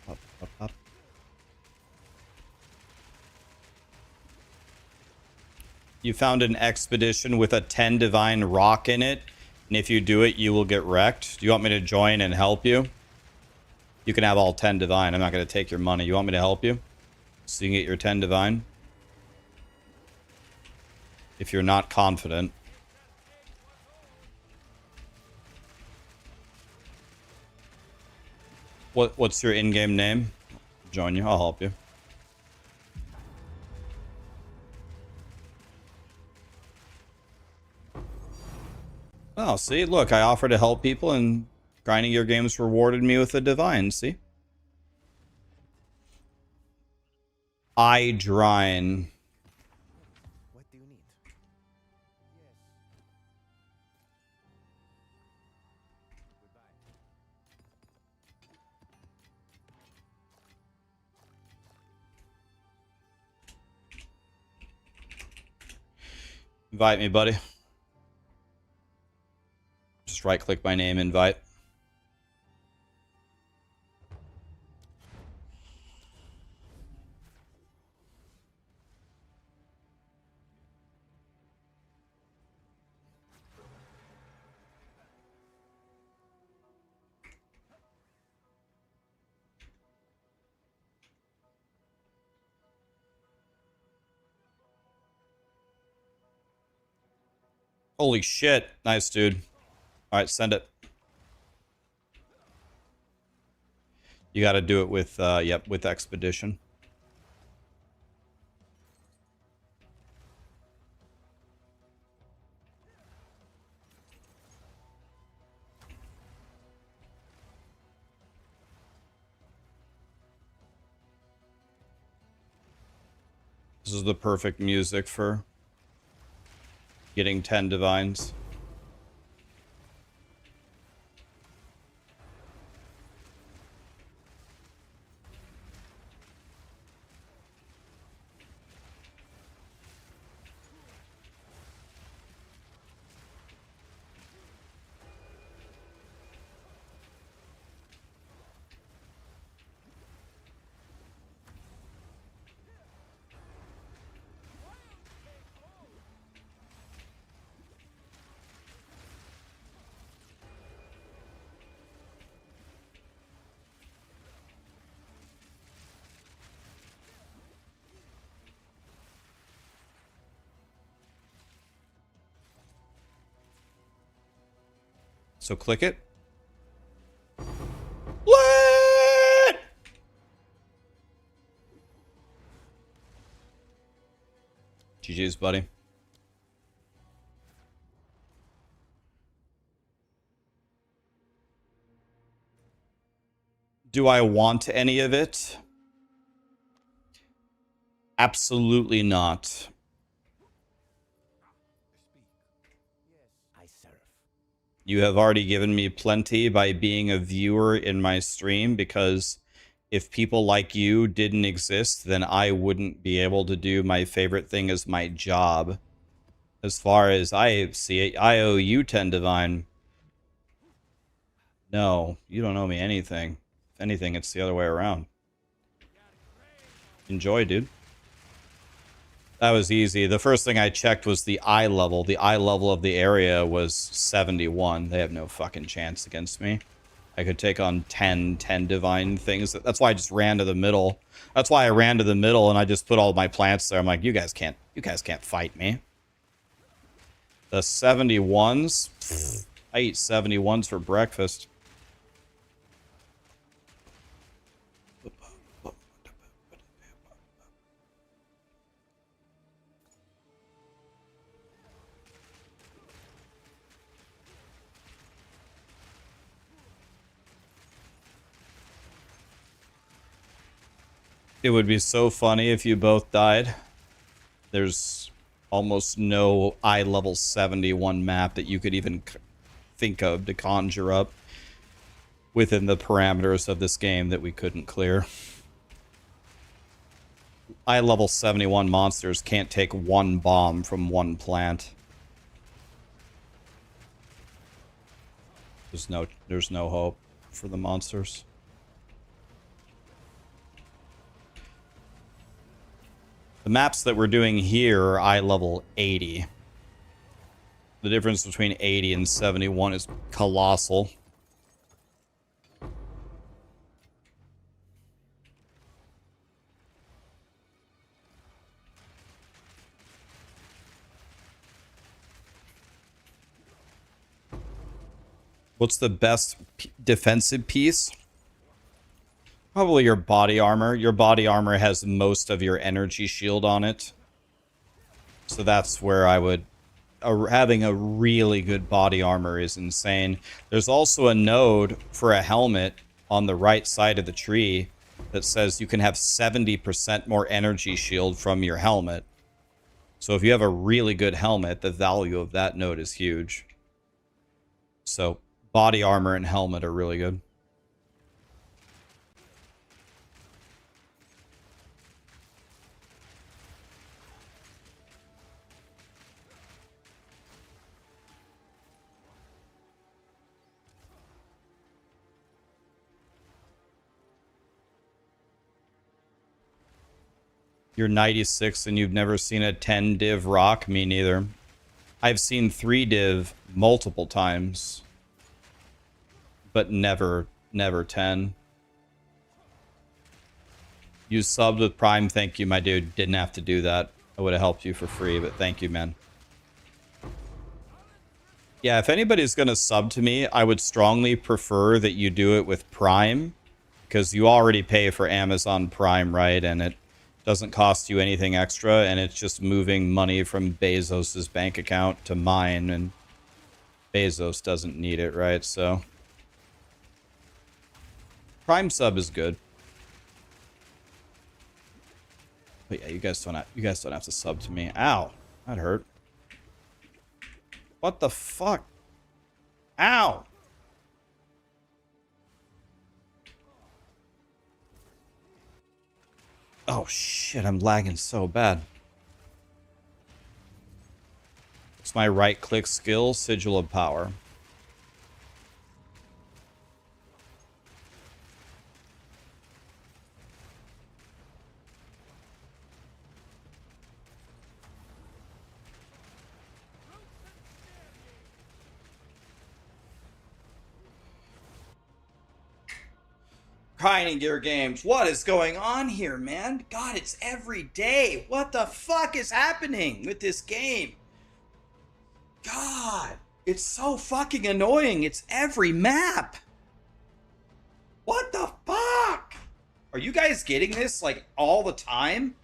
Up, up, up. You found an expedition with a 10 divine rock in it, and if you do it, you will get wrecked. Do you want me to join and help you? You can have all 10 divine. I'm not going to take your money. You want me to help you? So you can get your 10 divine? If you're not confident. What's your in-game name? Join you. I'll help you. Oh, see? Look, I offer to help people, and grinding your games rewarded me with a divine, see? I drine. What do you need? Invite me, buddy. Just right-click my name, invite. Holy shit. Nice, dude. Alright, send it. You gotta do it with, yep, with Expedition. This is the perfect music for getting 10 divines. So click it. Lit! GG's, buddy. Do I want any of it? Absolutely not. I serve. You have already given me plenty by being a viewer in my stream, because if people like you didn't exist, then I wouldn't be able to do my favorite thing as my job. As far as I see it, I owe you 10 divine. No, you don't owe me anything. If anything, it's the other way around. Enjoy, dude. That was easy. The first thing I checked was the eye level. The eye level of the area was 71. They have no fucking chance against me. I could take on 10 divine things. That's why I just ran to the middle. That's why I ran to the middle and I just put all my plants there. I'm like, you guys can't fight me. The 71s? Pfft, I eat 71s for breakfast. It would be so funny if you both died. There's almost no eye level 71 map that you could even think of to conjure up within the parameters of this game that we couldn't clear. Eye level 71 monsters can't take one bomb from one plant. There's no hope for the monsters. The maps that we're doing here are eye level 80. The difference between 80 and 71 is colossal. What's the best defensive piece? Probably your body armor. Your body armor has most of your energy shield on it. So that's where I would... having a really good body armor is insane. There's also a node for a helmet on the right side of the tree that says you can have 70% more energy shield from your helmet. So if you have a really good helmet, the value of that node is huge. So body armor and helmet are really good. You're 96 and you've never seen a 10 div rock? Me neither. I've seen 3 div multiple times, but never 10. You subbed with Prime. Thank you, my dude. Didn't have to do that. I would have helped you for free, but thank you, man. Yeah, if anybody's going to sub to me, I would strongly prefer that you do it with Prime, because you already pay for Amazon Prime, right? And it doesn't cost you anything extra, and it's just moving money from Bezos's bank account to mine, and Bezos doesn't need it, right? So Prime sub is good. But yeah, you guys don't have to sub to me. Ow, that hurt. What the fuck? Ow. Oh shit, I'm lagging so bad. It's my right click skill, Sigil of Power. Grinding Gear Games. What is going on here, man? God, it's every day. What the fuck is happening with this game? God, it's so fucking annoying. It's every map. What the fuck? Are you guys getting this like all the time?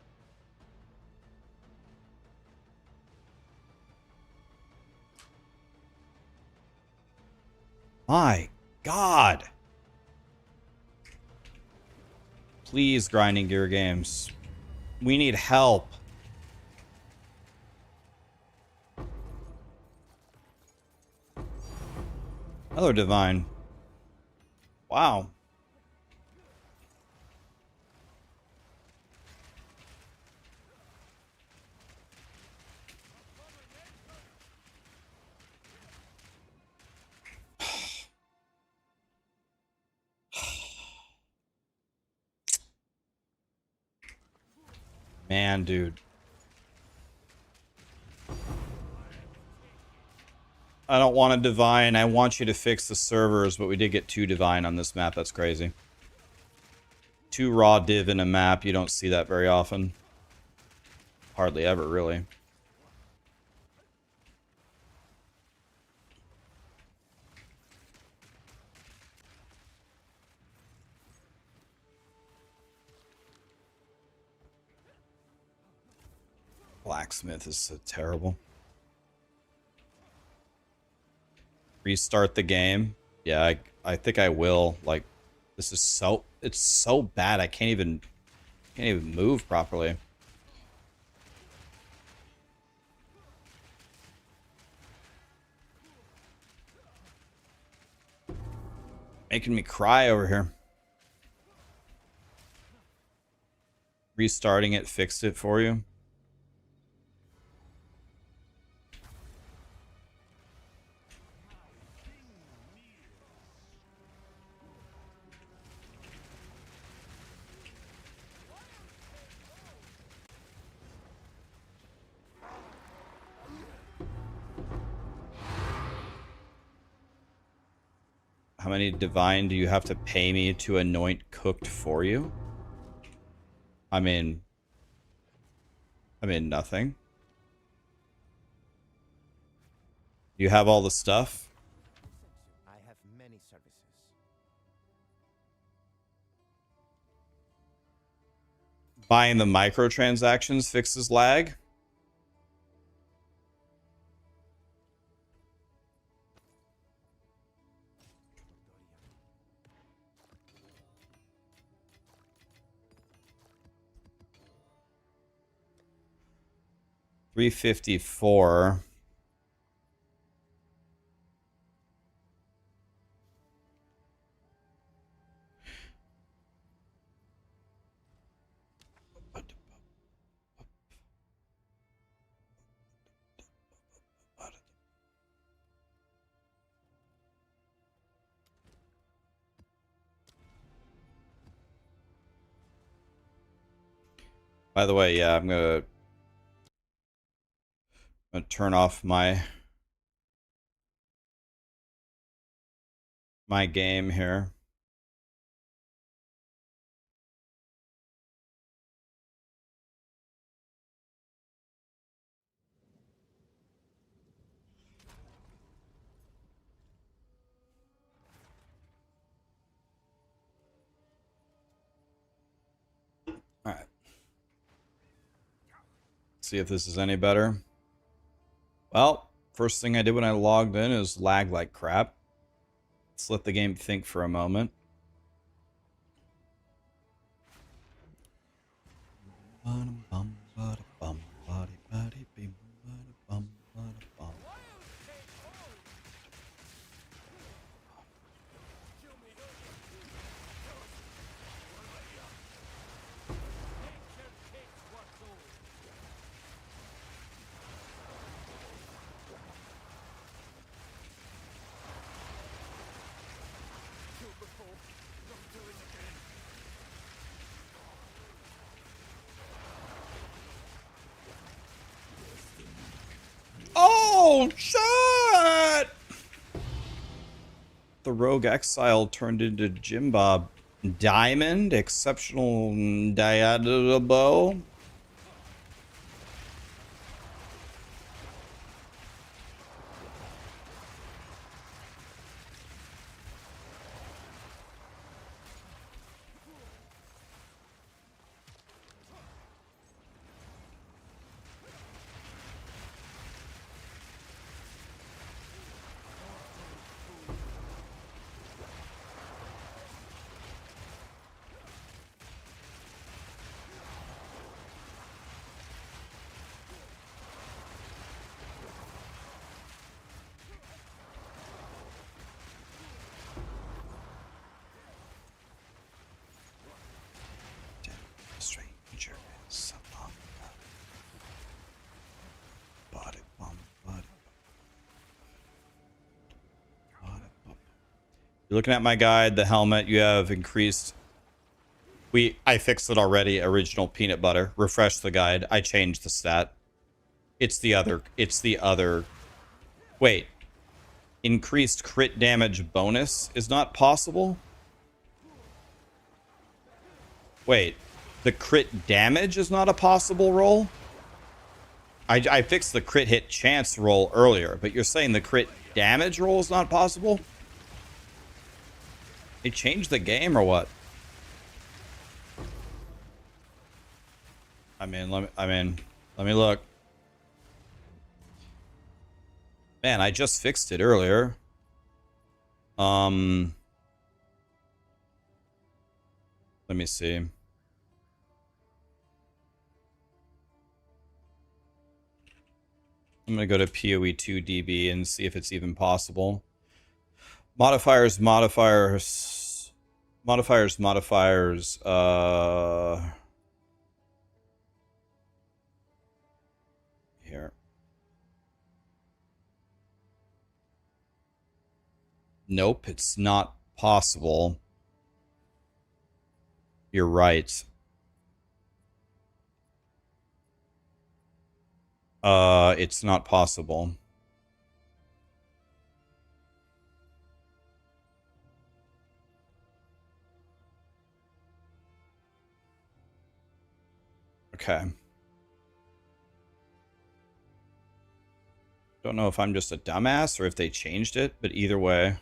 My God. Please, Grinding Gear Games. We need help. Another divine. Wow. Man, dude. I don't want a divine. I want you to fix the servers, but we did get 2 divine on this map. That's crazy. 2 raw div in a map. You don't see that very often. Hardly ever, really. Blacksmith is so terrible. Restart the game. Yeah, I think I will. Like, this is so, it's so bad. I can't even move properly. Making me cry over here. Restarting it fixed it for you. How many divine do you have to pay me to anoint cooked for you? I mean, nothing. You have all the stuff? I have many services. Buying the microtransactions fixes lag? $354. By the way, yeah, I'm gonna turn off my game here. All right. See if this is any better. Well, first thing I did when I logged in is lag like crap. Let's let the game think for a moment. Oh, shit! The rogue exile turned into Jim Bob. Diamond, exceptional Diablo. Stranger is among us. Body bum, body. You're looking at my guide, the helmet, you have increased. I fixed it already, original peanut butter. Refresh the guide. I changed the stat. It's the other. Wait. increased crit damage bonus is not possible. Wait, the crit damage is not a possible roll? I fixed the crit hit chance roll earlier, but you're saying the crit damage roll is not possible? They changed the game or what? Let me look. Man, I just fixed it earlier. Let me see. I'm gonna go to PoE2 DB and see if it's even possible. Modifiers. Here. Nope, it's not possible. You're right. It's not possible. Okay. Don't know if I'm just a dumbass or if they changed it, but either way.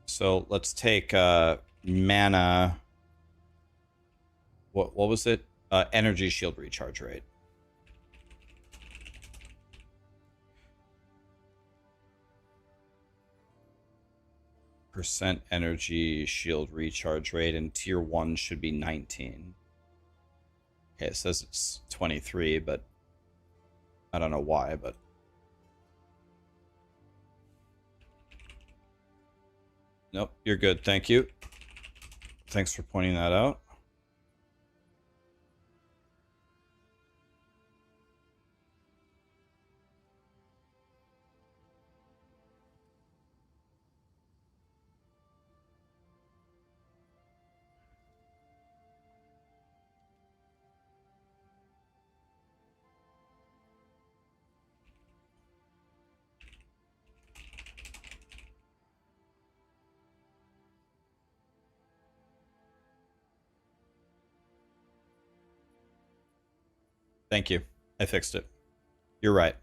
So let's take mana. What was it? Energy shield recharge rate. Percent energy shield recharge rate, and tier 1 should be 19. Okay, it says it's 23, but I don't know why, but nope, you're good. Thank you. Thanks for pointing that out. Thank you. I fixed it. You're right.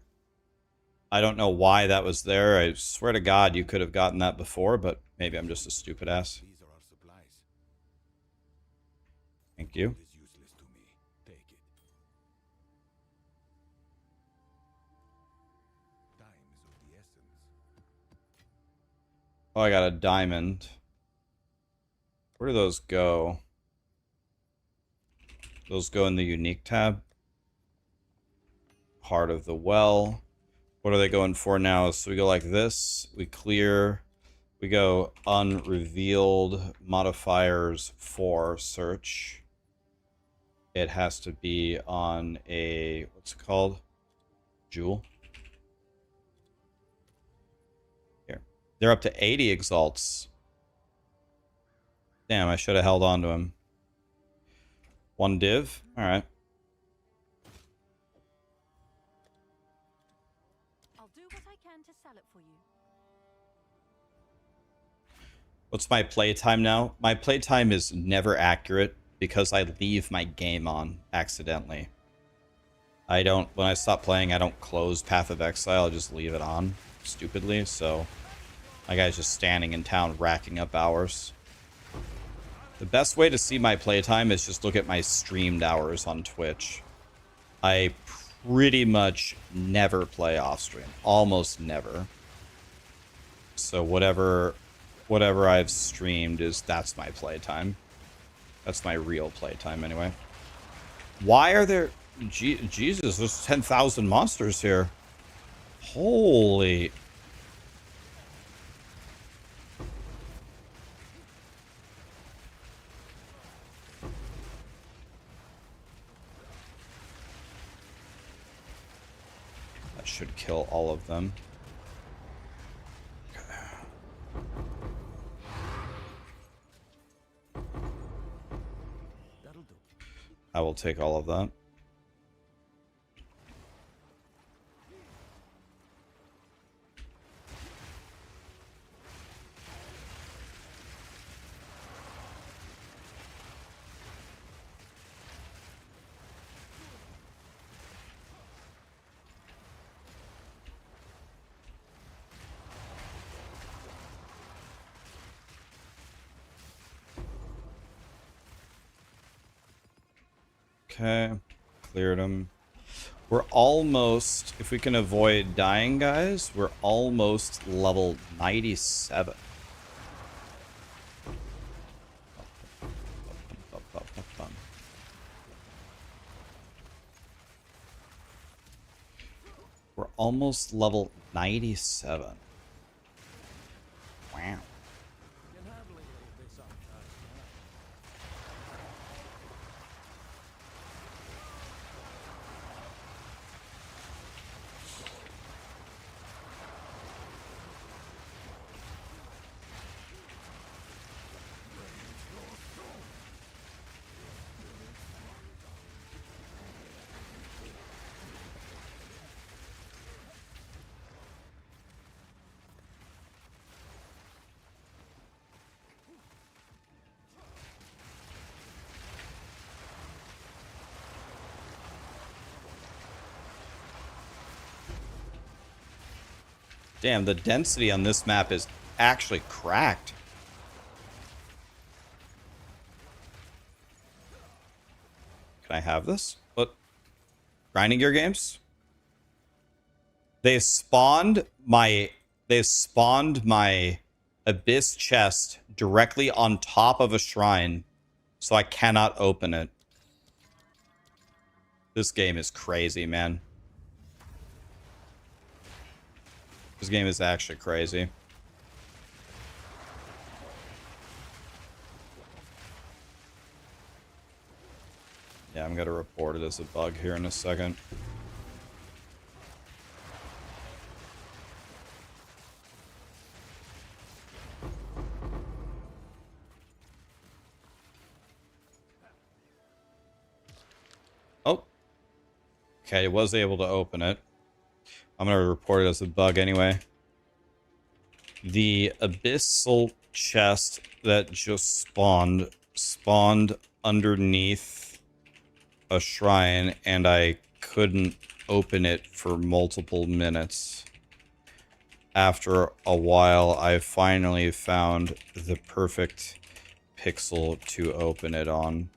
I don't know why that was there. I swear to God you could have gotten that before, but maybe I'm just a stupid ass. These are our supplies. Thank you. Gold is useless to me. Take it. Time is of the essence. Oh, I got a diamond. Where do those go? Those go in the unique tab. Heart of the well. What are they going for now? So we go like this. We clear. We go unrevealed modifiers for search. It has to be on a, what's it called? Jewel. Here. They're up to 80 exalts. Damn, I should have held on to him. One div? Alright. I'll do what I can to sell it for you. What's my playtime now? My playtime is never accurate because I leave my game on accidentally. I don't, when I stop playing, I don't close Path of Exile, I just leave it on stupidly, so my guy's just standing in town racking up hours. The best way to see my playtime is just look at my streamed hours on Twitch. I pretty much never play off stream. Almost never. So whatever I've streamed that's my playtime. That's my real playtime anyway. Why are there Jesus, there's 10,000 monsters here. Holy. That should kill all of them. That'll do. I will take all of that. Okay, cleared him. We're almost, if we can avoid dying, guys, we're almost level 97. We're almost level 97. Wow. Damn, the density on this map is actually cracked. Can I have this? What? Grinding Gear games? They spawned my abyss chest directly on top of a shrine, so I cannot open it. This game is crazy, man. This game is actually crazy. Yeah, I'm gonna report it as a bug here in a second. Oh. Okay, was able to open it. I'm gonna report it as a bug anyway. The abyssal chest that just spawned underneath a shrine, and I couldn't open it for multiple minutes. After a while, I finally found the perfect pixel to open it on.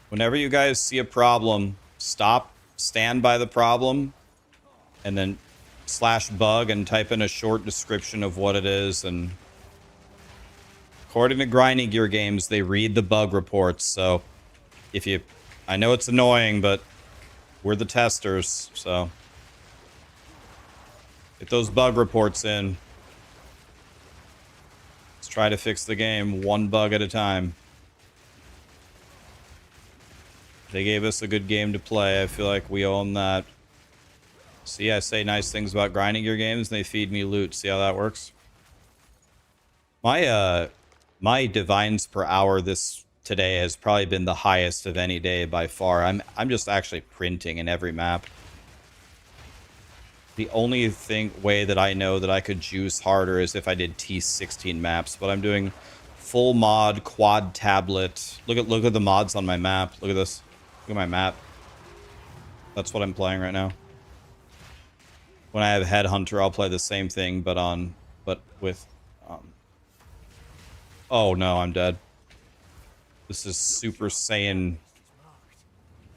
Whenever you guys see a problem, stop, stand by the problem, and then /bug and type in a short description of what it is. And according to Grinding Gear games, they read the bug reports. So if you, I know it's annoying, but we're the testers. So get those bug reports in. Let's try to fix the game one bug at a time. They gave us a good game to play. I feel like we own that. See, I say nice things about Grinding Gear games, and they feed me loot. See how that works? My divines per hour today has probably been the highest of any day by far. I'm just actually printing in every map. The only way that I know that I could juice harder is if I did T16 maps, but I'm doing full mod quad tablet. Look at the mods on my map. Look at this. Look at my map. That's what I'm playing right now. When I have Headhunter, I'll play the same thing, but with oh no, I'm dead. This is Super Saiyan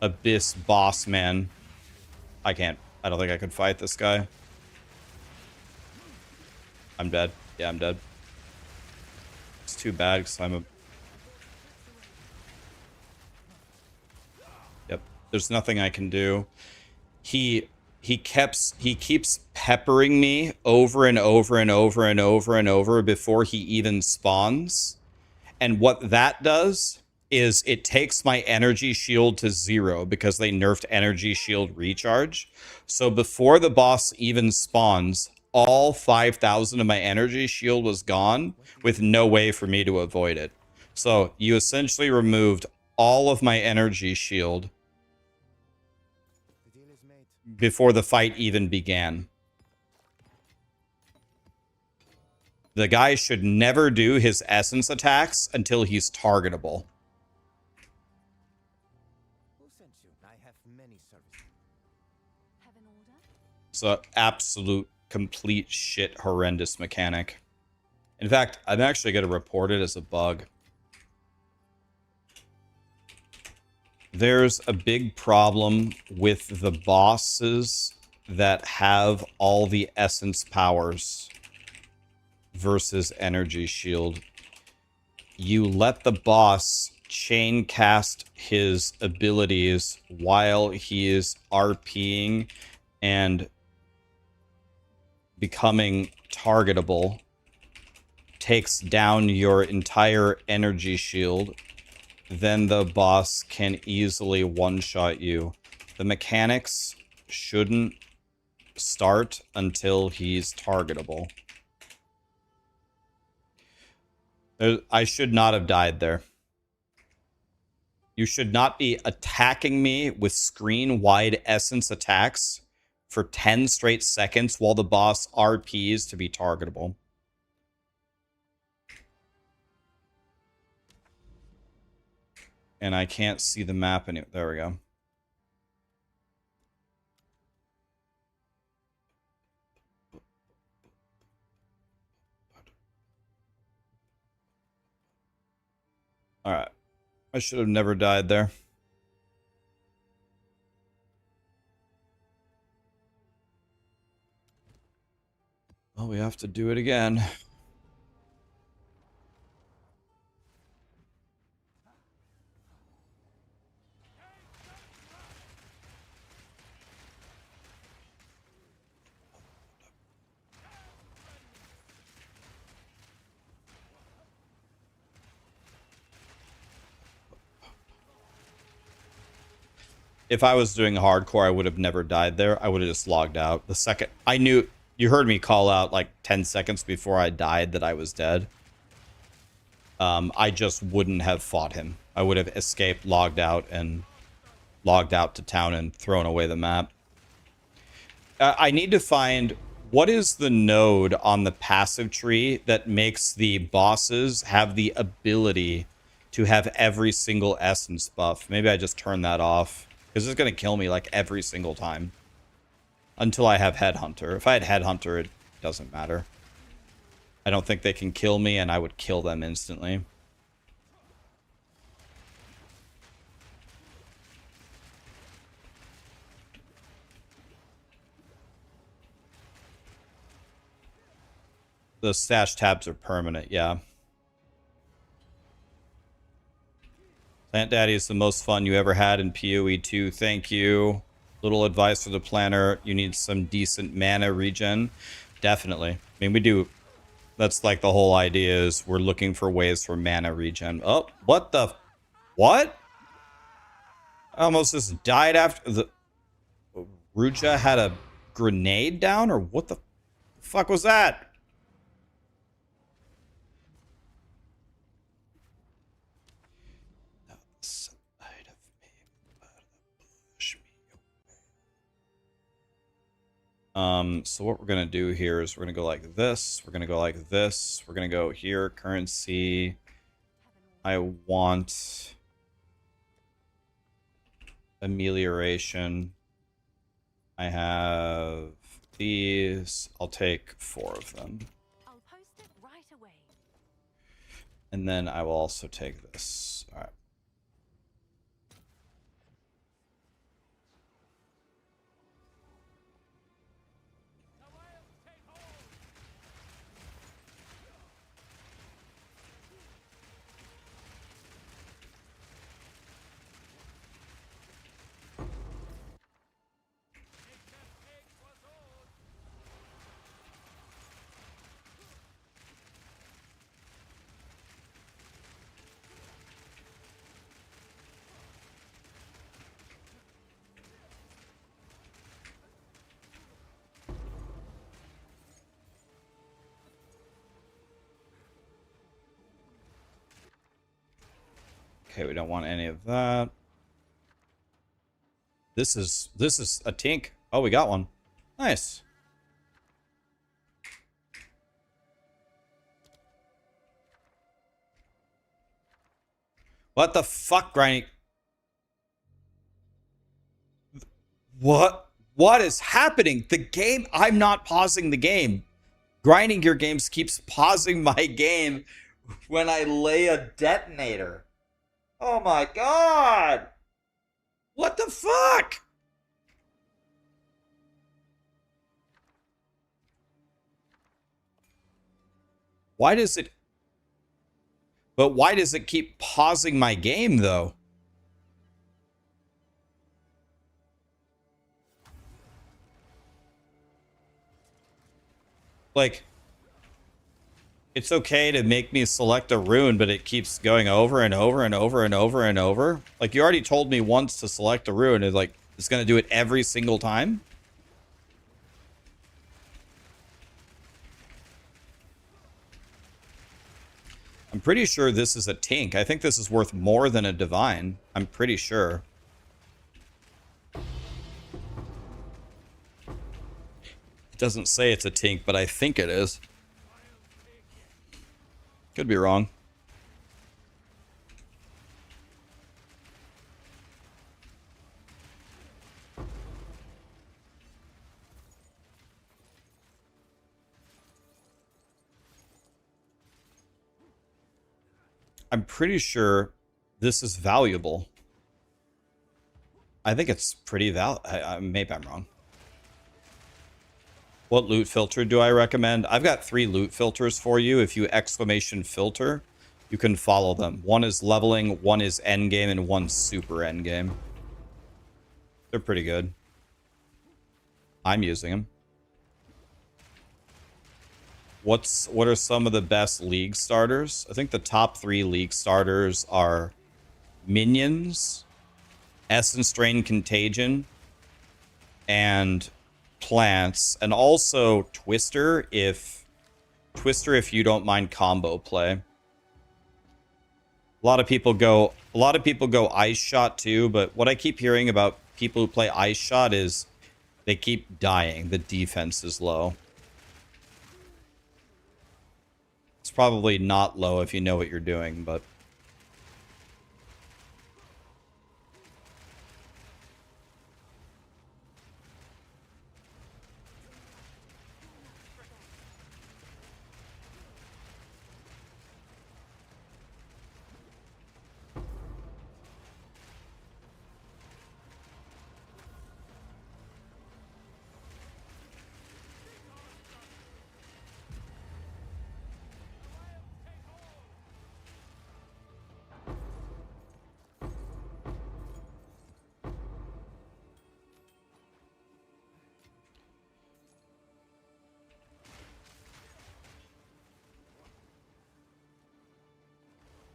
Abyss boss man. I don't think I could fight this guy. I'm dead. Yeah, I'm dead. It's too bad because I'm a... Yep. There's nothing I can do. He keeps peppering me over and over and over and over and over before he even spawns. And what that does is it takes my energy shield to 0 because they nerfed energy shield recharge. So before the boss even spawns, all 5,000 of my energy shield was gone with no way for me to avoid it. So you essentially removed all of my energy shield before the fight even began. The guy should never do his essence attacks until he's targetable. Who sent you? I have many services. have an order? It's an absolute, complete shit, horrendous mechanic. In fact, I'm actually going to report it as a bug. There's a big problem with the bosses that have all the essence powers versus energy shield. You let the boss chain cast his abilities while he is RPing and becoming targetable, takes down your entire energy shield, then the boss can easily one-shot you. The mechanics shouldn't start until he's targetable. I should not have died there. You should not be attacking me with screen-wide essence attacks for 10 straight seconds while the boss RPs to be targetable. And I can't see the map anymore. There we go. Alright. I should have never died there. Well, we have to do it again. If I was doing hardcore, I would have never died there. I would have just logged out. The second I knew, you heard me call out like 10 seconds before I died that I was dead. I just wouldn't have fought him. I would have escaped, logged out, and logged out to town and thrown away the map. I need to find what is the node on the passive tree that makes the bosses have the ability to have every single essence buff. Maybe I just turn that off. Because it's going to kill me like every single time. Until I have Headhunter. If I had Headhunter, it doesn't matter. I don't think they can kill me, and I would kill them instantly. The stash tabs are permanent, yeah. Plant Daddy is the most fun you ever had in PoE 2. Thank you. Little advice for the planner. You need some decent mana regen. Definitely. I mean, we do. That's like the whole idea is we're looking for ways for mana regen. Oh, what the? What? I almost just died after the... Ruja had a grenade down? Or what the fuck was that? So what we're going to do here is we're going to go like this. We're going to go like this. We're going to go here, currency. I want amelioration. I have these. I'll take 4 of them. I'll post it right away. And then I will also take this. All right. Okay, we don't want any of that. This is a tink. Oh, we got one. Nice. What the fuck, grinding? What? What is happening? The game, I'm not pausing the game. Grinding Gear Games keeps pausing my game when I lay a detonator. Oh my god! What the fuck? Why does it... But why does it keep pausing my game, though? Like, it's okay to make me select a rune, but it keeps going over and over and over and over and over. Like, you already told me once to select a rune. It's like, it's going to do it every single time? I'm pretty sure this is a Tink. I think this is worth more than a Divine. I'm pretty sure. It doesn't say it's a Tink, but I think it is. Could be wrong. I'm pretty sure this is valuable. I think it's pretty maybe I'm wrong. What loot filter do I recommend? I've got 3 loot filters for you. If you exclamation filter, you can follow them. One is leveling, one is endgame, and one's super endgame. They're pretty good. I'm using them. What are some of the best league starters? I think the top 3 league starters are Minions, Essence Drain Contagion, and Plants, and also Twister if you don't mind combo play. A lot of people go Ice Shot too, but what I keep hearing about people who play Ice Shot is they keep dying. The defense is low. It's probably not low if you know what you're doing, but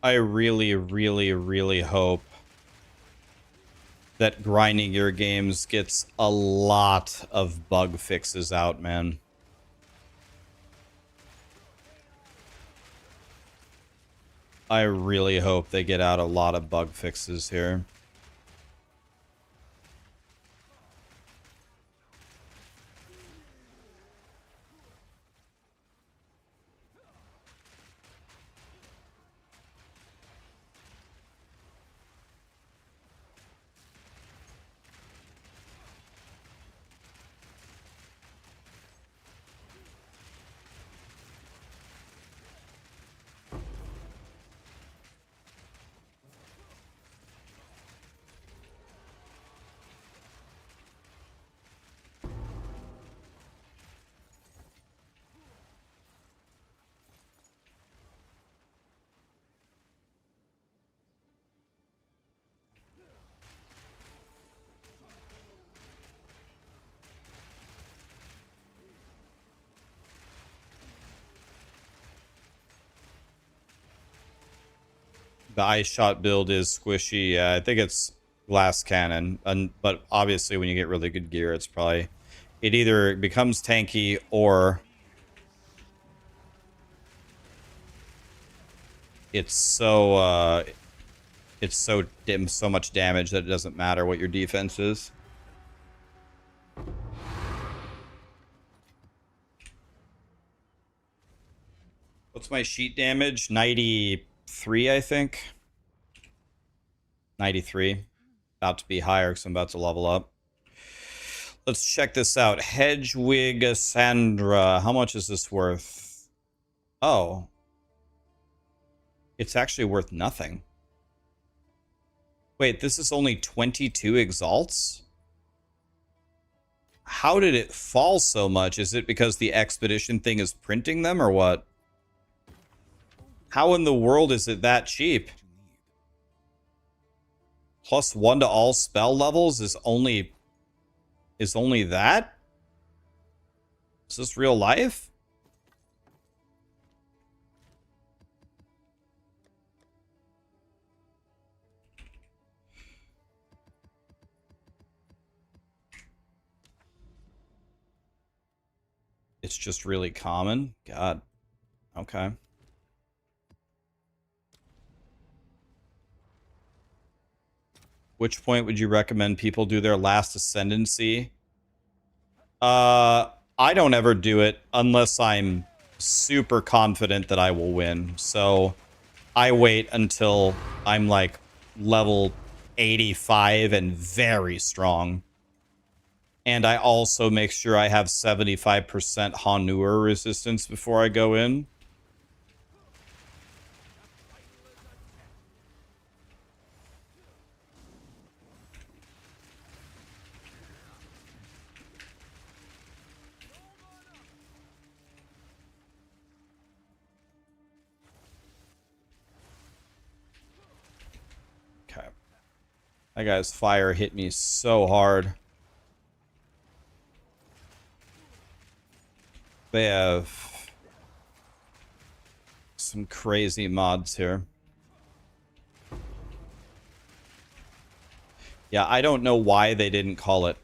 I really, really, really hope that Grinding Gear Games gets a lot of bug fixes out, man. I really hope they get out a lot of bug fixes here. The Ice Shot build is squishy. Yeah, I think it's Glass Cannon. But obviously when you get really good gear, it's probably... It either becomes tanky or... It's so much damage that it doesn't matter what your defense is. What's my sheet damage? 93, I think. 93. About to be higher because I'm about to level up. Let's check this out. Hedgewig Sandra. How much is this worth? Oh. It's actually worth nothing. Wait, this is only 22 exalts? How did it fall so much? Is it because the expedition thing is printing them or what? How in the world is it that cheap? +1 to all spell levels is only that? Is this real life? It's just really common. God. Okay. Which point would you recommend people do their last ascendancy? I don't ever do it unless I'm super confident that I will win. So I wait until I'm like level 85 and very strong. And I also make sure I have 75% Hanur resistance before I go in. Okay. That guy's fire hit me so hard. They have some crazy mods here. Yeah, I don't know why they didn't call it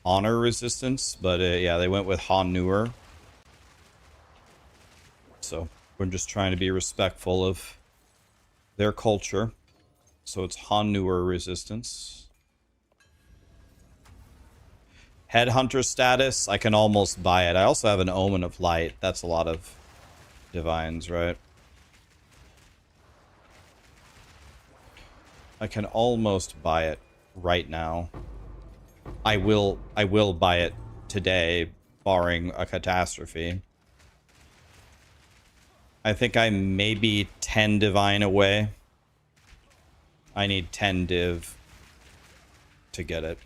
honor resistance, but yeah, they went with Hanur. So we're just trying to be respectful of their culture. So it's Hanur resistance. Headhunter status, I can almost buy it. I also have an Omen of Light. That's a lot of divines, right? I can almost buy it right now. I will buy it today, barring a catastrophe. I think I may be 10 divine away. I need 10 div to get it.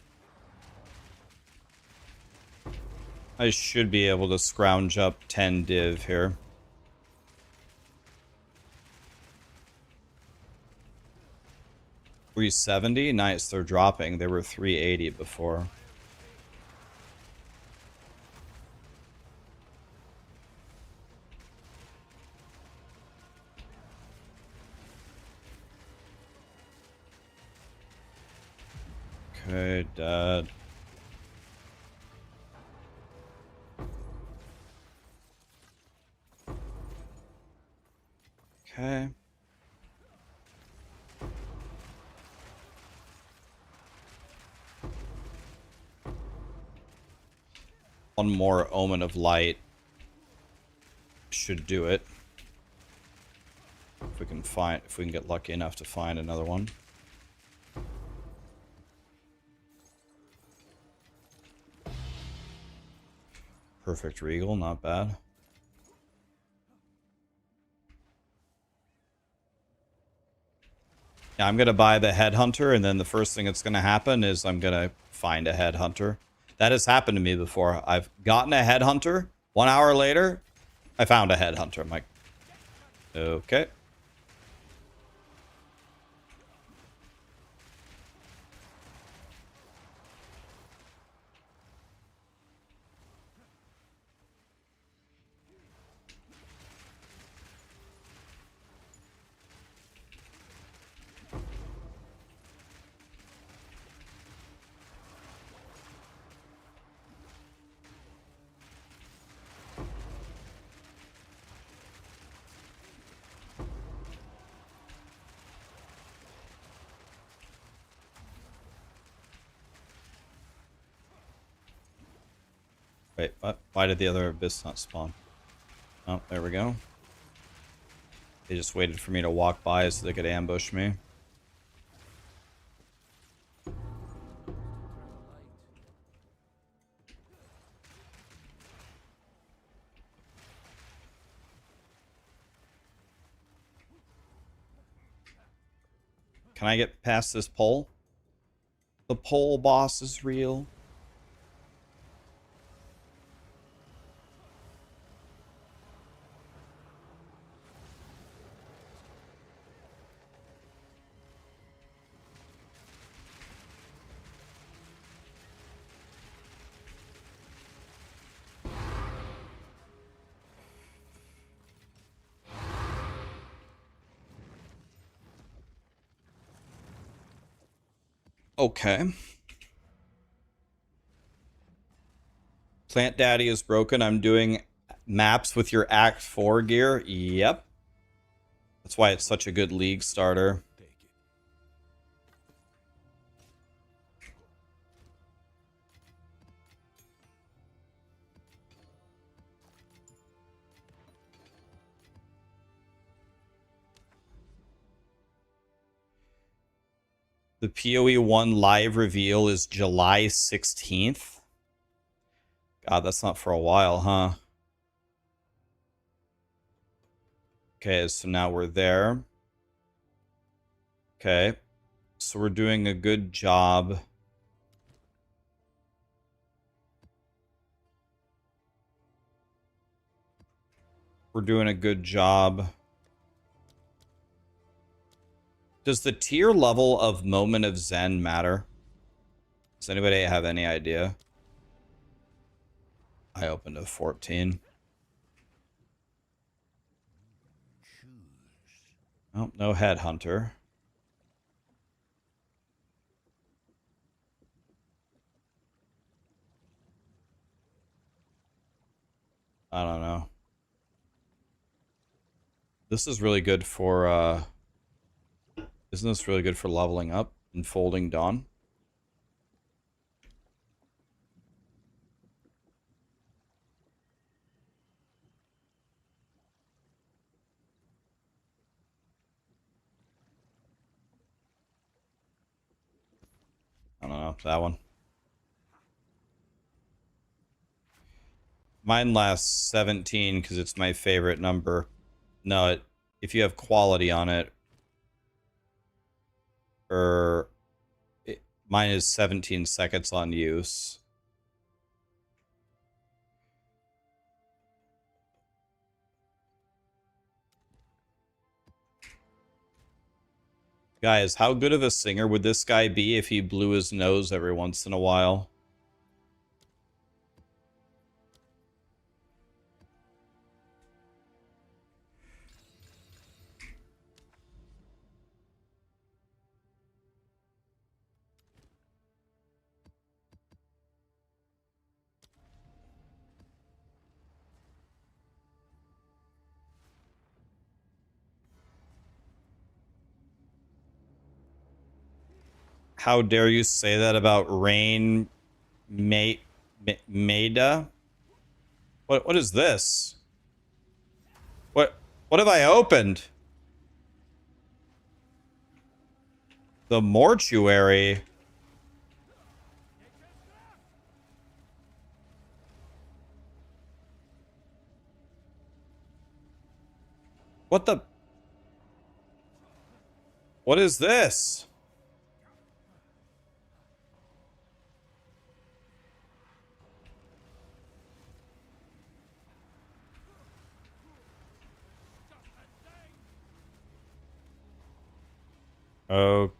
I should be able to scrounge up 10 div here. $370? Nice, they're dropping. They were 380 before. Okay, dead. Okay. One more Omen of Light should do it. If we can get lucky enough to find another one. Perfect Regal, not bad. Yeah, I'm going to buy the Headhunter, and then the first thing that's going to happen is I'm going to find a Headhunter. That has happened to me before. I've gotten a Headhunter. 1 hour later, I found a Headhunter. I'm like, okay. Wait, what? Why did the other Abyss not spawn? Oh, there we go. They just waited for me to walk by so they could ambush me. Can I get past this pole? The pole boss is real. Okay. Plant Daddy is broken. I'm doing maps with your Act 4 gear. Yep. That's why it's such a good league starter. Take it. The PoE 1 live reveal is July 16th. God, that's not for a while, huh? Okay, so now we're there. Okay. So we're doing a good job. We're doing a good job. Does the tier level of Moment of Zen matter? Does anybody have any idea? I opened a 14. Oh, no headhunter. I don't know. This is really good for, isn't this really good for leveling up and Folding Dawn? I don't know, that one. Mine lasts 17 because it's my favorite number. No, if you have quality on it, or mine is 17 seconds on use. Guys, how good of a singer would this guy be if he blew his nose every once in a while? How dare you say that about Rain Maida? What is this? What have I opened? The mortuary. What the? What is this? Oh.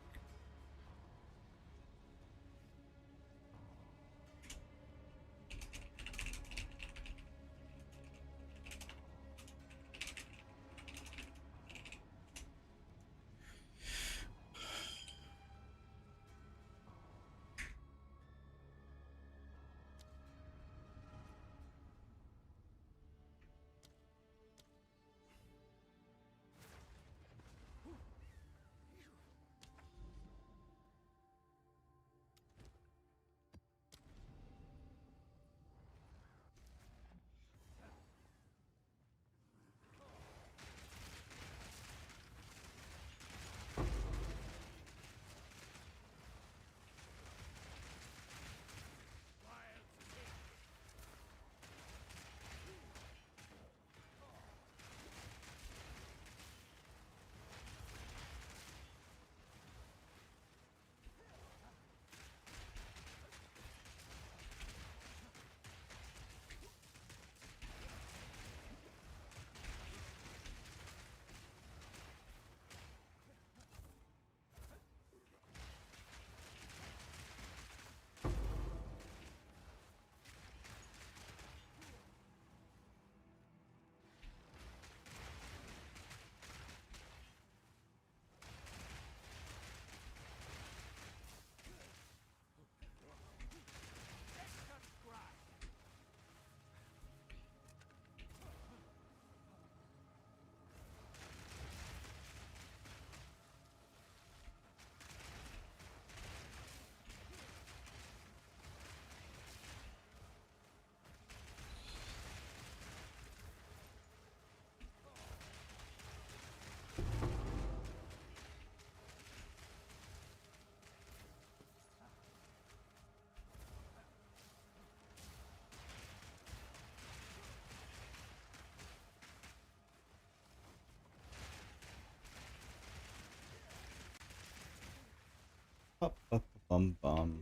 Bum bum.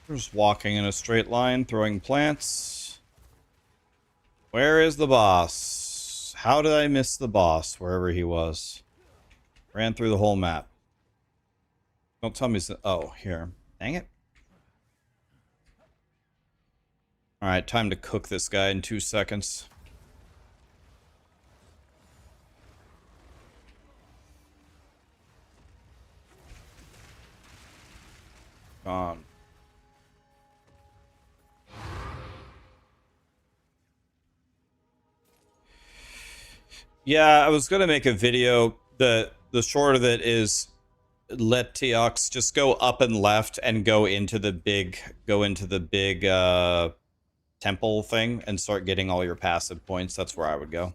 Just walking in a straight line, throwing plants. Where is the boss? How did I miss the boss, wherever he was? Ran through the whole map. Don't tell me... Oh, here. Dang it. Alright, time to cook this guy in 2 seconds. Gone. Yeah, I was gonna make a video. The short of it is let Teox just go up and left and go into the big temple thing and start getting all your passive points. That's where I would go.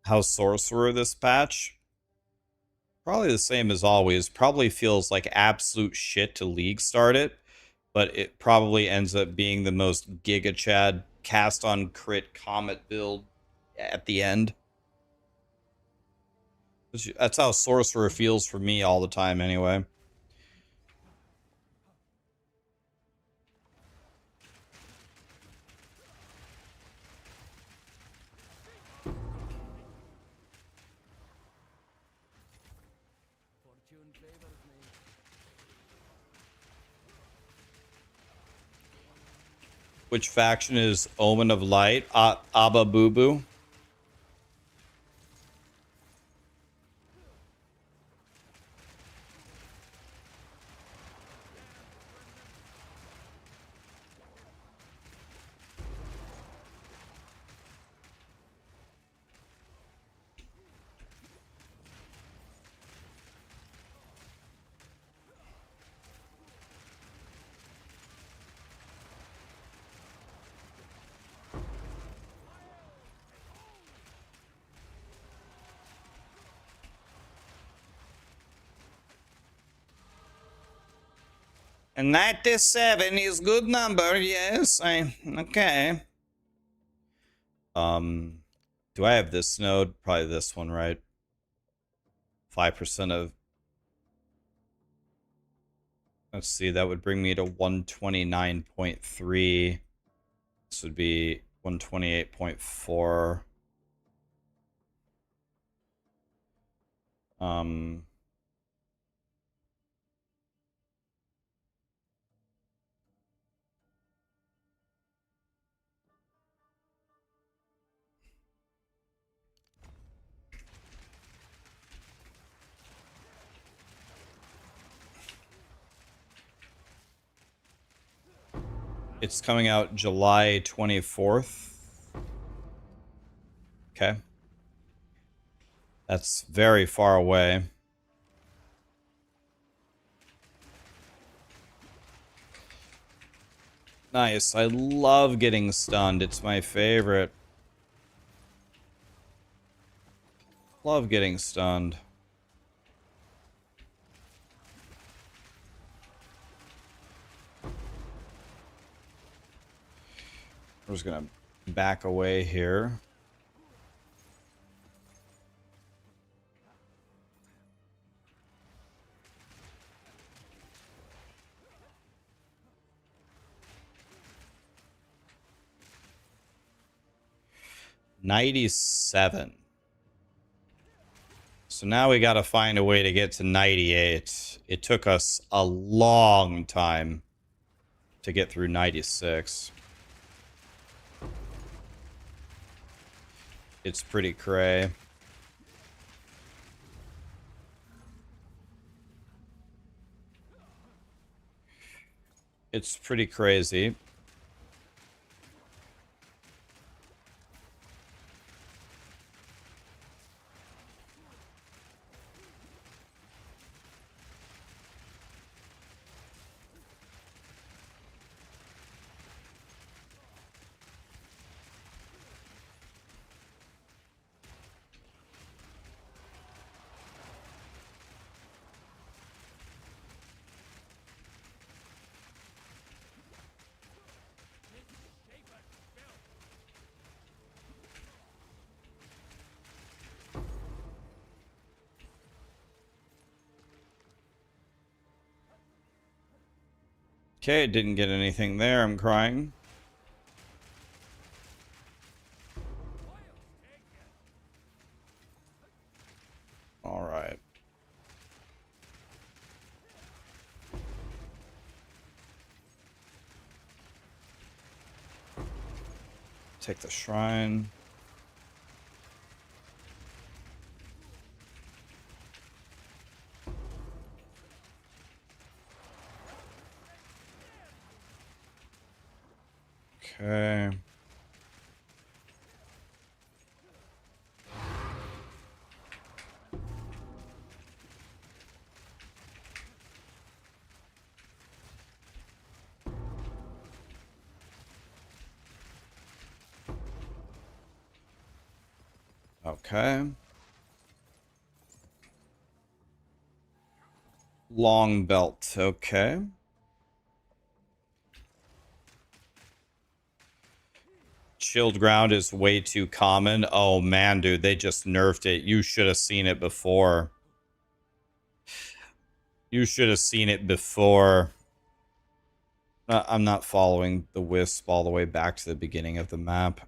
How's Sorcerer this patch? Probably the same as always. Probably feels like absolute shit to League start it, but it probably ends up being the most Giga Chad cast on crit Comet build at the end. That's how Sorcerer feels for me all the time anyway. Which faction is Omen of Light? Abba Boo Boo? And 97 is good number, yes. Okay. Do I have this node? Probably this one, right? 5% of... Let's see, that would bring me to 129.3. This would be 128.4. It's coming out July 24th. Okay. That's very far away. Nice. I love getting stunned. It's my favorite. Love getting stunned. We're just gonna back away here. $97. So now we gotta find a way to get to 98. It took us a long time to get through 96. It's pretty cray. It's pretty crazy. Okay, didn't get anything there. I'm crying. All right. Take the shrine. Okay. Okay. Long belt. Okay. Shield ground is way too common. Oh man, dude, they just nerfed it. You should have seen it before. You should have seen it before. I'm not following the wisp all the way back to the beginning of the map.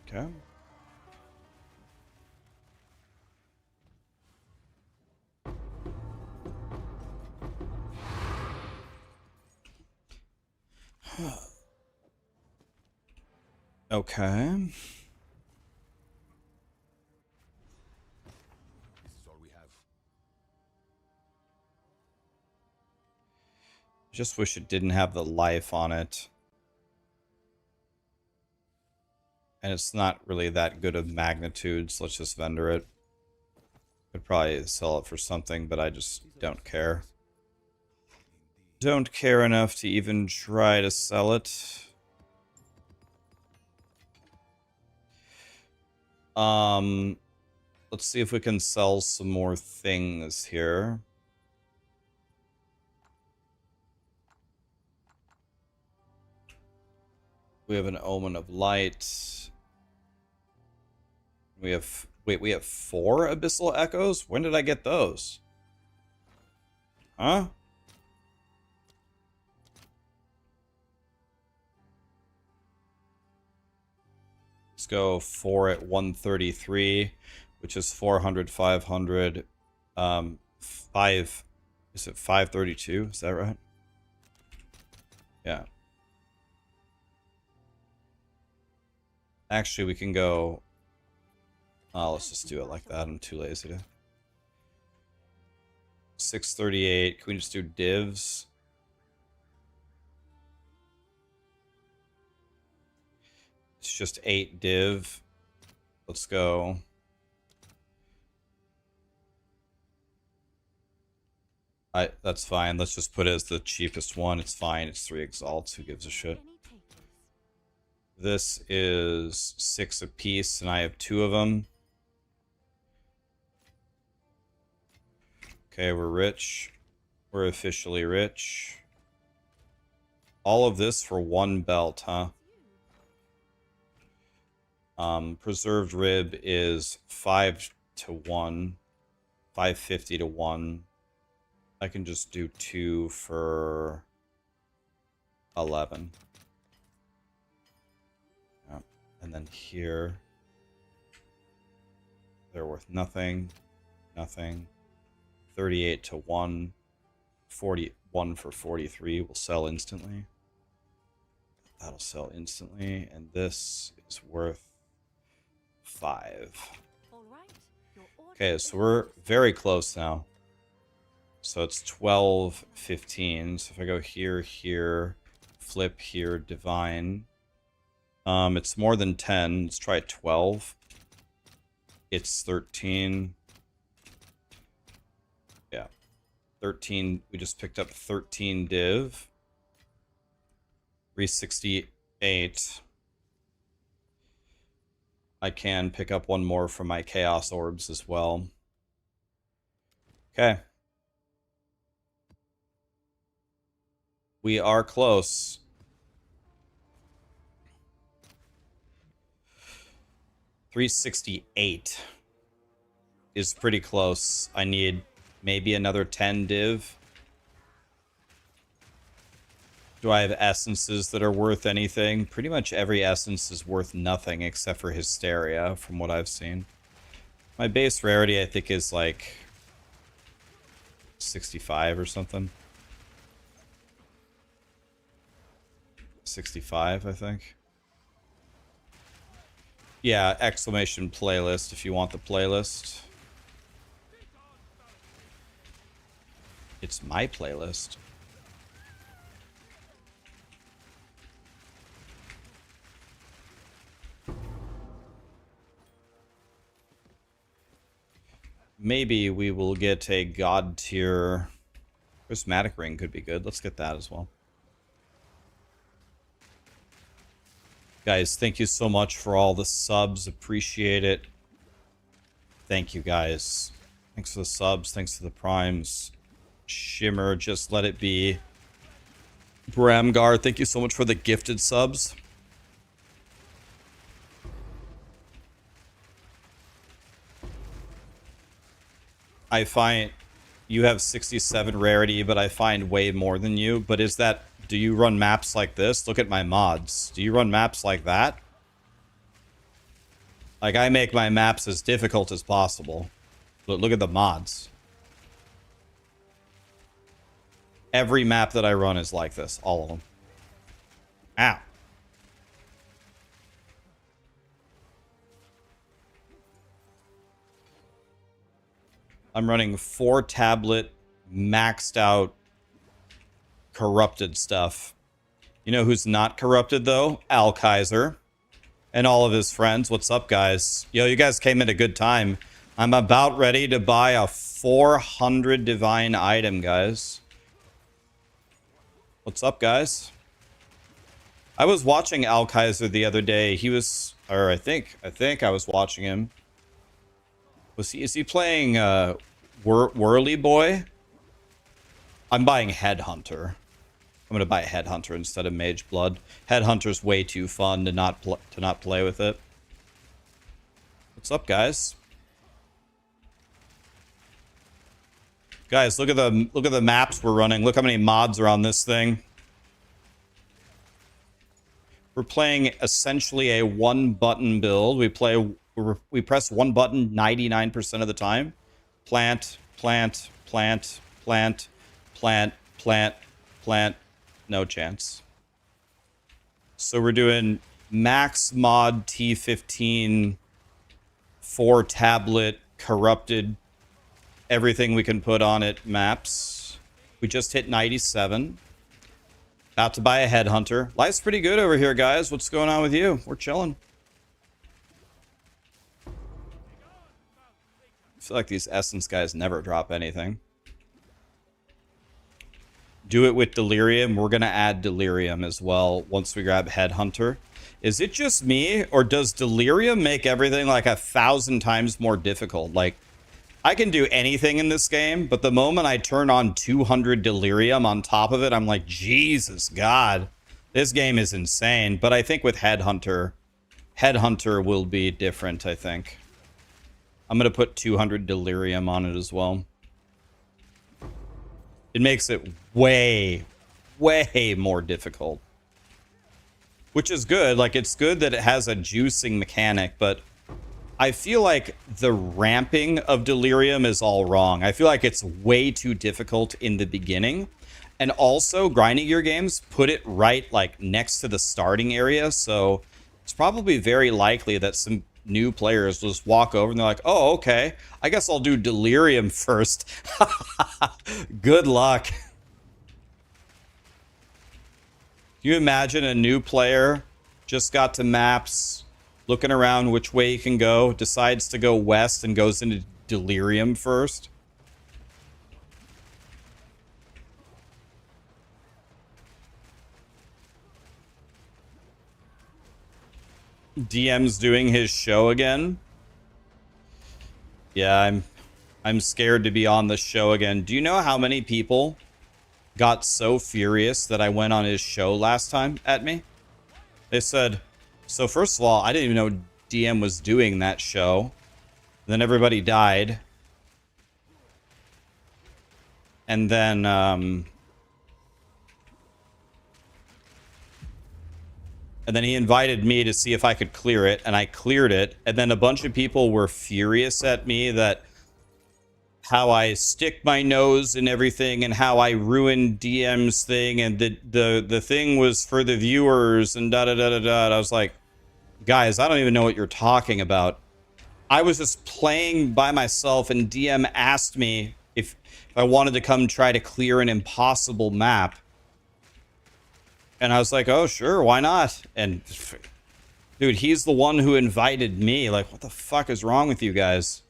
Okay. Okay. This is all we have. Just wish it didn't have the life on it. And it's not really that good of magnitudes. Let's just vendor it. Could probably sell it for something, but I just don't care. Don't care enough to even try to sell it. Let's see if we can sell some more things here. We have an Omen of Light. We have... Wait, we have 4 Abyssal Echoes? When did I get those? Huh? Let's go 4 at 133, which is 400, 500, 5... Is it 532? Is that right? Yeah. Actually, we can go... Oh, let's just do it like that. I'm too lazy to... 638. Can we just do divs? It's just 8 div. Let's go. That's fine. Let's just put it as the cheapest one. It's fine. It's 3 exalts. Who gives a shit? This is 6 apiece, and I have 2 of them. Okay, we're rich. We're officially rich. All of this for one belt, huh? Preserved rib is 5 to 1. 550 to 1. I can just do 2 for 11. Yep. And then here, they're worth nothing. Nothing. 38 to 1. 41 for 43 will sell instantly. That'll sell instantly. And this is worth 5. All right. Your order Okay, is so we're very close now. So it's 12, 15. So if I go here, here, flip here, divine. It's more than 10. Let's try 12. It's 13. Yeah. 13. We just picked up 13 div. 368. I can pick up one more from my chaos orbs as well. Okay. We are close. $368 is pretty close. I need maybe another 10 div. Do I have essences that are worth anything? Pretty much every essence is worth nothing except for Hysteria, from what I've seen. My base rarity, I think, is like 65 or something. 65, I think. Yeah, exclamation playlist if you want the playlist. It's my playlist. Maybe we will get a god tier. Prismatic ring could be good. Let's get that as well. Guys, thank you so much for all the subs. Appreciate it. Thank you, guys. Thanks for the subs. Thanks for the primes. Shimmer, just let it be. Bramgar, thank you so much for the gifted subs. I find you have 67 rarity, but I find way more than you. But is that... Do you run maps like this? Look at my mods. Do you run maps like that? Like, I make my maps as difficult as possible. Look at the mods. Every map that I run is like this. All of them. Ow. I'm running 4 tablet, maxed out, corrupted stuff. You know who's not corrupted, though? Al Kaiser. And all of his friends. What's up, guys? Yo, you guys came at a good time. I'm about ready to buy a 400 divine item, guys. What's up, guys? I was watching Al Kaiser the other day. He was... Or I think I was watching him. Is he playing Whirly Boy? I'm buying Headhunter. I'm gonna buy Headhunter instead of Mage Blood. Headhunter's way too fun to not play with it. What's up, guys? Guys, look at the maps we're running. Look how many mods are on this thing. We're playing essentially a one-button build. We press one button 99% of the time. Plant, plant, plant, plant, plant, plant, plant. No chance. So we're doing max mod T15, 4 tablet, corrupted, everything we can put on it maps. We just hit 97. About to buy a Headhunter. Life's pretty good over here, guys. What's going on with you? We're chilling. I feel like these Essence guys never drop anything. Do it with Delirium. We're going to add Delirium as well once we grab Headhunter. Is it just me, or does Delirium make everything like 1,000 times more difficult? Like, I can do anything in this game, but the moment I turn on 200 delirium on top of it, I'm like, Jesus God, this game is insane. But I think with Headhunter will be different, I think. I'm going to put 200 delirium on it as well. It makes it way, way more difficult. Which is good. Like, it's good that it has a juicing mechanic, but I feel like the ramping of delirium is all wrong. I feel like it's way too difficult in the beginning. And also, grinding gear games put it right, like, next to the starting area, so it's probably very likely that some new players will just walk over and they're like, oh, okay, I guess I'll do delirium first. Good luck. Can you imagine a new player just got to maps, looking around which way he can go, decides to go west and goes into delirium first? DM's doing his show again. Yeah, I'm scared to be on the show again. Do you know how many people got so furious that I went on his show last time at me? They said, so first of all, I didn't even know DM was doing that show. Then everybody died. And then he invited me to see if I could clear it, and I cleared it. And then a bunch of people were furious at me that how I stick my nose in everything and how I ruined DM's thing, and the thing was for the viewers and da da da da da. I was like, guys, I don't even know what you're talking about. I was just playing by myself, and DM asked me if I wanted to come try to clear an impossible map. And I was like, oh, sure, why not? And, dude, he's the one who invited me. Like, what the fuck is wrong with you guys?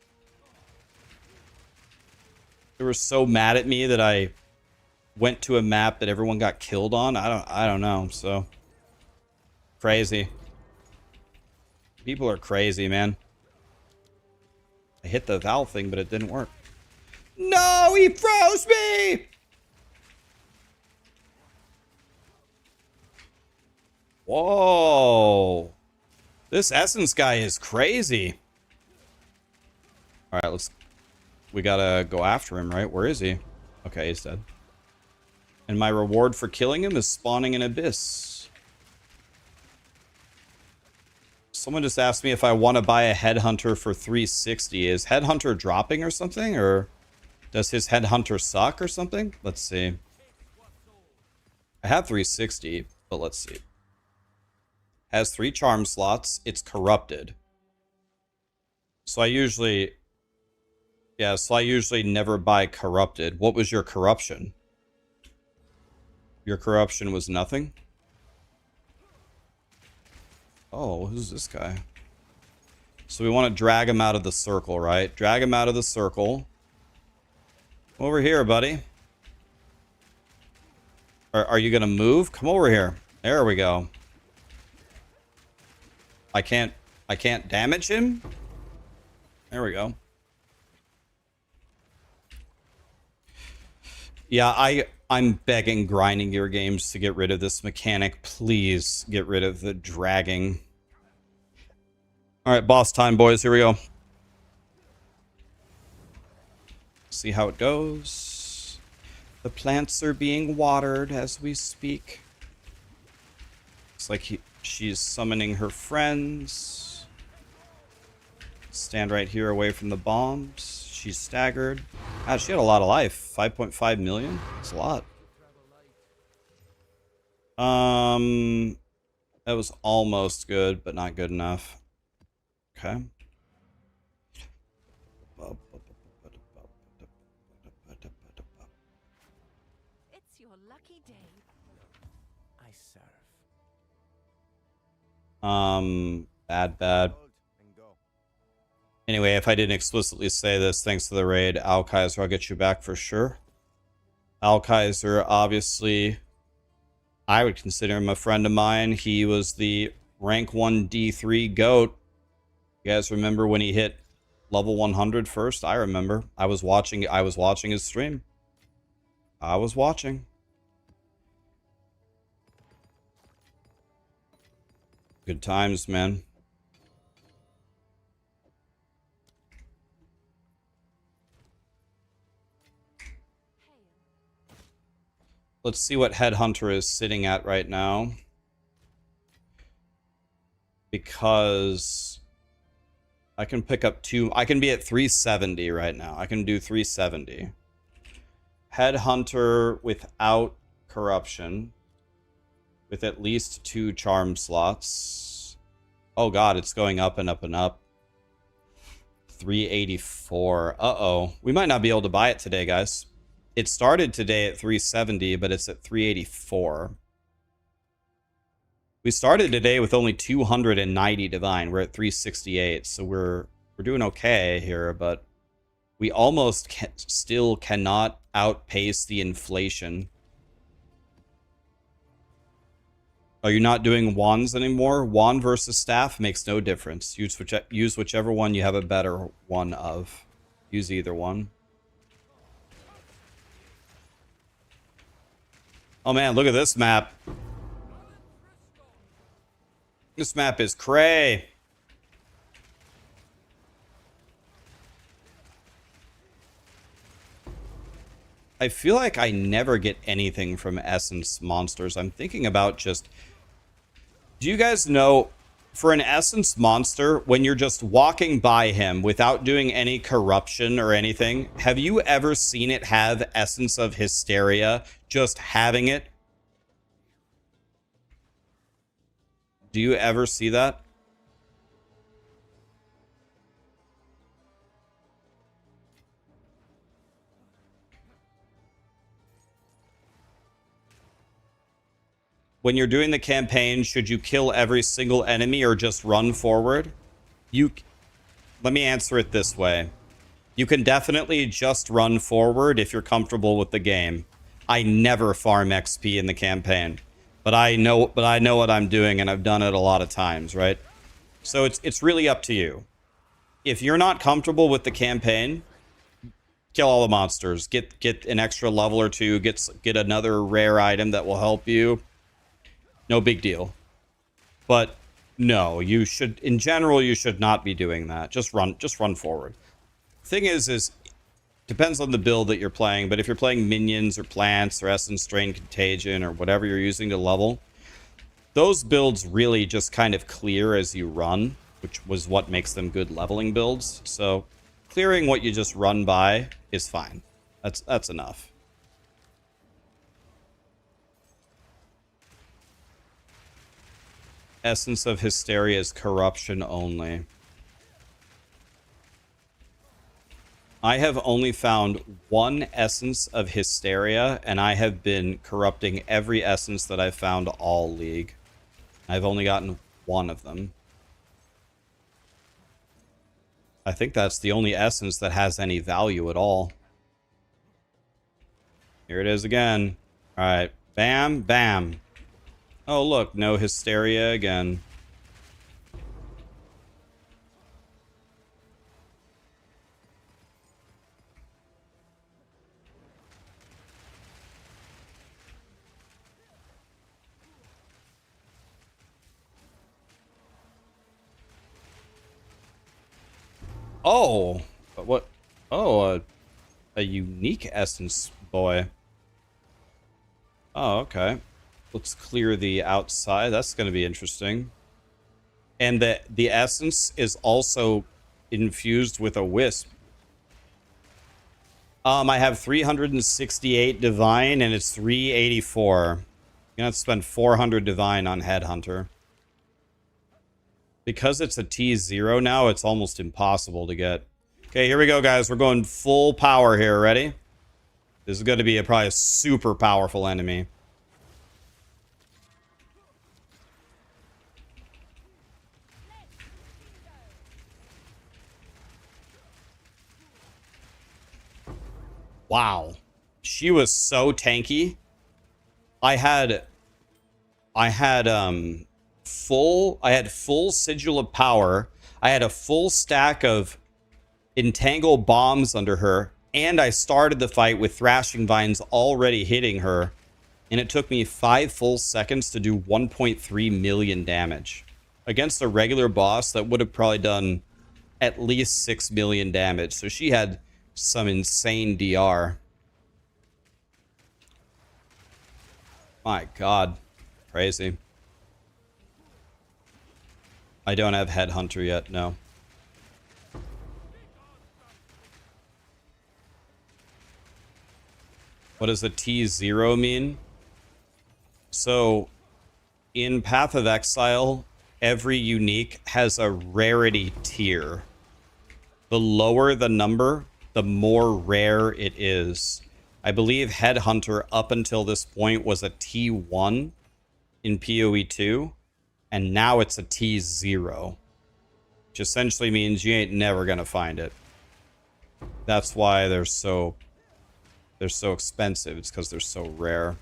They were so mad at me that I went to a map that everyone got killed on. I don't know, so. Crazy. People are crazy, man. I hit the valve thing, but it didn't work. No, he froze me! Whoa. This Essence guy is crazy. Alright, we gotta go after him, right? Where is he? Okay, he's dead. And my reward for killing him is spawning an abyss. Someone just asked me if I want to buy a Headhunter for 360. Is Headhunter dropping or something? Or does his Headhunter suck or something? Let's see. I have 360, but let's see. Has 3 charm slots. It's corrupted. So I usually never buy corrupted. What was your corruption? Your corruption was nothing? Oh, who's this guy? So we want to drag him out of the circle, right? Drag him out of the circle. Over here, buddy. Are you gonna move? Come over here. There we go. I can't damage him? There we go. Yeah, I'm begging grinding gear games to get rid of this mechanic. Please get rid of the dragging. Alright, boss time, boys. Here we go. See how it goes. The plants are being watered as we speak. Looks like she's summoning her friends. Stand right here away from the bombs. She's staggered. God, she had a lot of life. 5.5 million? That's a lot. That was almost good, but not good enough. Okay. It's your lucky day. I serve. Bad. Anyway, if I didn't explicitly say this, thanks to the raid, Al Kaiser, I'll get you back for sure. Al Kaiser, obviously, I would consider him a friend of mine. He was the rank 1 D3 GOAT. You guys remember when he hit level 100 first. I remember. I was watching his stream. I was watching. Good times, man. Let's see what Headhunter is sitting at right now. Because I can pick up I can be at 370 right now. I can do 370. Headhunter without corruption. With at least 2 charm slots. Oh god, it's going up and up and up. 384. Uh-oh. We might not be able to buy it today, guys. It started today at 370, but it's at 384. We started today with only 290 divine. We're at 368, so we're doing okay here, but we almost still cannot outpace the inflation. Are you not doing wands anymore? Wand versus staff makes no difference. Use whichever one you have a better one of. Use either one. Oh man, look at this map. This map is cray. I feel like I never get anything from Essence monsters. I'm thinking about just... Do you guys know, for an Essence monster, when you're just walking by him without doing any corruption or anything, have you ever seen it have Essence of Hysteria? Just having it? Do you ever see that? When you're doing the campaign, should you kill every single enemy or just run forward? Let me answer it this way. You can definitely just run forward if you're comfortable with the game. I never farm XP in the campaign, but I know what I'm doing, and I've done it a lot of times, right? So it's really up to you. If you're not comfortable with the campaign, kill all the monsters. Get an extra level or two. Get another rare item that will help you. No big deal. But no, you should, in general, you should not be doing that. Just run forward. Thing is depends on the build that you're playing, but if you're playing minions or plants or Essence Drain Contagion or whatever you're using to level, those builds really just kind of clear as you run, which was what makes them good leveling builds. So clearing what you just run by is fine. That's enough. Essence of Hysteria is corruption only. I have only found one Essence of Hysteria, and I have been corrupting every Essence that I've found all League. I've only gotten one of them. I think that's the only Essence that has any value at all. Here it is again. Alright. Bam, bam. Oh, look, no Hysteria again. Oh, what? Oh, a unique Essence boy. Oh, okay. Let's clear the outside. That's going to be interesting. And the Essence is also infused with a Wisp. I have 368 Divine, and it's 384. You're going to have to spend 400 Divine on Headhunter. Because it's a T0 now, it's almost impossible to get. Okay, here we go, guys. We're going full power here. Ready? This is going to be probably a super powerful enemy. Wow. She was so tanky. I had full Sigil of Power. I had a full stack of entangle bombs under her, and I started the fight with thrashing vines already hitting her, and it took me 5 full seconds to do 1.3 million damage. Against a regular boss, that would have probably done at least 6 million damage. So she had some insane DR. My god. Crazy. I don't have Headhunter yet, no. What does the T0 mean? So, in Path of Exile, every unique has a rarity tier. The lower the number, the more rare it is. I believe Headhunter up until this point was a T1 in PoE 2, and now it's a T0, which essentially means you ain't never gonna find it. That's why they're so expensive. It's because they're so rare.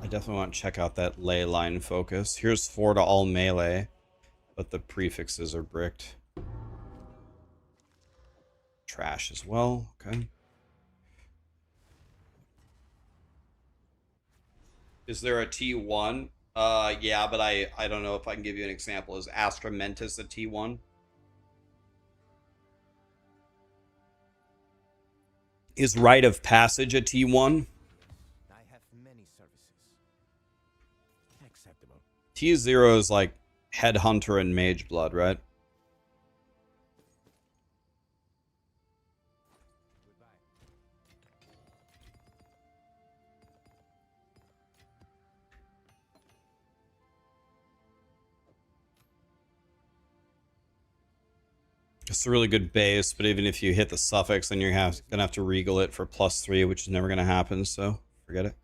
I definitely want to check out that ley line focus. Here's 4 to all melee, but the prefixes are bricked. Trash as well. Okay. Is there a T1? Yeah, but I don't know if I can give you an example. Is Astramentus a T1? Is Rite of Passage a T1? I have many services. Acceptable. T0 is like Headhunter and Mage Blood, right? It's a really good base, but even if you hit the suffix, then you're gonna have to regal it for +3, which is never gonna happen, so forget it.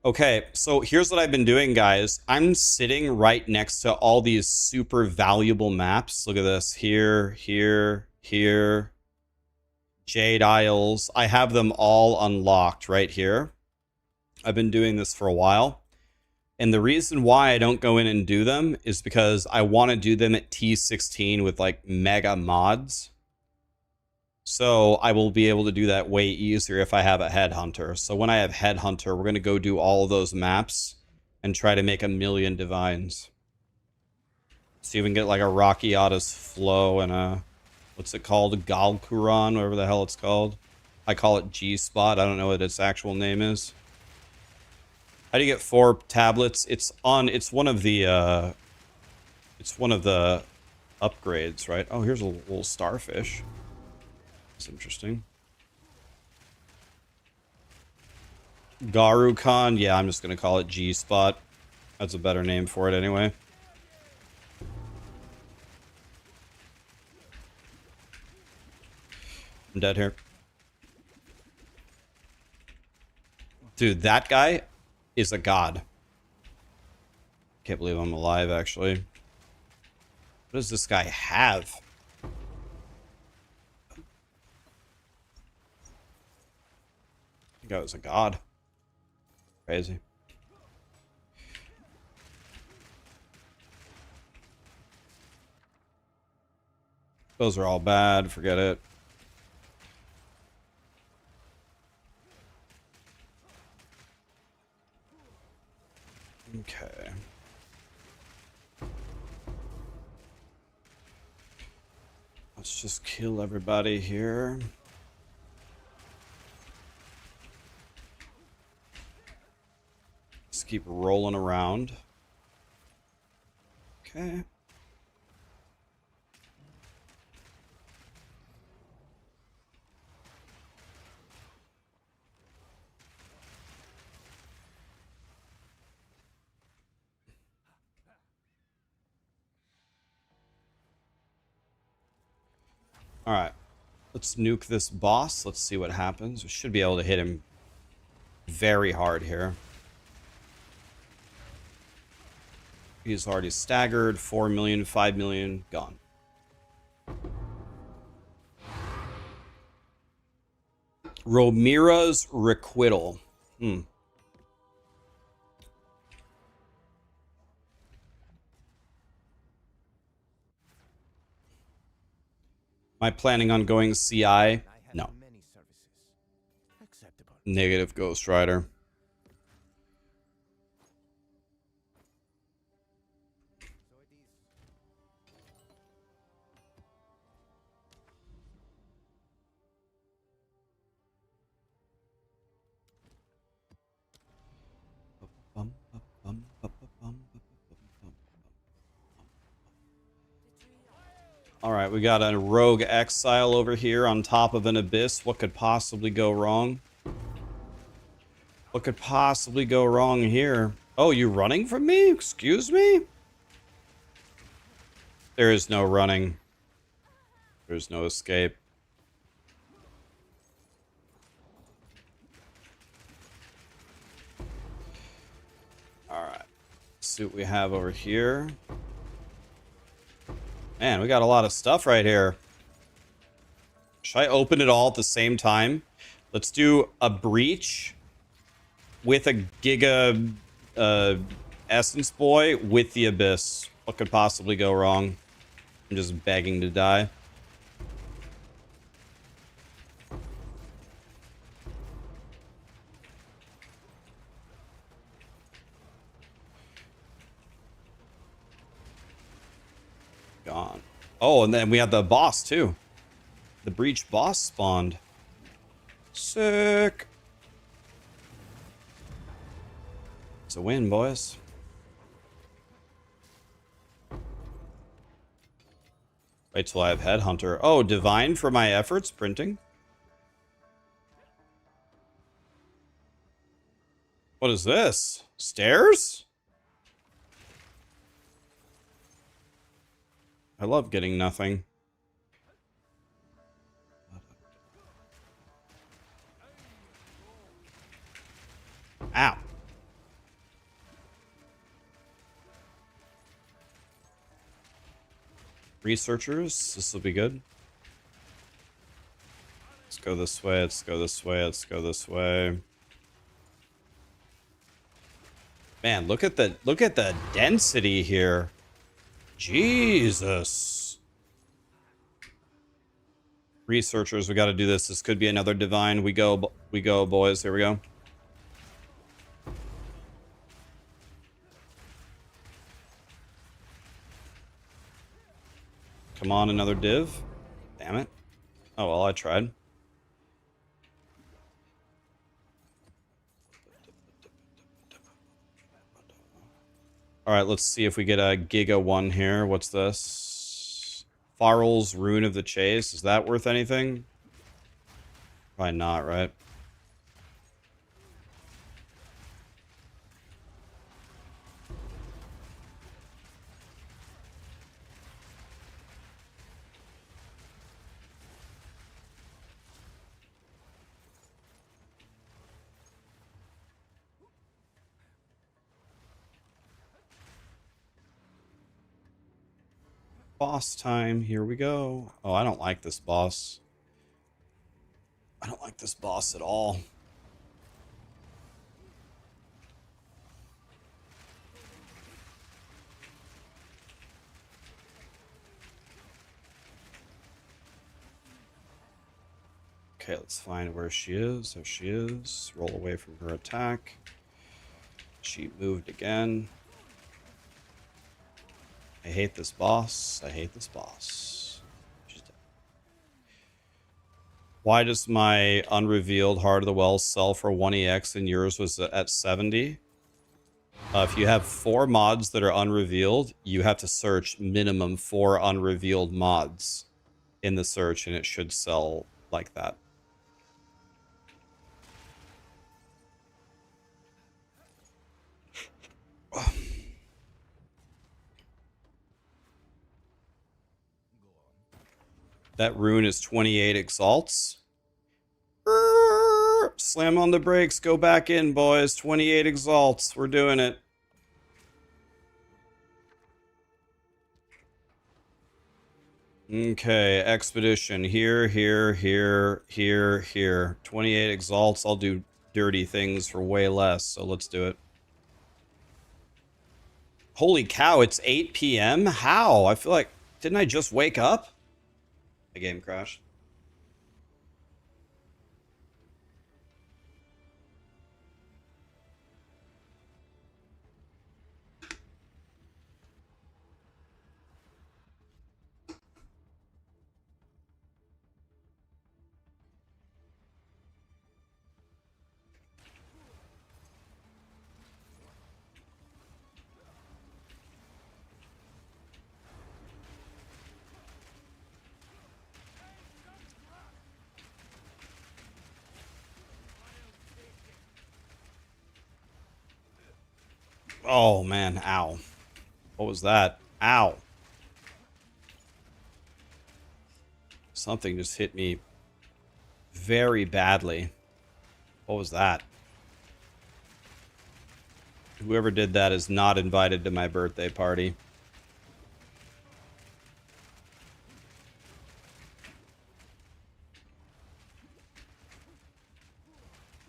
Okay, so here's what I've been doing, guys. I'm sitting right next to all these super valuable maps. Look at this. Here, here, here. Jade Isles. I have them all unlocked right here. I've been doing this for a while. And the reason why I don't go in and do them is because I want to do them at T16 with like mega mods. So I will be able to do that way easier if I have a Headhunter. So when I have Headhunter, we're going to go do all of those maps and try to make 1,000,000 divines. See if we can get like a Rocky Otta's Flow and a, what's it called? Galkuran, whatever the hell it's called. I call it G-Spot. I don't know what its actual name is. How do you get 4 tablets? It's one of the upgrades, right? Oh, here's a little starfish. That's interesting. Garukan, yeah, I'm just gonna call it G-Spot. That's a better name for it anyway. I'm dead here. Dude, that guy is a god. Can't believe I'm alive, actually. What does this guy have? That guy was a god. Crazy. Those are all bad. Forget it. Okay. Let's just kill everybody here. Just keep rolling around. Okay. All right. Let's nuke this boss. Let's see what happens. We should be able to hit him very hard here. He's already staggered. 4 million, 5 million, gone. Romira's Requital. Am I planning on going CI? I have No. many services. Acceptable. Negative Ghost Rider. So it is. All right, we got a rogue Exile over here on top of an abyss. What could possibly go wrong? What could possibly go wrong here? Oh, you running from me? Excuse me? There is no running. There's no escape. All right. Let's see what we have over here. Man, we got a lot of stuff right here. Should I open it all at the same time? Let's do a breach with a Giga Essence Boy with the Abyss. What could possibly go wrong? I'm just begging to die. Gone. Oh, and then we have the boss too. The breach boss spawned. Sick. It's a win, boys. Wait till I have Headhunter. Oh, Divine for my efforts printing. What is this? Stairs? I love getting nothing. Ow. Researchers, this will be good. Let's go this way, let's go this way, let's go this way. Man, look at the density here. Jesus. Researchers, we got to do this. This could be another divine. We go, boys. Here we go. Come on, another div. Damn it. Oh, well, I tried. All right, let's see if we get a Giga 1 here. What's this? Farrell's Rune of the Chase. Is that worth anything? Probably not, right? Boss time. Here we go. Oh, I don't like this boss. I don't like this boss at all. Okay, let's find where she is. There she is. Roll away from her attack. She moved again. I hate this boss. I hate this boss. She's dead. Why does my unrevealed Heart of the Wells sell for 1EX and yours was at 70? If you have 4 mods that are unrevealed, you have to search minimum 4 unrevealed mods in the search, and it should sell like that. That rune is 28 exalts. Slam on the brakes. Go back in, boys. 28 exalts. We're doing it. Okay, expedition. Here, here, here, here, here. 28 exalts. I'll do dirty things for way less, so let's do it. Holy cow, it's 8 p.m.? How? I feel like... Didn't I just wake up? The game crashed. Oh, man. Ow. What was that? Ow. Something just hit me very badly. What was that? Whoever did that is not invited to my birthday party.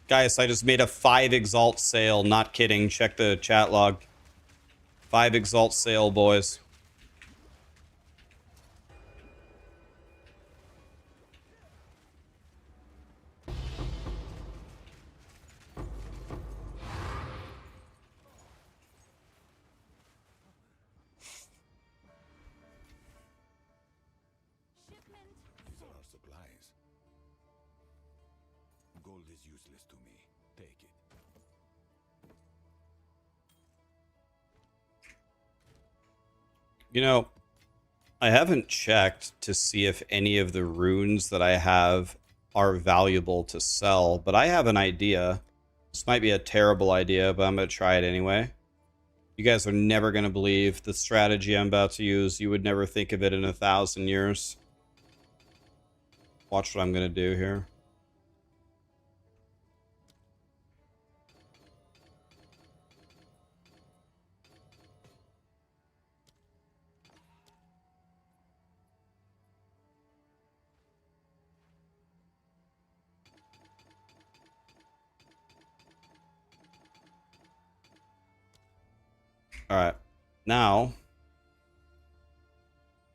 Guys, I just made a 5 exalt sale. Not kidding. Check the chat log. 5 exalt sale, boys. Shipment. These are our supplies. Gold is useless to me. Take it. You know, I haven't checked to see if any of the runes that I have are valuable to sell, but I have an idea. This might be a terrible idea, but I'm going to try it anyway. You guys are never going to believe the strategy I'm about to use. You would never think of it in 1,000 years. Watch what I'm going to do here. All right, now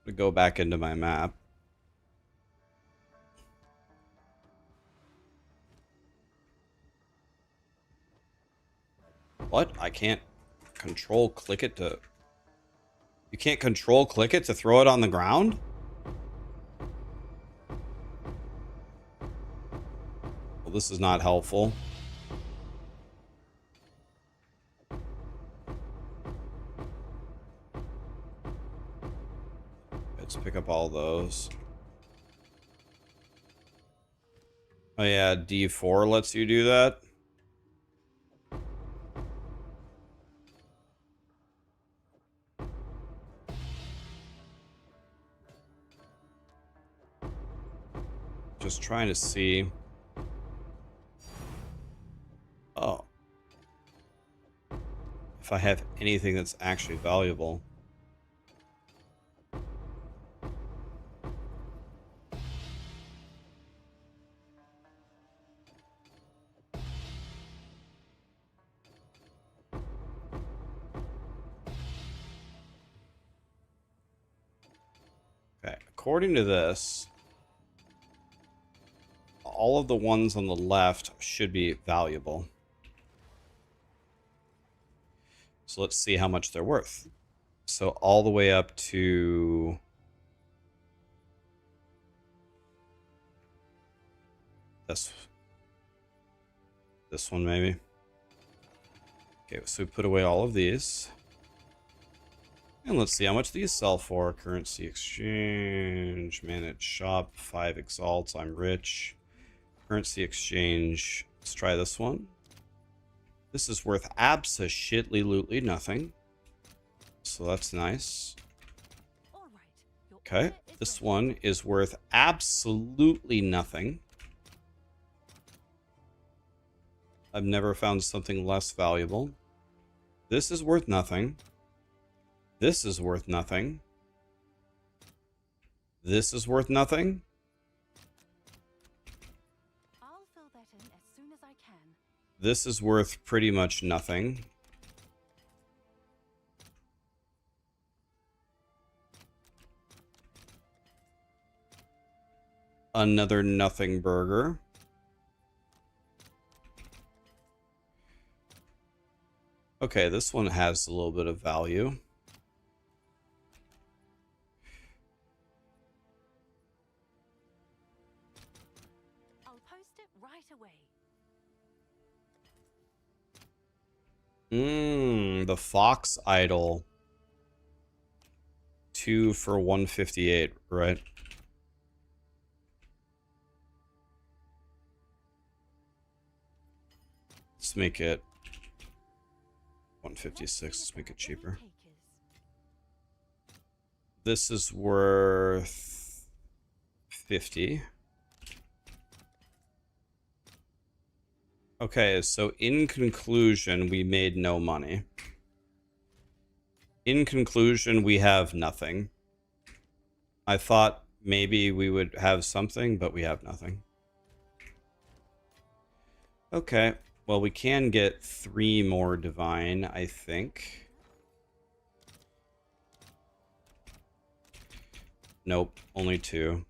we go back into my map. What? I can't control click it to... You can't control click it to throw it on the ground? Well, this is not helpful. Let's pick up all those. Oh yeah, D4 lets you do that. Just trying to see. Oh. If I have anything that's actually valuable. Okay, according to this, all of the ones on the left should be valuable. So let's see how much they're worth. So all the way up to... This one maybe. Okay, so we put away all of these. And let's see how much these sell for. Currency exchange, manage shop, 5 exalts, I'm rich. Currency exchange, let's try this one. This is worth absolutely nothing. So that's nice. All right. Your Okay, this one is worth absolutely nothing. I've never found something less valuable. This is worth nothing. This is worth nothing. This is worth nothing. I'll fill that in as soon as I can. This is worth pretty much nothing. Another nothing burger. Okay, this one has a little bit of value. I'll post it right away. The Fox Idol. 2 for 158, right? Let's make it 156. Let's make it cheaper. This is worth 50. Okay, so in conclusion, we made no money. In conclusion, we have nothing. I thought maybe we would have something, but we have nothing. Okay, well, we can get 3 more divine, I think. Nope, only 2.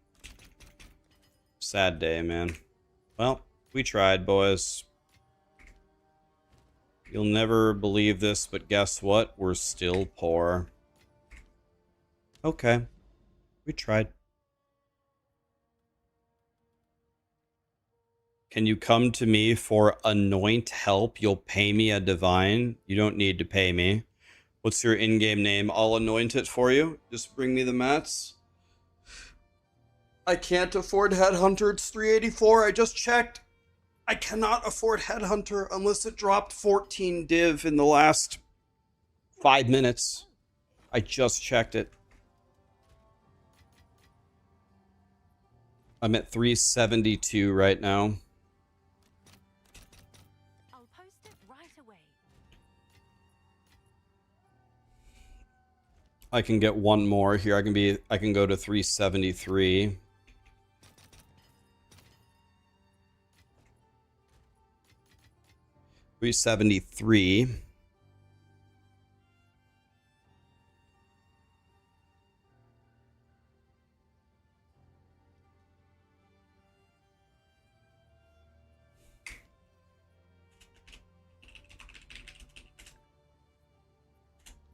Sad day, man. Well, we tried, boys. You'll never believe this, but guess what? We're still poor. Okay. We tried. Can you come to me for anoint help? You'll pay me a divine. You don't need to pay me. What's your in-game name? I'll anoint it for you. Just bring me the mats. I can't afford Headhunter. It's 384. I just checked. I cannot afford Headhunter unless it dropped 14 div in the last 5 minutes. I just checked it. I'm at 372 right now. I'll post it right away. I can get one more here. I can go to 373. $373.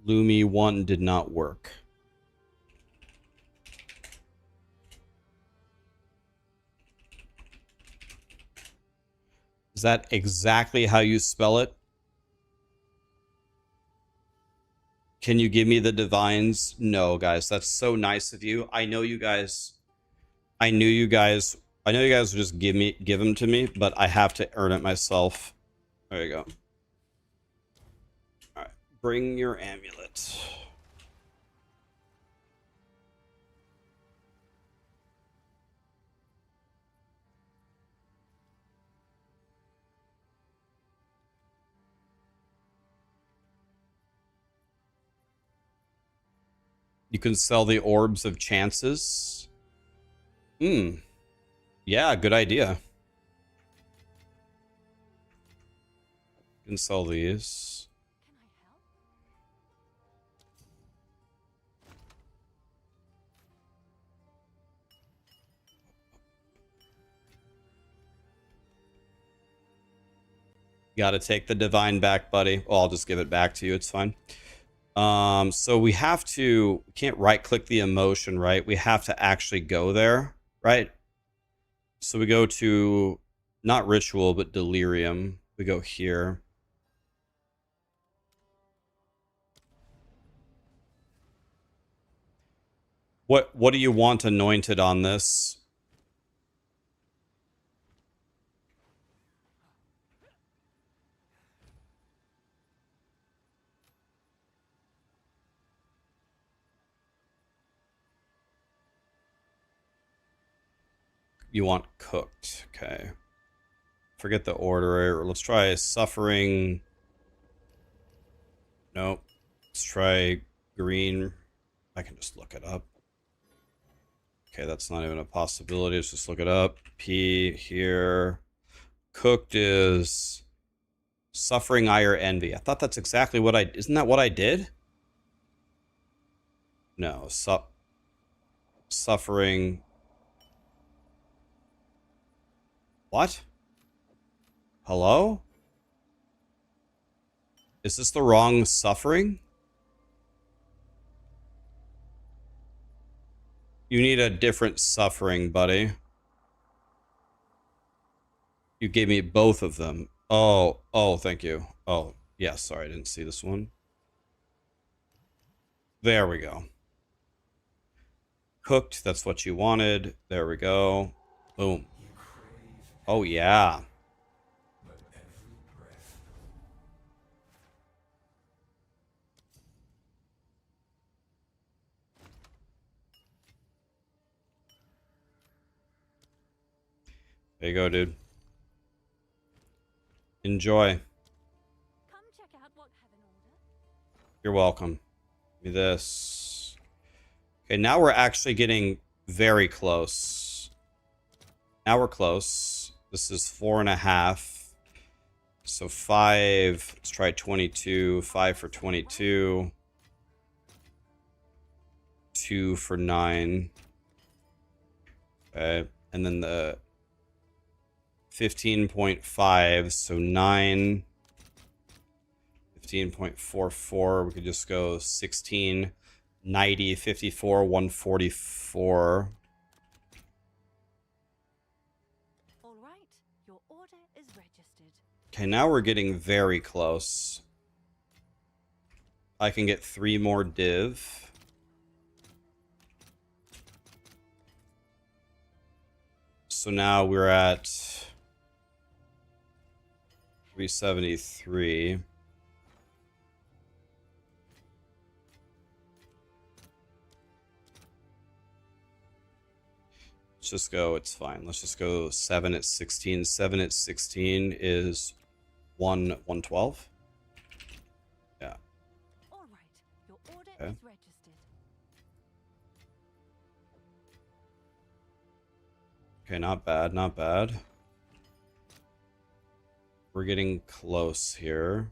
Lumi 1 did not work. Is that exactly how you spell it? Can you give me the divines? No, guys, that's so nice of you. I know you guys. I knew you guys. I know you guys would just give them to me, but I have to earn it myself. There you go. All right, bring your amulet. You can sell the orbs of chances. Yeah, good idea. You can sell these. Can I help? Got to take the divine back, buddy. Well, I'll just give it back to you. It's fine. So we can't right click the emotion, right? We have to actually go there, right? So we go to not ritual, but delirium. We go here. What do you want anointed on this? You want cooked. Okay. Forget the order. Let's try suffering. Nope. Let's try green. I can just look it up. Okay, that's not even a possibility. Let's just look it up. P here. Cooked is suffering, ire, envy. I thought that's exactly what I... Isn't that what I did? No. Suffering. What? Hello? Is this the wrong suffering? You need a different suffering, buddy. You gave me both of them. Oh, thank you. Oh, yeah, sorry, I didn't see this one. There we go. Cooked, that's what you wanted. There we go. Boom. Oh, yeah. There you go, dude. Enjoy. Come check out what Heaven ordered. You're welcome. Give me this. Okay, now we're actually getting very close. Now we're close. This is 4.5. So 5. Let's try 22. 5 for 22. 2 for 9. Okay. And then the 15.5. So 9. 15.44. We could just go 16. 90, 54, 144. All right, your order is registered. Okay, now we're getting very close. I can get 3 more div. So now we're at 373. Let's just go, it's fine. Let's just go 7 at 16. 7 at 16 is 112. Yeah. All right, your order Okay. is registered. Okay, not bad, not bad. We're getting close here.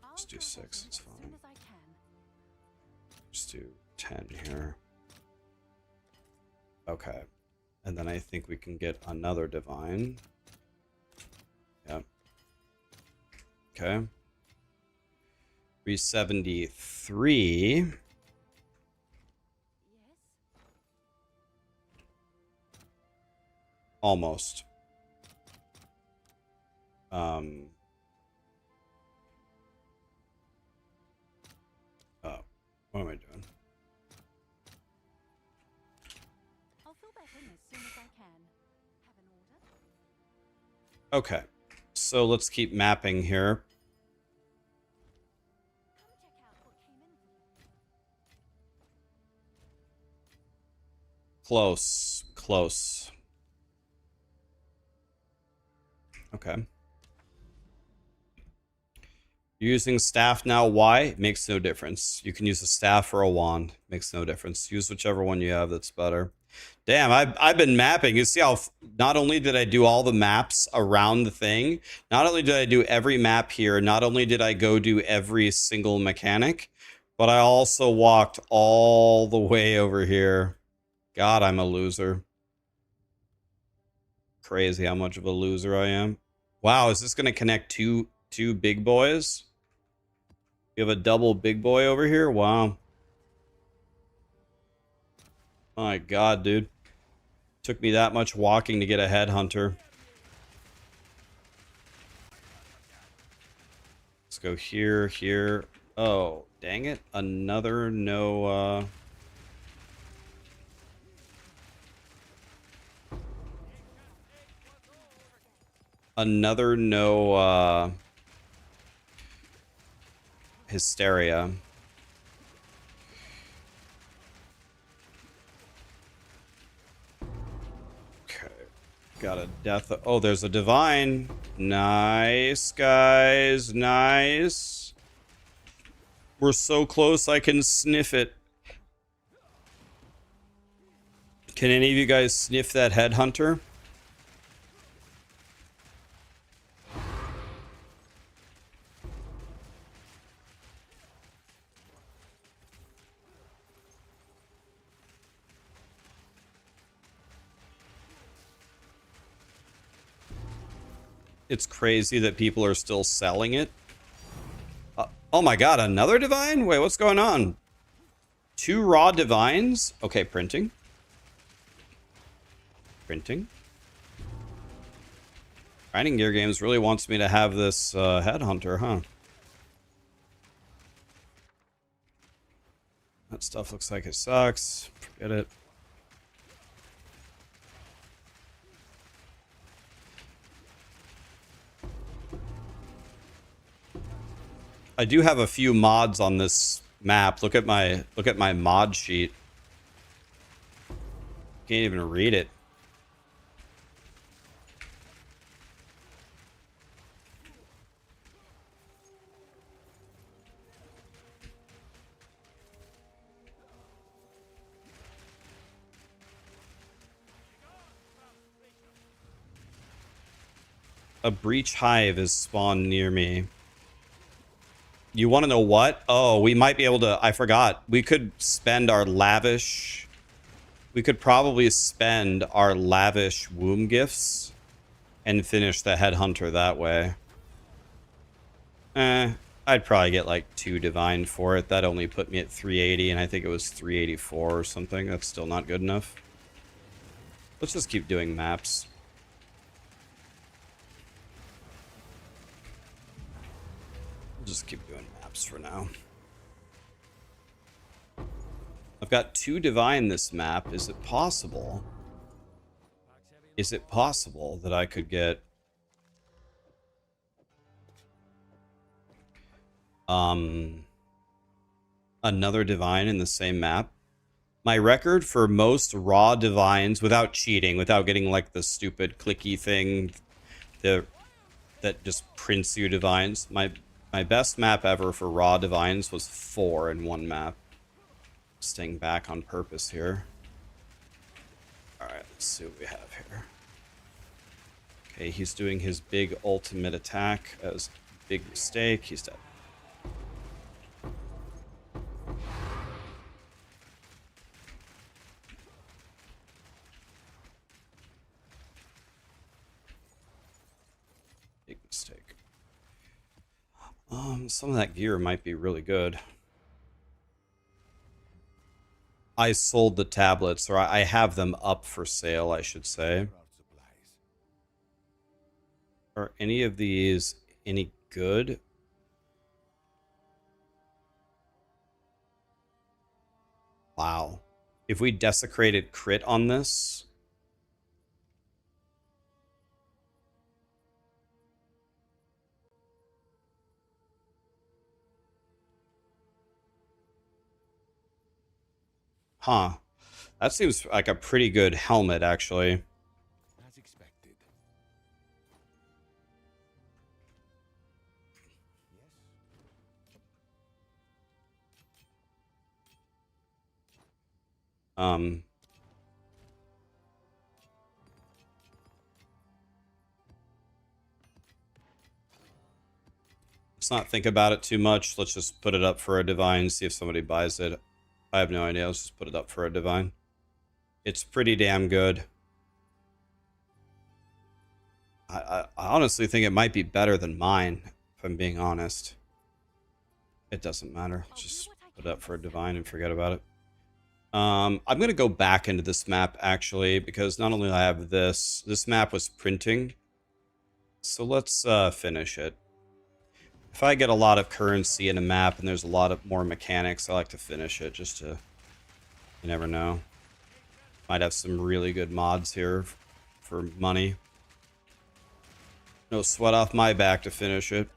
I'll Let's do serve 6, you it's as fine. soon as I can. Let's do 10 here. Okay. And then I think we can get another divine. Yep. Okay. 373. Yes. Almost. Oh, what am I doing? I'll fill that in as soon as I can. Have an order? Okay. So let's keep mapping here. Come check out what came in for you. Close. Close. Okay. Using staff now, why? Makes no difference. You can use a staff or a wand. Makes no difference. Use whichever one you have that's better. Damn, I've been mapping. You see how not only did I do all the maps around the thing, not only did I do every map here, not only did I go do every single mechanic, but I also walked all the way over here. God, I'm a loser. Crazy how much of a loser I am. Wow, is this going to connect two big boys? You have a double big boy over here? Wow. My God, dude. Took me that much walking to get a headhunter. Let's go here, here. Oh, dang it. Another no, another no, Hysteria. Okay. Got a death. Oh, there's a divine. Nice, guys. Nice. We're so close I can sniff it. Can any of you guys sniff that headhunter? It's crazy that people are still selling it. Oh my god, another divine? Wait, what's going on? 2 raw divines? Okay, printing. Printing. Grinding Gear Games really wants me to have this headhunter, huh? That stuff looks like it sucks. Forget it. I do have a few mods on this map. Look at my mod sheet. Can't even read it. A breach hive is spawned near me. You want to know what? Oh, we might be able to... I forgot. We could spend our lavish... We could probably spend our lavish womb gifts and finish the headhunter that way. I'd probably get like 2 divine for it. That only put me at 380, and I think it was 384 or something. That's still not good enough. Let's just keep doing maps. Just keep doing maps for now. I've got 2 divine this map. Is it possible? Is it possible that I could get another divine in the same map? My record for most raw divines without cheating, without getting like the stupid clicky thing that just prints you divines. My best map ever for raw divines was 4 in one map. Staying back on purpose here. Alright, let's see what we have here. Okay, he's doing his big ultimate attack as a big mistake. He's dead. Big mistake. Some of that gear might be really good. I sold the tablets, or I have them up for sale, I should say. Are any of these any good? Wow. If we desecrated crit on this... Huh. That seems like a pretty good helmet, actually. As expected. Let's not think about it too much. Let's just put it up for a divine, see if somebody buys it. I have no idea. Let's just put it up for a divine. It's pretty damn good. I honestly think it might be better than mine, if I'm being honest. It doesn't matter. Let's just put it up for a divine and forget about it. I'm going to go back into this map, actually, because not only do I have this map was printing. So let's finish it. If I get a lot of currency in a map and there's a lot of more mechanics, I like to finish it just to... You never know. Might have some really good mods here for money. No sweat off my back to finish it.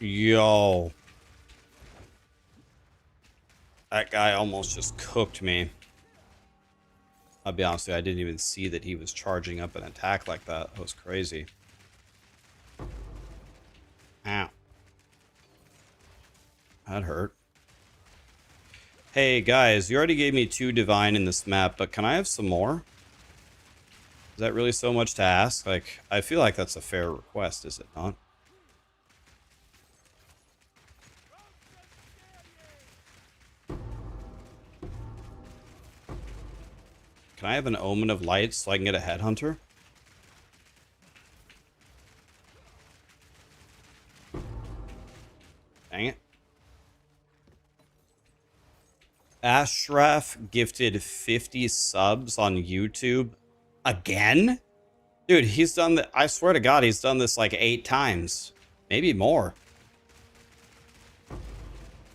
Yo. That guy almost just cooked me. I'll be honest with you, I didn't even see that he was charging up an attack like that. That was crazy. Ow. That hurt. Hey, guys, you already gave me 2 divine in this map, but can I have some more? Is that really so much to ask? Like, I feel like that's a fair request, is it not? Can I have an Omen of Light so I can get a Headhunter? Dang it. Ashraf gifted 50 subs on YouTube. Again? Dude, he's done that. I swear to God, he's done this like 8 times. Maybe more.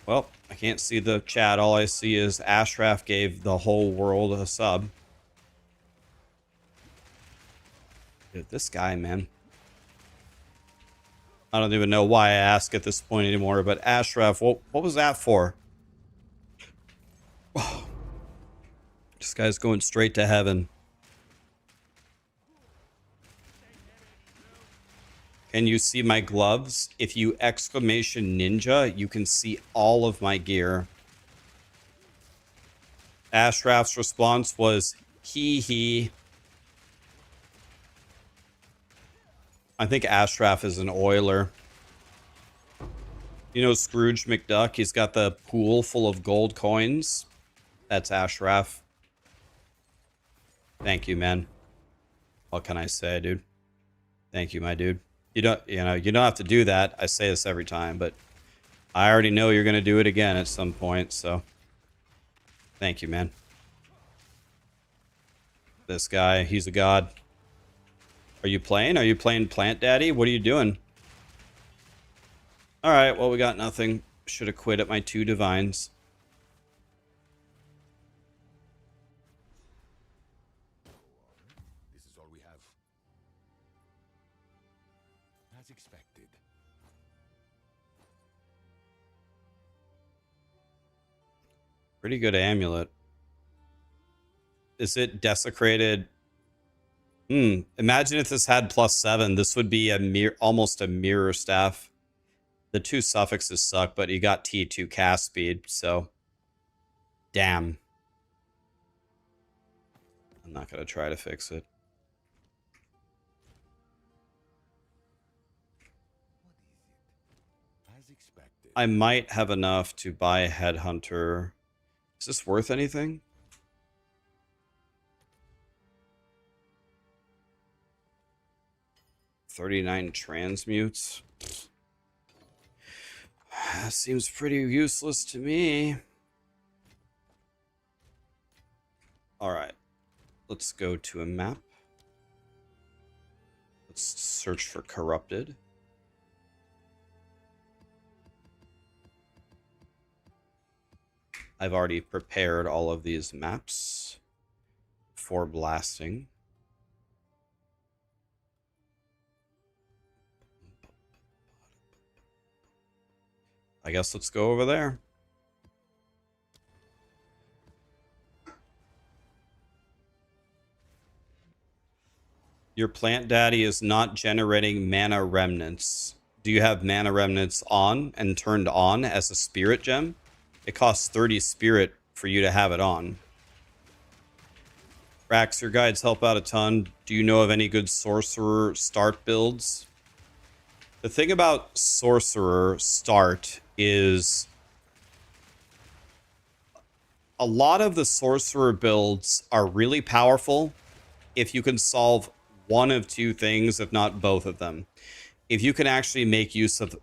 Well, I can't see the chat. All I see is Ashraf gave the whole world a sub. Dude, this guy, man. I don't even know why I ask at this point anymore, but Ashraf, what was that for? Oh, this guy's going straight to heaven. Can you see my gloves? If you exclamation ninja, you can see all of my gear. Ashraf's response was, hee hee. I think Ashraf is an oiler. You know Scrooge McDuck? He's got the pool full of gold coins. That's Ashraf. Thank you, man. What can I say, dude? Thank you, my dude. You don't have to do that. I say this every time, but I already know you're gonna do it again at some point, so thank you, man. This guy, he's a god. Are you playing? Are you playing Plant Daddy? What are you doing? Alright, well, we got nothing. Should have quit at my 2 divines. This is all we have. As expected. Pretty good amulet. Is it desecrated? Imagine if this had +7. This would be almost a mirror staff. The 2 suffixes suck, but you got T2 cast speed, so damn. I'm not gonna try to fix it. As expected. I might have enough to buy a Headhunter. Is this worth anything? 39 transmutes. That seems pretty useless to me. Alright. Let's go to a map. Let's search for Corrupted. I've already prepared all of these maps for blasting. I guess let's go over there. Your plant daddy is not generating mana remnants. Do you have mana remnants on and turned on as a spirit gem? It costs 30 spirit for you to have it on. Rax, your guides help out a ton. Do you know of any good sorcerer start builds? The thing about sorcerer start is a lot of the sorcerer builds are really powerful if you can solve one of 2 things, if not both of them. If you can actually make use of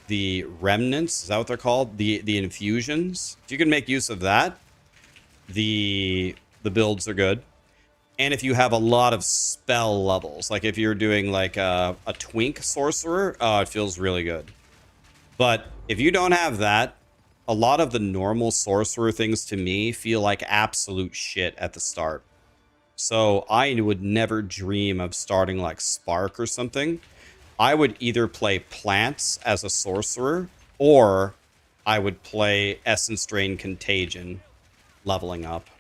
the remnants, is that what they're called? The infusions. If you can make use of that, the builds are good. And if you have a lot of spell levels, like if you're doing like a twink sorcerer, it feels really good. But if you don't have that, a lot of the normal sorcerer things to me feel like absolute shit at the start. So I would never dream of starting like Spark or something. I would either play plants as a sorcerer, or I would play Essence Drain Contagion leveling up.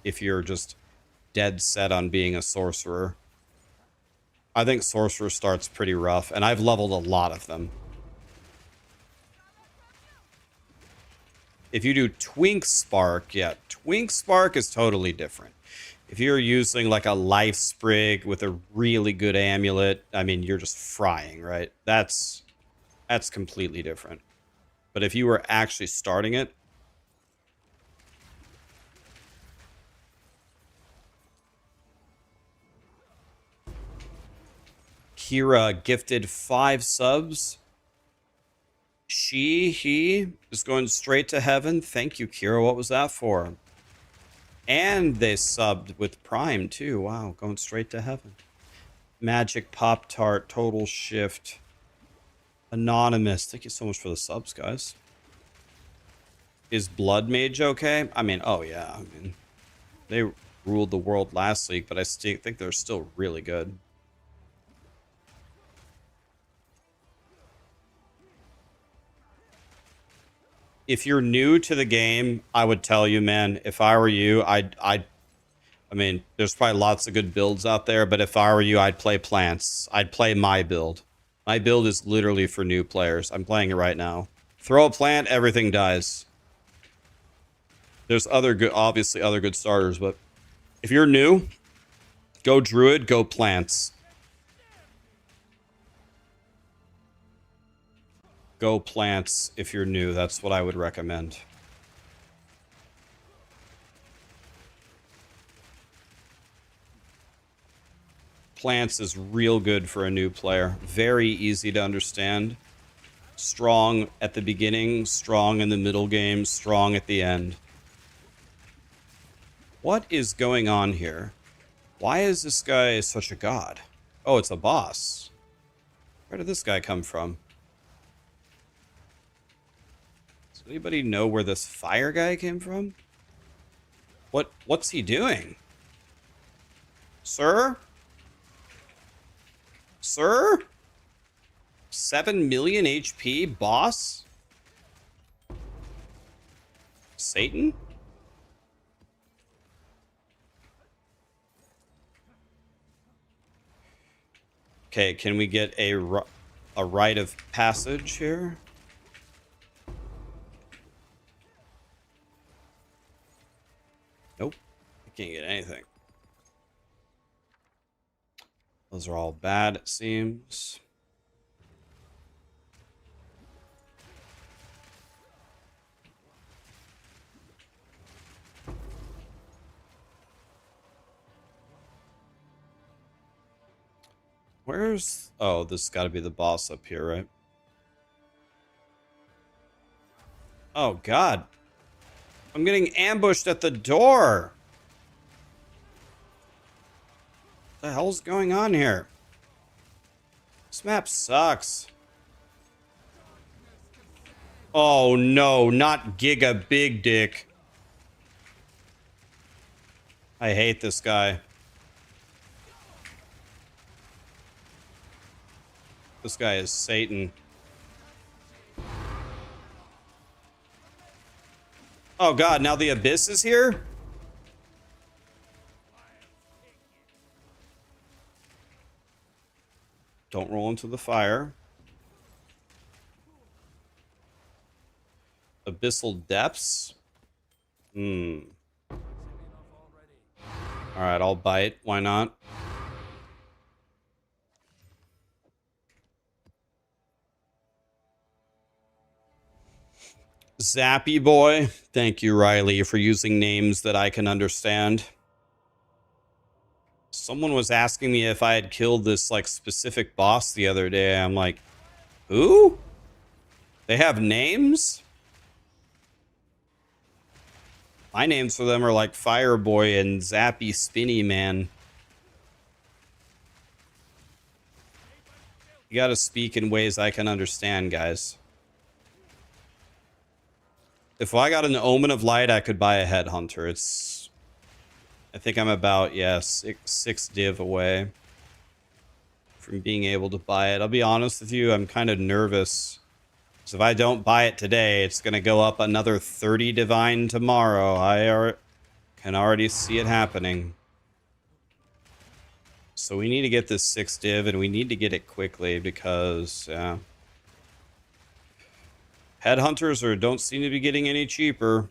If you're just dead set on being a sorcerer. I think sorcerer starts pretty rough, and I've leveled a lot of them. If you do Twink Spark, yeah, Twink Spark is totally different. If you're using like a Life Sprig with a really good amulet, I mean, you're just frying, right? That's completely different. But if you were actually starting it, Kira gifted 5 subs. He is going straight to heaven. Thank you, Kira. What was that for? And they subbed with Prime, too. Wow, going straight to heaven. Magic Pop-Tart, Total Shift, Anonymous. Thank you so much for the subs, guys. Is Blood Mage okay? I mean, oh yeah. I mean, they ruled the world last week, but I still think they're still really good. If you're new to the game, I would tell you, man, if I were you, I mean, there's probably lots of good builds out there, but if I were you, I'd play plants. I'd play my build. My build is literally for new players. I'm playing it right now. Throw a plant, everything dies. There's other good, obviously other good starters, but if you're new, go druid, go plants. Go plants if you're new. That's what I would recommend. Plants is real good for a new player. Very easy to understand. Strong at the beginning, strong in the middle game, strong at the end. What is going on here? Why is this guy such a god? Oh, it's a boss. Where did this guy come from? Does anybody know where this fire guy came from? What's he doing? Sir? Sir? 7 million HP, boss? Satan? Okay, can we get a rite of passage here? Nope. I can't get anything. Those are all bad, it seems. Where's... Oh, this has got to be the boss up here, right? Oh, God. I'm getting ambushed at the door. What the hell's going on here? This map sucks. Oh, no. Not Giga Big Dick. I hate this guy. This guy is Satan. Oh god, now the Abyss is here? Don't roll into the fire. Abyssal Depths? Alright, I'll bite. Why not? Zappy Boy. Thank you, Riley, for using names that I can understand. Someone was asking me if I had killed this, like, specific boss the other day. I'm like, who? They have names? My names for them are like Fireboy and Zappy Spinny Man. You gotta speak in ways I can understand, guys. If I got an Omen of Light, I could buy a Headhunter. It's... I think I'm about, yeah, six div away from being able to buy it. I'll be honest with you, I'm kind of nervous. So if I don't buy it today, it's going to go up another 30 divine tomorrow. Can already see it happening. So we need to get this 6 div, and we need to get it quickly because headhunters don't seem to be getting any cheaper.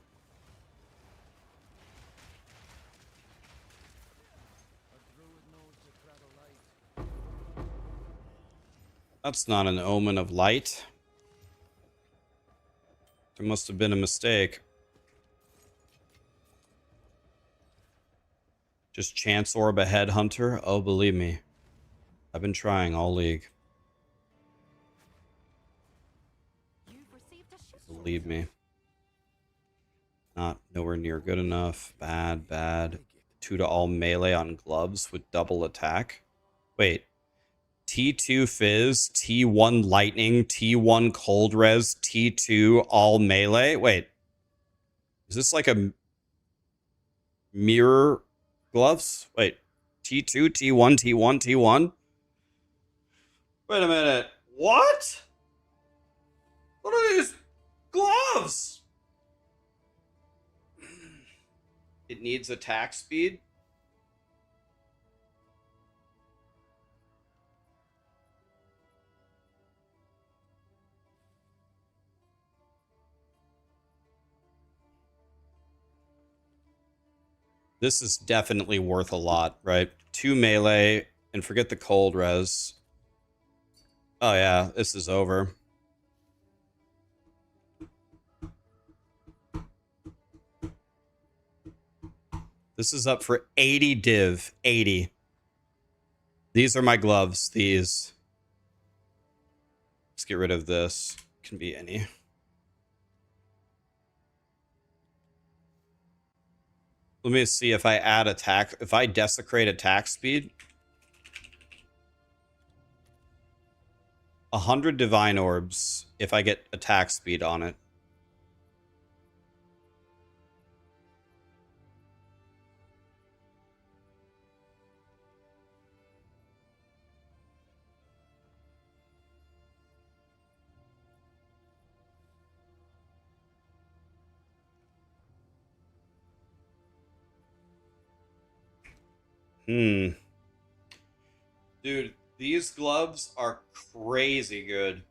That's not an omen of light. There must have been a mistake. Just chance orb a headhunter? Oh, believe me. I've been trying all league. You've received a ship. Believe me. Not nowhere near good enough. Bad, bad. 2 to all melee on gloves with double attack. Wait. T2 Fizz, T1 Lightning, T1 Cold Res, T2 all melee. Wait. Is this like a mirror gloves? Wait. T2, T1, T1, T1? Wait a minute. What? What are these gloves? It needs attack speed. This is definitely worth a lot, right? 2 melee, and forget the cold res. Oh yeah, this is over. This is up for 80 div. 80. These are my gloves. These. Let's get rid of this. Can be any. Let me see if I add attack. If I desecrate attack speed. 100 divine orbs if I get attack speed on it. Dude, these gloves are crazy good.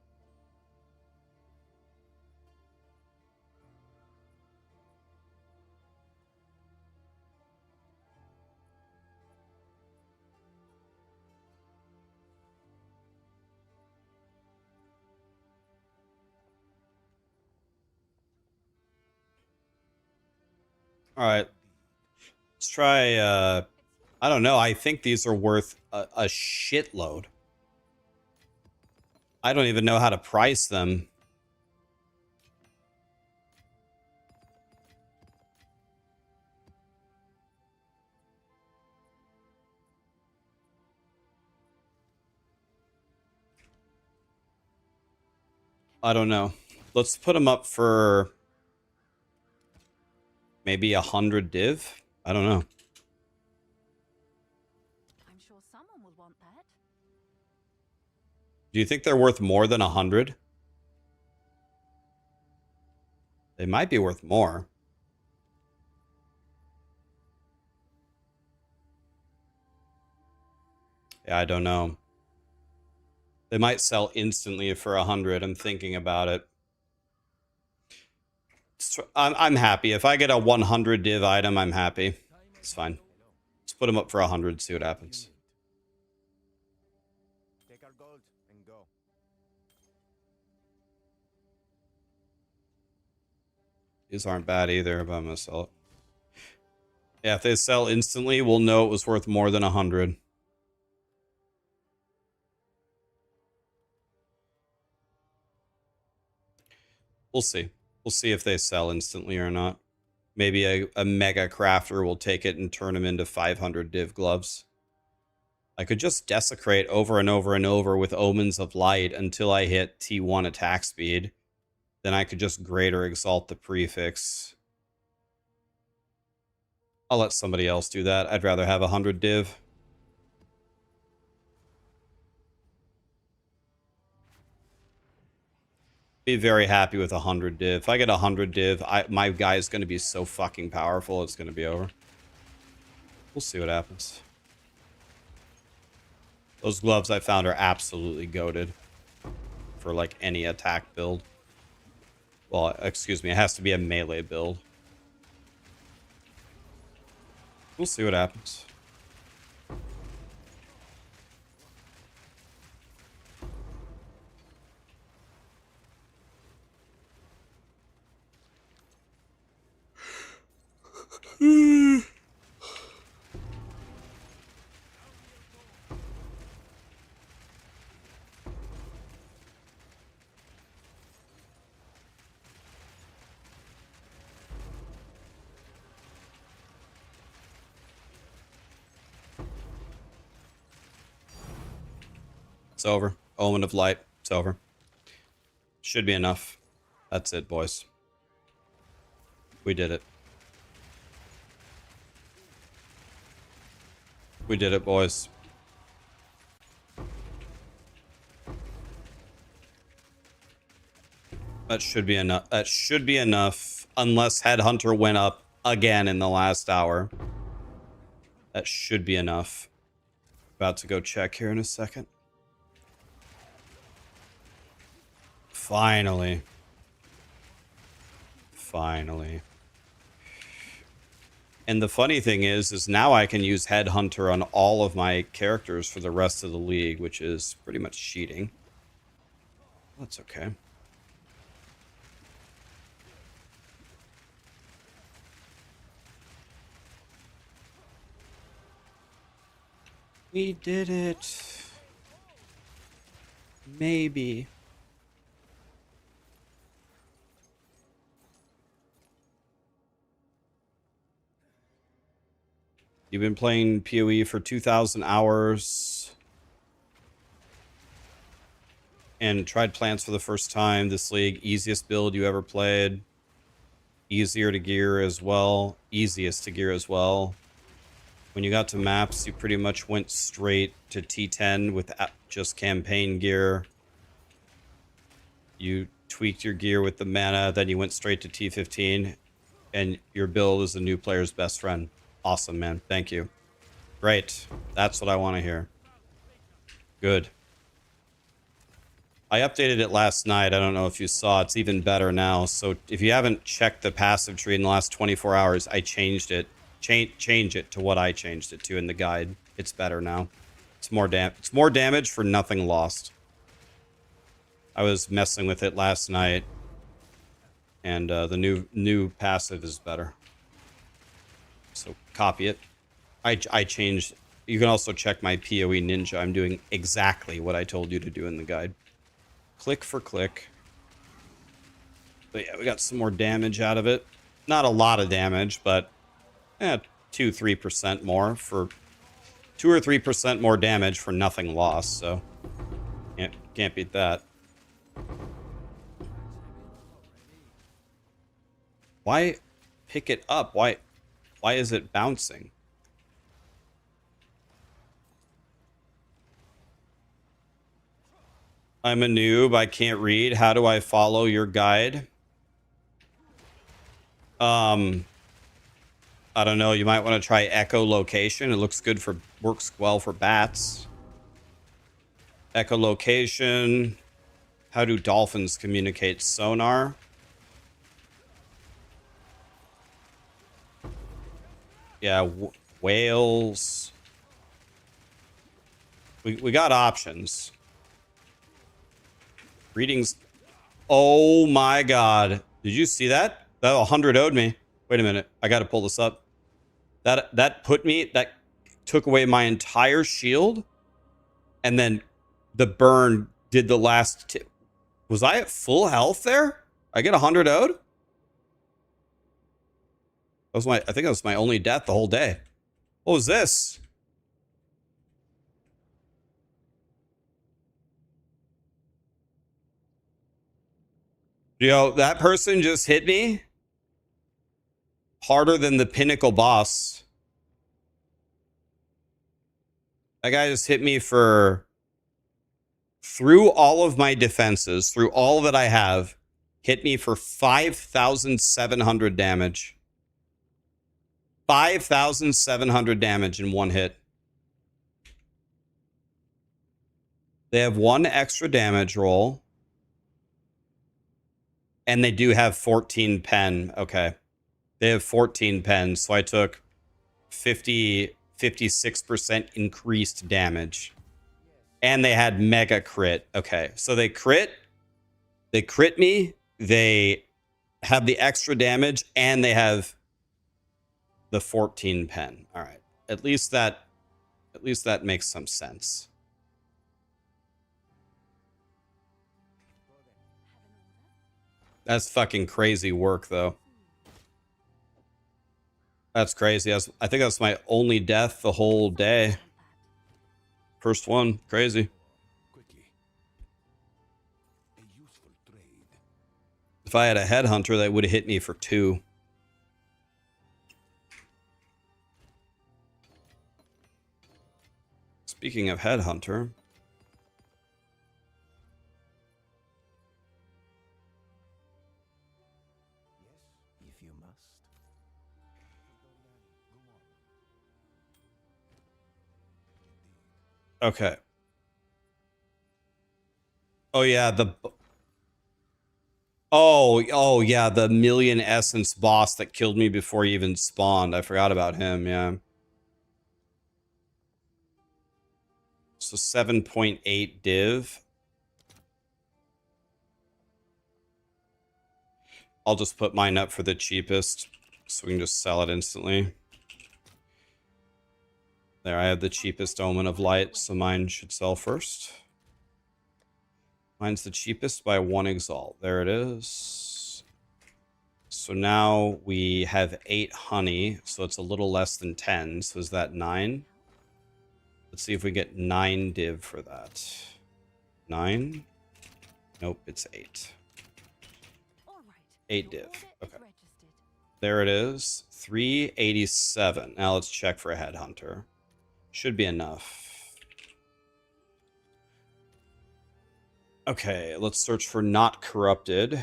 All right. Let's try, I don't know. I think these are worth a shitload. I don't even know how to price them. I don't know. Let's put them up for maybe 100 div. I don't know. I'm sure someone will want that. Do you think they're worth more than 100? They might be worth more. Yeah, I don't know. They might sell instantly for 100. I'm thinking about it. I'm happy. If I get a 100 div item, I'm happy. It's fine. Let's put them up for 100, see what happens. Take our gold and go. These aren't bad either, but I'm going to sell it. Yeah, if they sell instantly, we'll know it was worth more than 100. We'll see. We'll see if they sell instantly or not. Maybe a mega crafter will take it and turn them into 500 div gloves. I could just desecrate over and over and over with Omens of Light until I hit T1 attack speed. Then I could just greater exalt the prefix. I'll let somebody else do that. I'd rather have 100 div. Be very happy with 100 div. If I get 100 div, my guy is going to be so fucking powerful, it's going to be over. We'll see what happens. Those gloves I found are absolutely goated for like any attack build. Well, excuse me, it has to be a melee build. We'll see what happens. It's over. Omen of Light. It's over. Should be enough. That's it, boys. We did it. We did it, boys. That should be enough. That should be enough. Unless Headhunter went up again in the last hour. That should be enough. About to go check here in a second. Finally. Finally. And the funny thing is now I can use Headhunter on all of my characters for the rest of the league, which is pretty much cheating. That's okay. We did it. Maybe. You've been playing PoE for 2,000 hours and tried plants for the first time. This league, easiest build you ever played. Easier to gear as well. Easiest to gear as well. When you got to maps, you pretty much went straight to T10 with just campaign gear. You tweaked your gear with the mana, then you went straight to T15, and your build is the new player's best friend. Awesome, man. Thank you. Great. That's what I want to hear. Good. I updated it last night. I don't know if you saw. It's even better now. So if you haven't checked the passive tree in the last 24 hours, I changed it. Change it to what I changed it to in the guide. It's better now. It's more damage for nothing lost. I was messing with it last night, and the new passive is better. So copy it. I changed. You can also check my PoE Ninja. I'm doing exactly what I told you to do in the guide. Click for click. But yeah, we got some more damage out of it. Not a lot of damage, but 2-3% more for 2 or 3% more damage for nothing lost. So can't beat that. Why pick it up? Why is it bouncing? I'm a noob. I can't read. How do I follow your guide? I don't know. You might want to try echolocation. It looks good for, works well for bats. Echolocation. How do dolphins communicate? Sonar. Yeah, whales. We got options. Readings. Oh my god. Did you see that? That 100 owed me. Wait a minute. I got to pull this up. That took away my entire shield. And then the burn did the last tip. Was I at full health there? I get 100 owed? That was I think that was my only death the whole day. What was this? Yo, that person just hit me harder than the pinnacle boss. That guy just hit me for through all of my defenses, through all that I have, hit me for 5,700 damage. 5,700 damage in one hit. They have one extra damage roll. And they do have 14 pen. Okay. They have 14 pens. So I took 56% increased damage. And they had mega crit. Okay. So they crit me. They have the extra damage and they have the 14 pen. All right. At least that makes some sense. That's fucking crazy work though. That's crazy. I think that's my only death the whole day. First one. Crazy. Quickly. A useful trade. If I had a headhunter, that would have hit me for 2. Speaking of headhunter. Yes, if you must. Okay. Oh yeah, oh yeah, the million essence boss that killed me before he even spawned. I forgot about him, yeah. So 7.8 div. I'll just put mine up for the cheapest so we can just sell it instantly. There, I have the cheapest Omen of Light, so mine should sell first. Mine's the cheapest by 1 Exalt. There it is. So now we have 8 honey, so it's a little less than 10. So is that 9? Let's see if we get 9 div for that. 9? Nope, it's 8. 8 div. Okay. There it is. 387. Now let's check for a headhunter. Should be enough. Okay, let's search for not corrupted.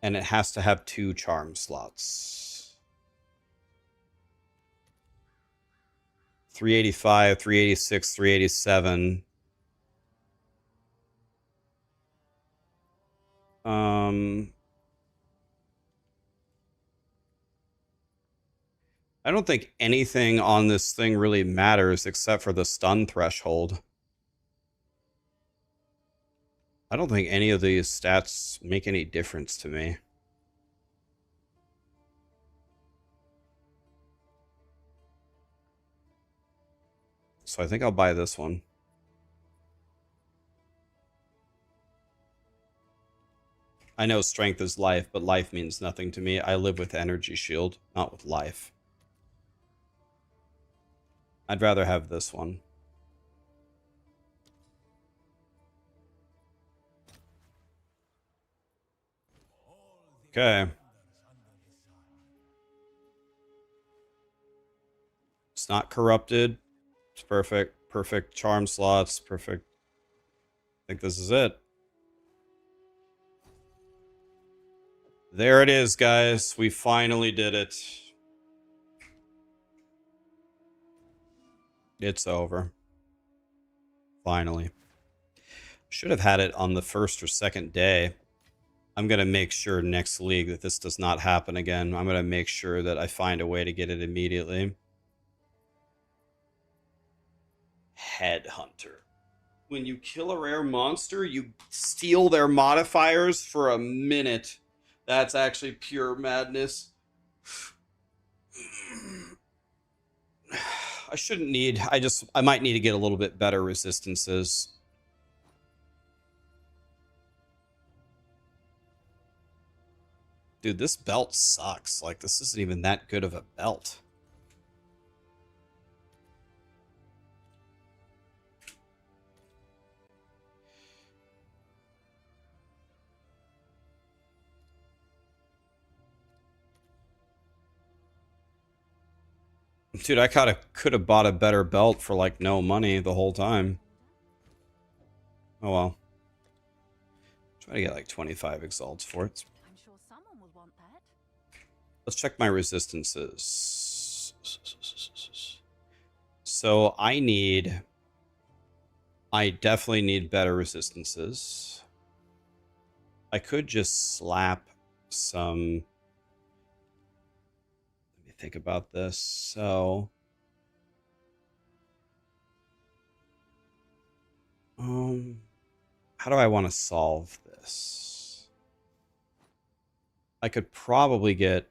And it has to have 2 charm slots. 385, 386, 387. I don't think anything on this thing really matters except for the stun threshold. I don't think any of these stats make any difference to me. So I think I'll buy this one. I know strength is life, but life means nothing to me. I live with energy shield, not with life. I'd rather have this one. Okay. It's not corrupted. It's perfect. Perfect charm slots. Perfect. I think this is it. There it is, guys. We finally did it. It's over. Finally. Should have had it on the first or second day. I'm going to make sure next league that this does not happen again. I'm going to make sure that I find a way to get it immediately. Headhunter. When you kill a rare monster, you steal their modifiers for a minute. That's actually pure madness. I shouldn't need... I might need to get a little bit better resistances. Dude, this belt sucks. Like, this isn't even that good of a belt. Dude, I could have bought a better belt for like no money the whole time. Oh well. Try to get like 25 exalts for it. I'm sure someone will want that. Let's check my resistances. So I definitely need better resistances. I could just slap some. Let me think about this. So, how do I want to solve this? I could probably get.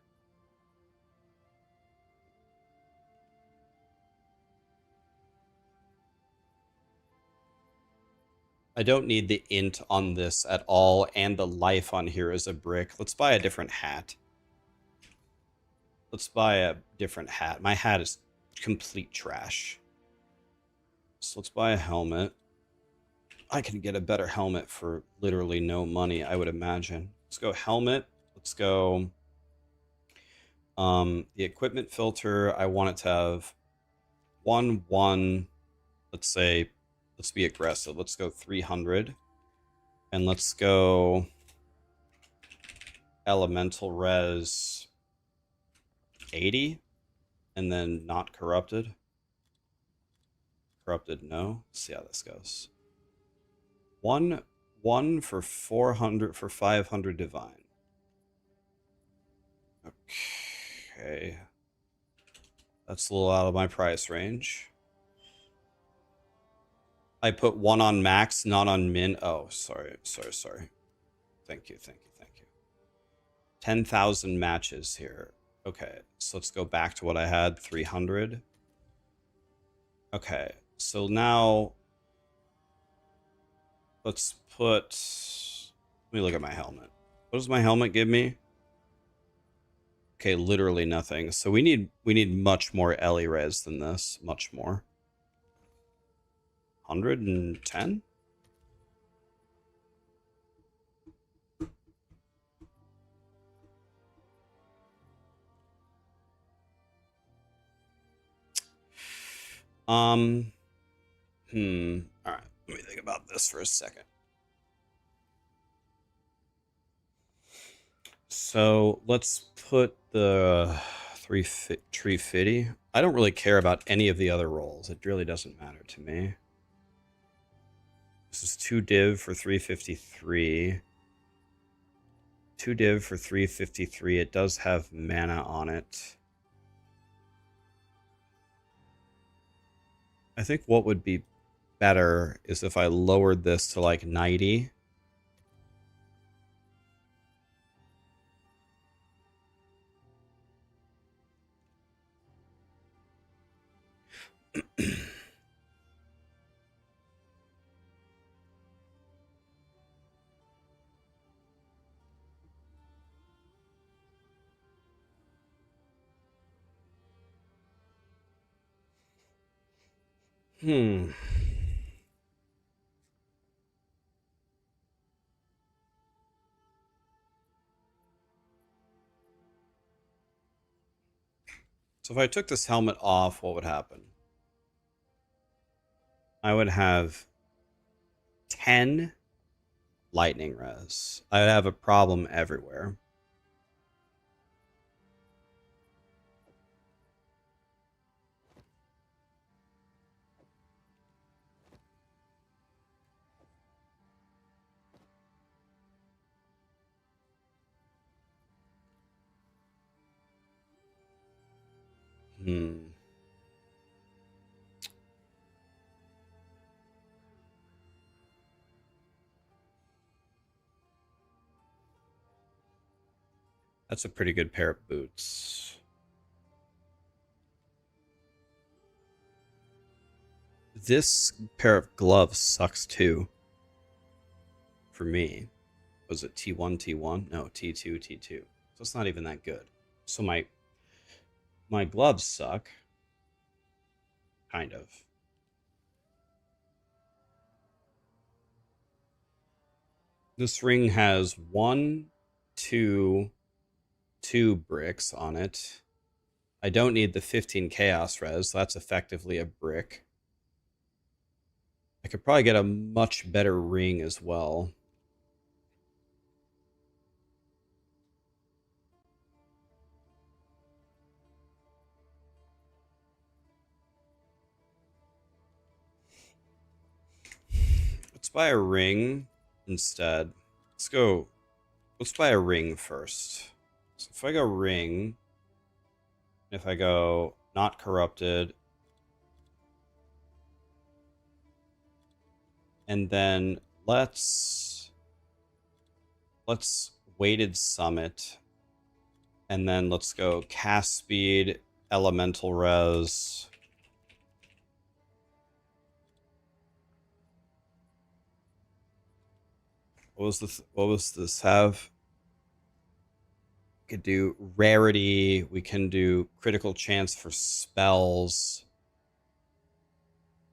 I don't need the int on this at all, and the life on here is a brick. Let's buy a different hat. Let's buy a different hat. My hat is complete trash. So let's buy a helmet. I can get a better helmet for literally no money, I would imagine. Let's go helmet. Let's go the equipment filter. I want it to have 1. Let's say, let's be aggressive. Let's go 300. And let's go elemental res 80. And then not corrupted. Corrupted, no. Let's see how this goes. 1 for 400 for 500 divine. Okay. That's a little out of my price range. I put 1 on max, not on min. Oh, sorry. Thank you. 10,000 matches here. Okay, so let's go back to what I had, 300. Okay, so now let's put. Let me look at my helmet. What does my helmet give me? Okay, literally nothing. So we need much more Ellie res than this. Much more. 110? All right. Let me think about this for a second. So let's put the tree fitty. I don't really care about any of the other rolls. It really doesn't matter to me. This is 2 div for 353. 2 div for 353. It does have mana on it. I think what would be better is if I lowered this to like 90. So if I took this helmet off, what would happen? I would have 10 lightning res. I would have a problem everywhere. That's a pretty good pair of boots. This pair of gloves sucks too. For me. Was it T1, T1? No, T2, T2. So it's not even that good. So my gloves suck. Kind of. This ring has 1, 2 bricks on it. I don't need the 15 chaos res. That's effectively a brick. I could probably get a much better ring as well. Let's buy a ring instead. Let's buy a ring first. So if I go ring, if I go not corrupted, and then let's weighted summit, and then let's go cast speed, elemental res. What was this have? We could do rarity, we can do critical chance for spells,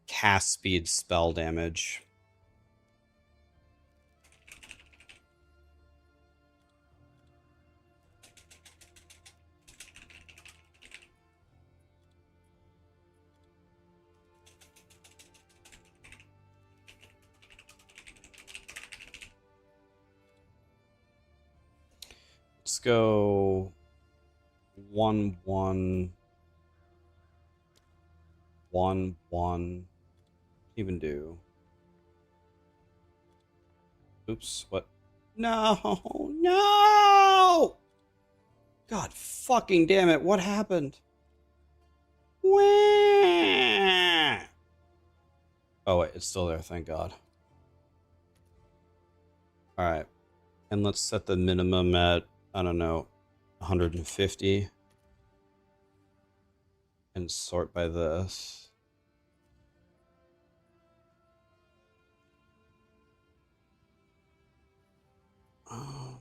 cast speed, spell damage. Let's go 1-1, 1-1. Even do. Oops, what? No, no! God fucking damn it, what happened? Wah! Oh wait, it's still there, thank God. Alright, and let's set the minimum at, I don't know, 150. And sort by this. Oh.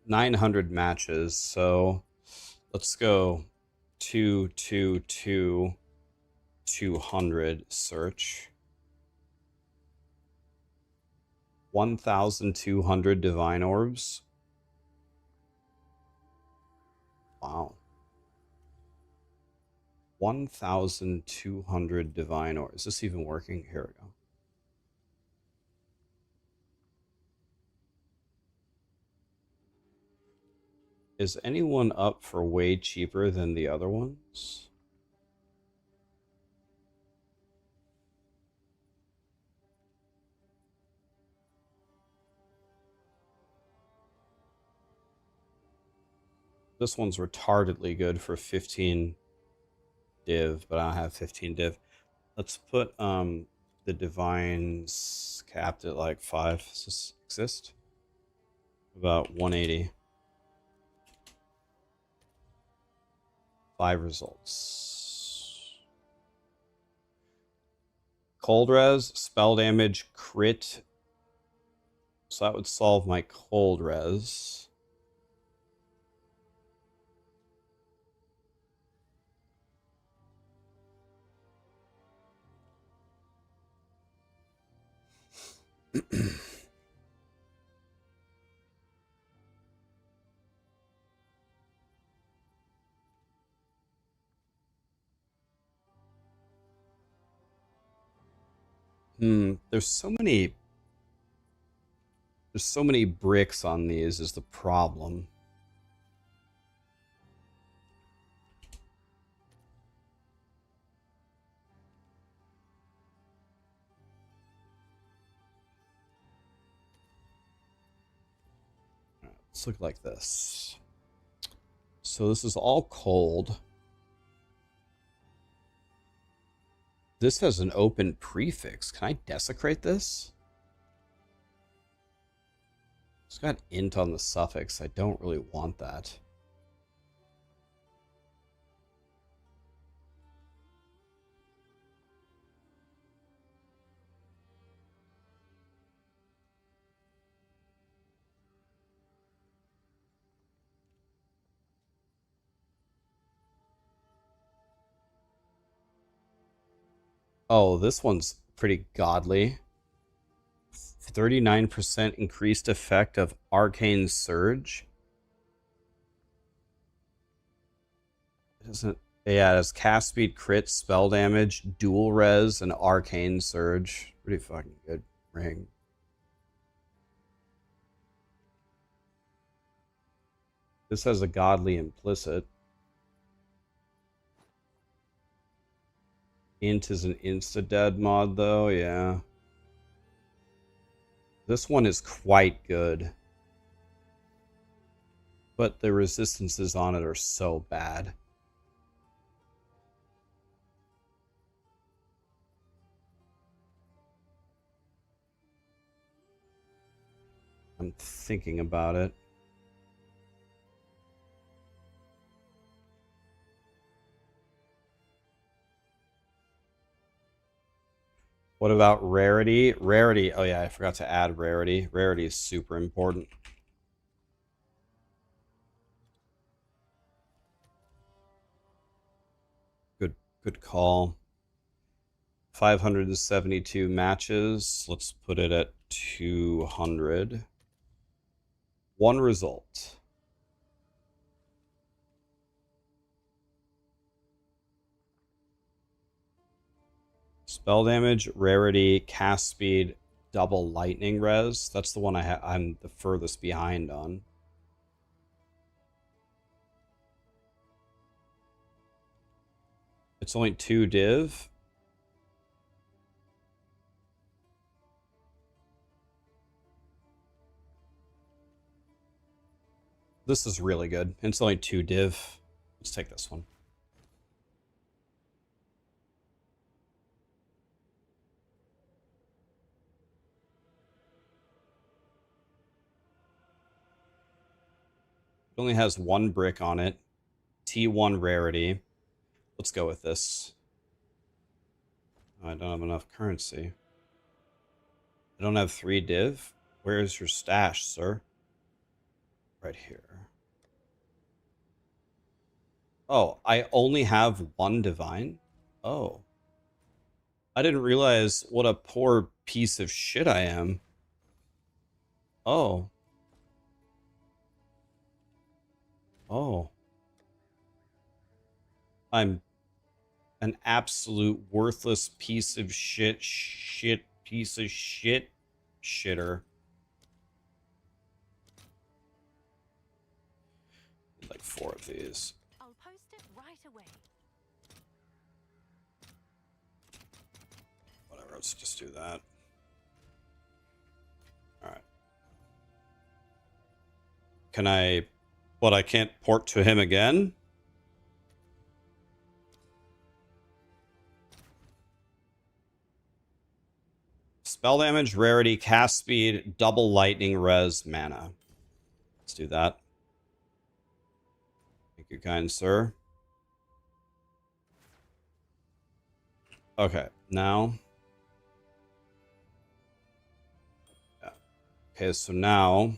$900 matches, so let's go 222 200 search. 1,200 divine orbs. Wow. 1,200 divine orbs. Is this even working? Here we go. Is anyone up for way cheaper than the other ones? This one's retardedly good for 15 div, but I don't have 15 div. Let's put the divines capped at like 5. Does this exist? About 180. 5 results. Cold res, spell damage, crit. So that would solve my cold res. There's so many bricks on these is the problem. Let's look like this. So this is all cold. This has an open prefix. Can I desecrate this? It's got int on the suffix. I don't really want that. Oh, this one's pretty godly. 39% increased effect of Arcane Surge. It doesn't. Yeah, it has cast speed, crit, spell damage, dual res, and Arcane Surge. Pretty fucking good ring. This has a godly implicit. Int is an insta-dead mod, though, yeah. This one is quite good. But the resistances on it are so bad. I'm thinking about it. What about rarity? Rarity, oh yeah, I forgot to add rarity. Rarity is super important. Good call. 572 matches. Let's put it at 200. One result. Spell damage, rarity, cast speed, double lightning res. That's the one I'm the furthest behind on. It's only 2 div. This is really good. It's only 2 div. Let's take this one. It only has 1 brick on it. T1 rarity. Let's go with this. Oh, I don't have enough currency. I don't have 3 div. Where is your stash, sir? Right here. Oh, I only have 1 divine? Oh. I didn't realize what a poor piece of shit I am. Oh. Oh. I'm an absolute worthless piece of shit, piece of shit, shitter. Like 4 of these. I'll post it right away. Whatever, let's just do that. Alright. Can I... What, I can't port to him again? Spell damage, rarity, cast speed, double lightning, res, mana. Let's do that. Thank you, kind sir. Okay, now... Yeah. Okay, so now...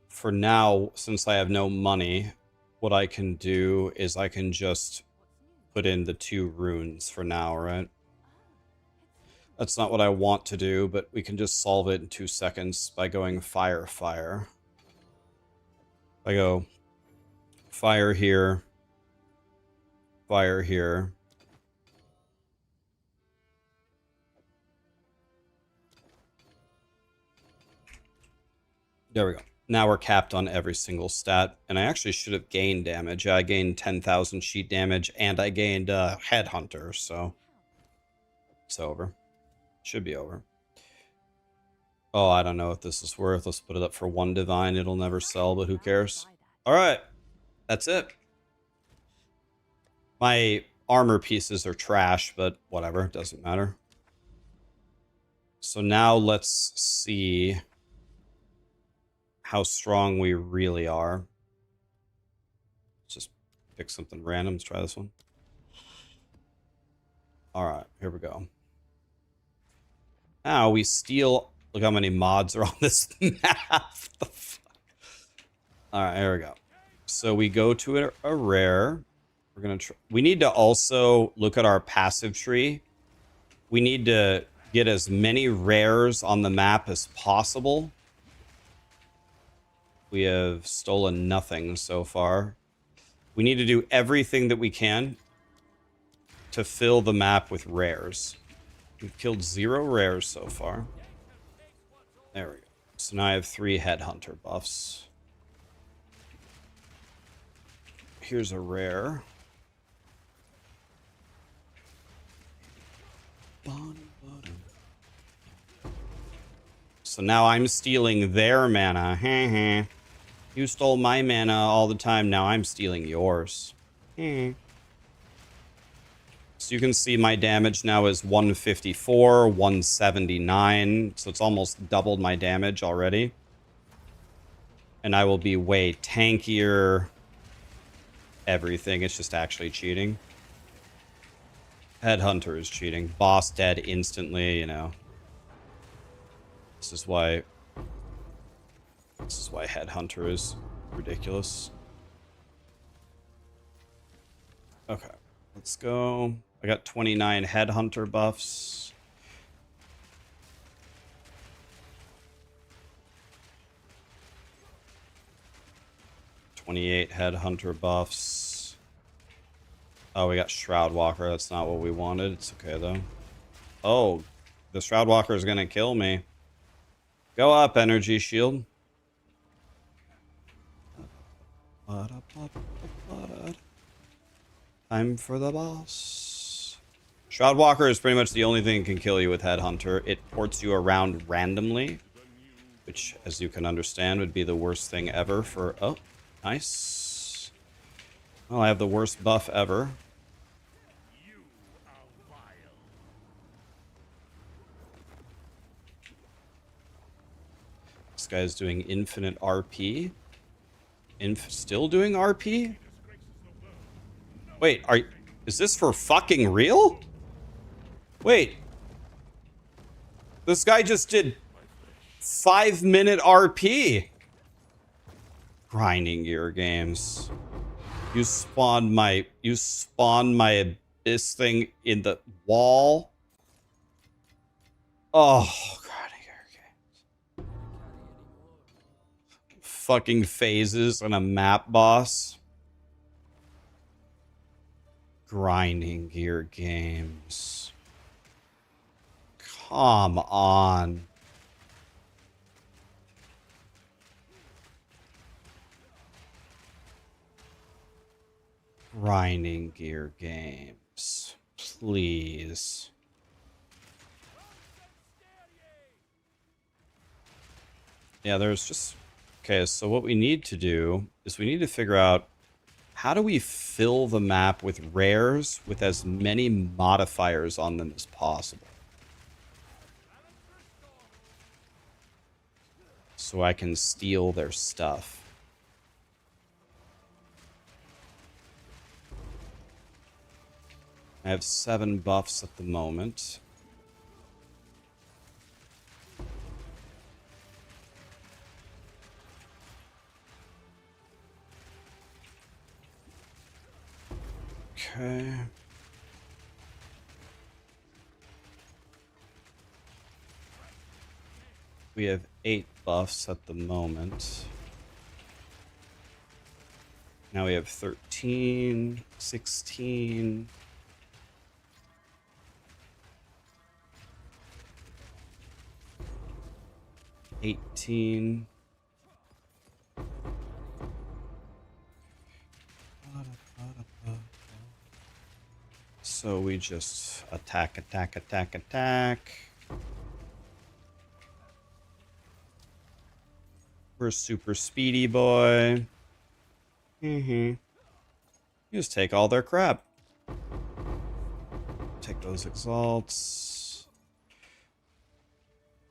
For now, since I have no money, what I can do is I can just put in the 2 runes for now, right? That's not what I want to do, but we can just solve it in 2 seconds by going fire, fire. I go fire here, fire here. There we go. Now we're capped on every single stat, and I actually should have gained damage. I gained 10,000 sheet damage, and I gained Headhunter, so it's over. Should be over. Oh, I don't know what this is worth. Let's put it up for 1 divine. It'll never sell, but who cares? All right, that's it. My armor pieces are trash, but whatever, it doesn't matter. So now let's see how strong we really are. Let's just pick something random. Let's try this one. All right, here we go. Now we steal Look how many mods are on this map. The fuck? All right, here we go. So we go to a rare. We're gonna try. We need to also look at our passive tree. We need to get as many rares on the map as possible. We have stolen nothing so far. We need to do everything that we can to fill the map with rares. We've killed 0 rares so far. There we go. So now I have 3 headhunter buffs. Here's a rare. So now I'm stealing their mana. You stole my mana all the time. Now I'm stealing yours. So you can see my damage now is 154, 179. So it's almost doubled my damage already. And I will be way tankier. Everything. It's just actually cheating. Headhunter is cheating. Boss dead instantly, you know. This is why Headhunter is ridiculous. Okay, let's go. I got 29 Headhunter buffs. $28 Headhunter buffs. Oh, we got Shroud Walker. That's not what we wanted. It's okay, though. Oh, the Shroud Walker is going to kill me. Go up, Energy Shield. Time for the boss. Shroud Walker is pretty much the only thing that can kill you with Headhunter. It ports you around randomly, which, as you can understand, would be the worst thing ever for... Oh, nice. Well, I have the worst buff ever. This guy's doing infinite RP. Still doing RP? Wait, is this for fucking real? Wait. This guy just did 5-minute RP. Grinding gear games. You spawned my abyss thing in the wall. Oh, grinding gear games. Fucking phases and a map boss. Grinding gear games. Come on. Grinding gear games. Please. Yeah, there's just... Okay, so what we need to do is we need to figure out how do we fill the map with rares with as many modifiers on them as possible. So I can steal their stuff. I have 7 buffs at the moment. Okay. We have 8 buffs at the moment. Now we have 13, 16. 18. So we just attack, attack, attack, attack. We're super speedy, boy. You just take all their crap. Take those exalts.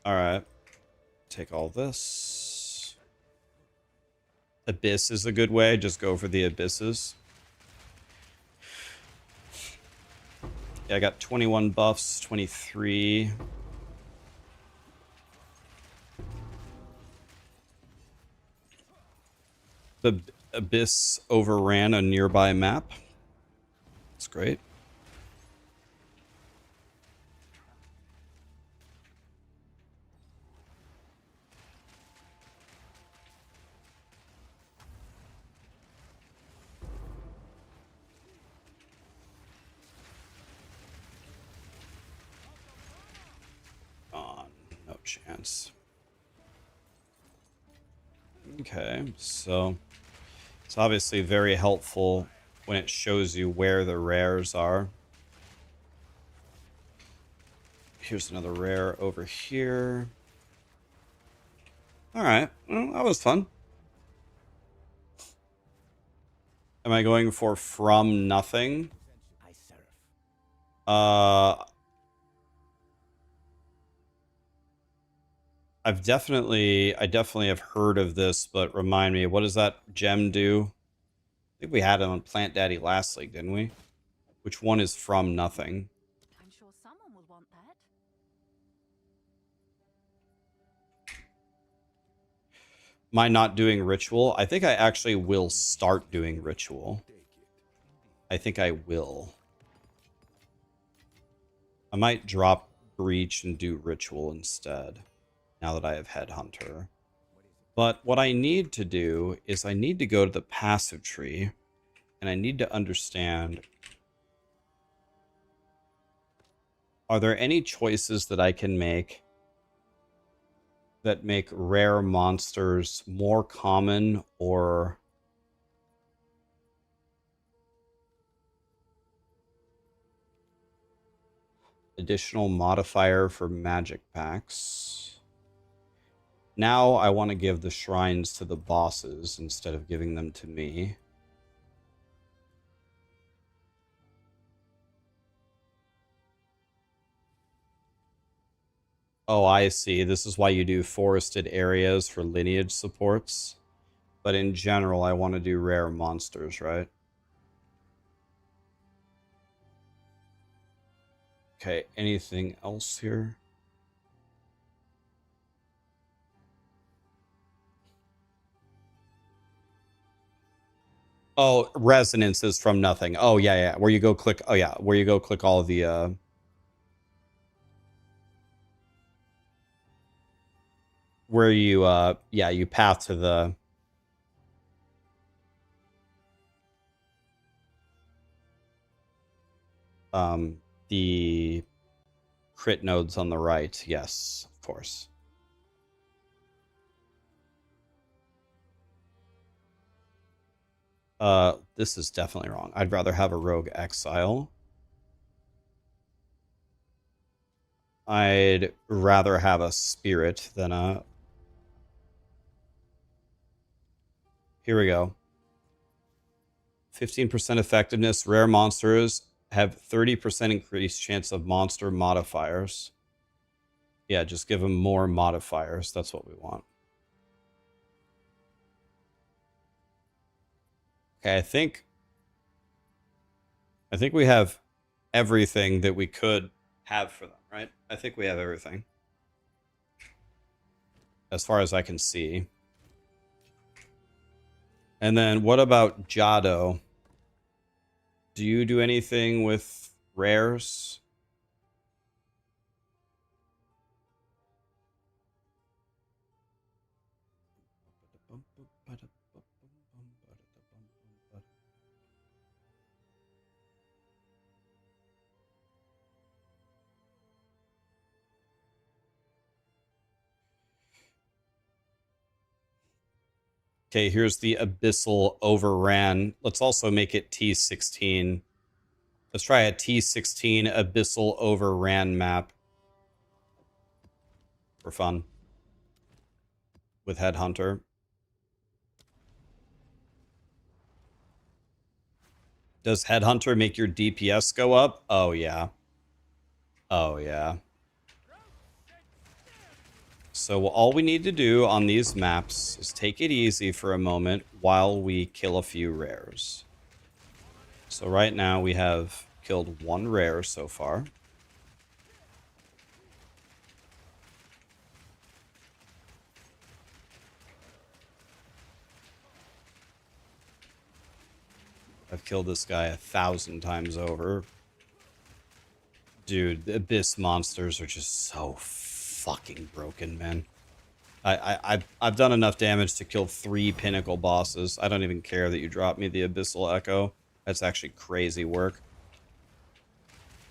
Alright. Take all this. Abyss is a good way. Just go for the abysses. Yeah, I got 21 buffs, 23. The abyss overran a nearby map. That's great. On, no chance. Okay, so it's obviously very helpful when it shows you where the rares are. Here's another rare over here. All right, well, that was fun. Am I going for from nothing? I serve. I definitely have heard of this, but remind me, what does that gem do? I think we had it on Plant Daddy last league, didn't we? Which one is from nothing? I'm sure someone will want that. Am I not doing ritual? I think I actually will start doing ritual. I think I will. I might drop breach and do ritual instead, now that I have headhunter. But what I need to do is I need to go to the passive tree, and I need to understand, are there any choices that I can make that make rare monsters more common or additional modifier for magic packs? Now I want to give the shrines to the bosses instead of giving them to me. Oh, I see. This is why you do forested areas for lineage supports. But in general, I want to do rare monsters, right? Okay, anything else here? Oh, resonance is from nothing. Oh, yeah, yeah. Where you go click. Oh, yeah. Where you go click all the... where you, yeah, you path to the crit nodes on the right. Yes, of course. This is definitely wrong. I'd rather have a rogue exile. I'd rather have a spirit than a... Here we go. 15% effectiveness. Rare monsters have 30% increased chance of monster modifiers. Yeah, just give them more modifiers. That's what we want. Okay, I think we have everything that we could have for them, right? I think we have everything. As far as I can see. And then what about Jado? Do you do anything with rares? Okay, here's the Abyssal Overran. Let's also make it T16. Let's try a T16 Abyssal Overran map for fun with Headhunter. Does Headhunter make your DPS go up? Oh, yeah. Oh, yeah. So all we need to do on these maps is take it easy for a moment while we kill a few rares. So right now we have killed one rare so far. I've killed this guy 1,000 times over. Dude, the Abyss monsters are just so fucking broken, man. I've done enough damage to kill 3 pinnacle bosses. I don't even care that you dropped me the Abyssal Echo. That's actually crazy work.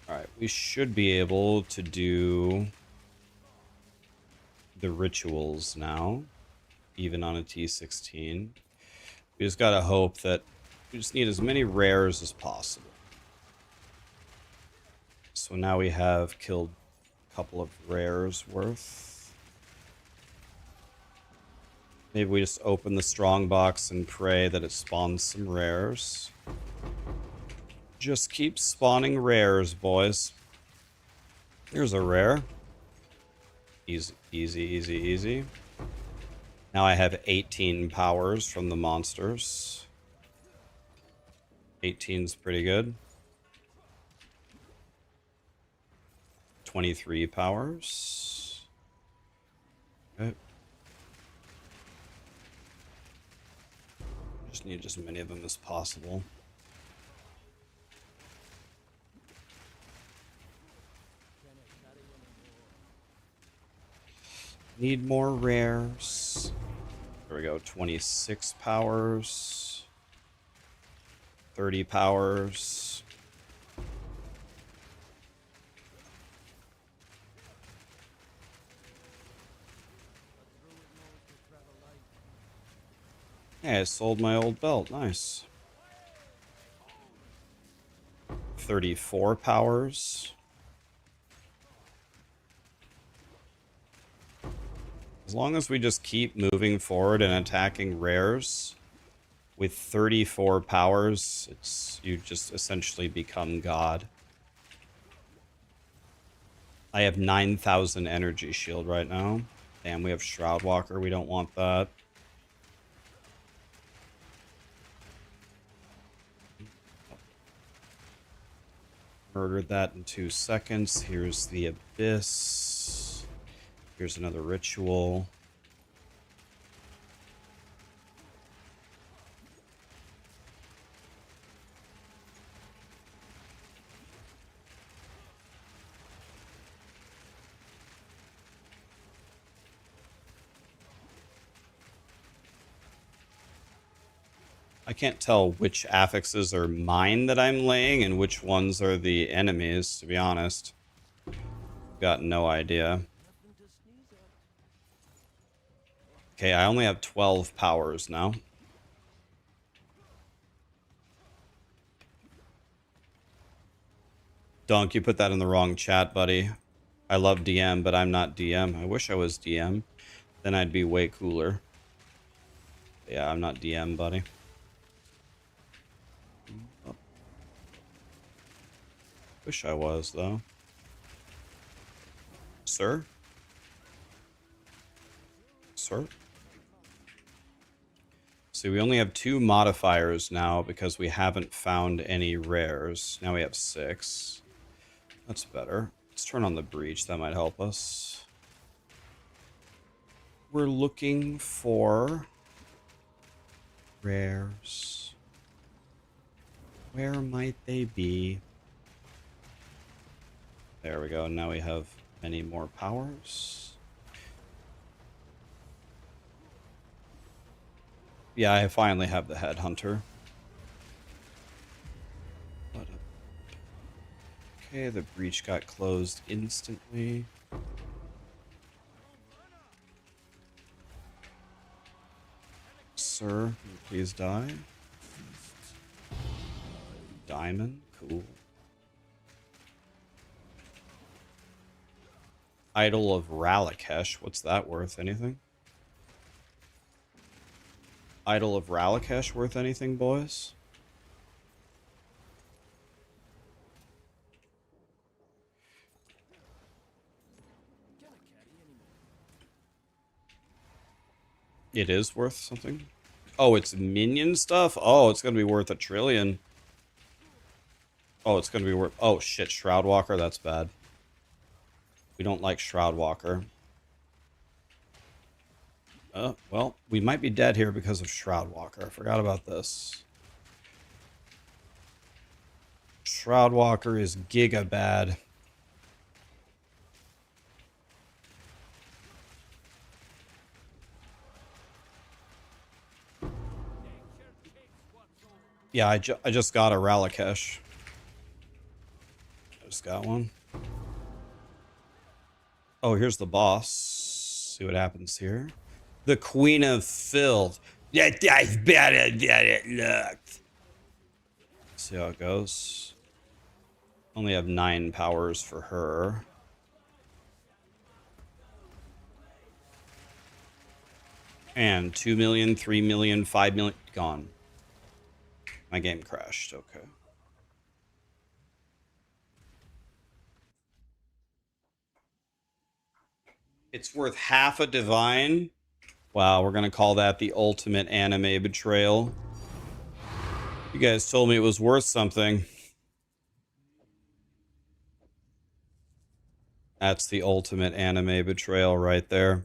Alright, we should be able to do the rituals now, even on a T16. We just gotta hope that we just need as many rares as possible. So now we have killed a couple of rares worth. Maybe we just open the strong box and pray that it spawns some rares. Just keep spawning rares, boys. Here's a rare. Easy, easy, easy, easy. Now I have 18 powers from the monsters. 18's pretty good. 23 powers. Okay. Just need as many of them as possible. Need more rares. There we go. 26 powers. 30 powers. Yeah, I sold my old belt. Nice. 34 powers. As long as we just keep moving forward and attacking rares with 34 powers, you just essentially become God. I have 9,000 energy shield right now. Damn, we have Shroudwalker. We don't want that. Murdered that in 2 seconds. Here's the Abyss. Here's another ritual. I can't tell which affixes are mine that I'm laying and which ones are the enemies, to be honest. Got no idea. Okay, I only have 12 powers now. Dunk, you put that in the wrong chat, buddy. I love DM, but I'm not DM. I wish I was DM. Then I'd be way cooler. Yeah, I'm not DM, buddy. Oh. Wish I was, though. Sir? Sir? See, we only have 2 modifiers now because we haven't found any rares. Now we have 6. That's better. Let's turn on the breach. That might help us. We're looking for rares. Where might they be? There we go. Now we have many more powers. Yeah, I finally have the headhunter. Okay, the breach got closed instantly. Sir, please die. Diamond, cool. Idol of Ralakesh, what's that worth? Anything? Idol of Ralakesh worth anything, boys? It is worth something? Oh, it's minion stuff? Oh, it's gonna be worth 1 trillion. Oh, it's gonna be worth... Oh, shit, Shroudwalker? That's bad. We don't like Shroudwalker. Well, we might be dead here because of Shroudwalker. I forgot about this. Shroudwalker is giga bad. Yeah, I just got a Ralakesh. Just got one. Oh, here's the boss. See what happens here. The Queen of Filth. That guy's better than it looked. See how it goes. Only have 9 powers for her. And 2 million, 3 million, 5 million. Gone. My game crashed. Okay. It's worth half a divine. Wow, we're going to call that the ultimate anime betrayal. You guys told me it was worth something. That's the ultimate anime betrayal right there.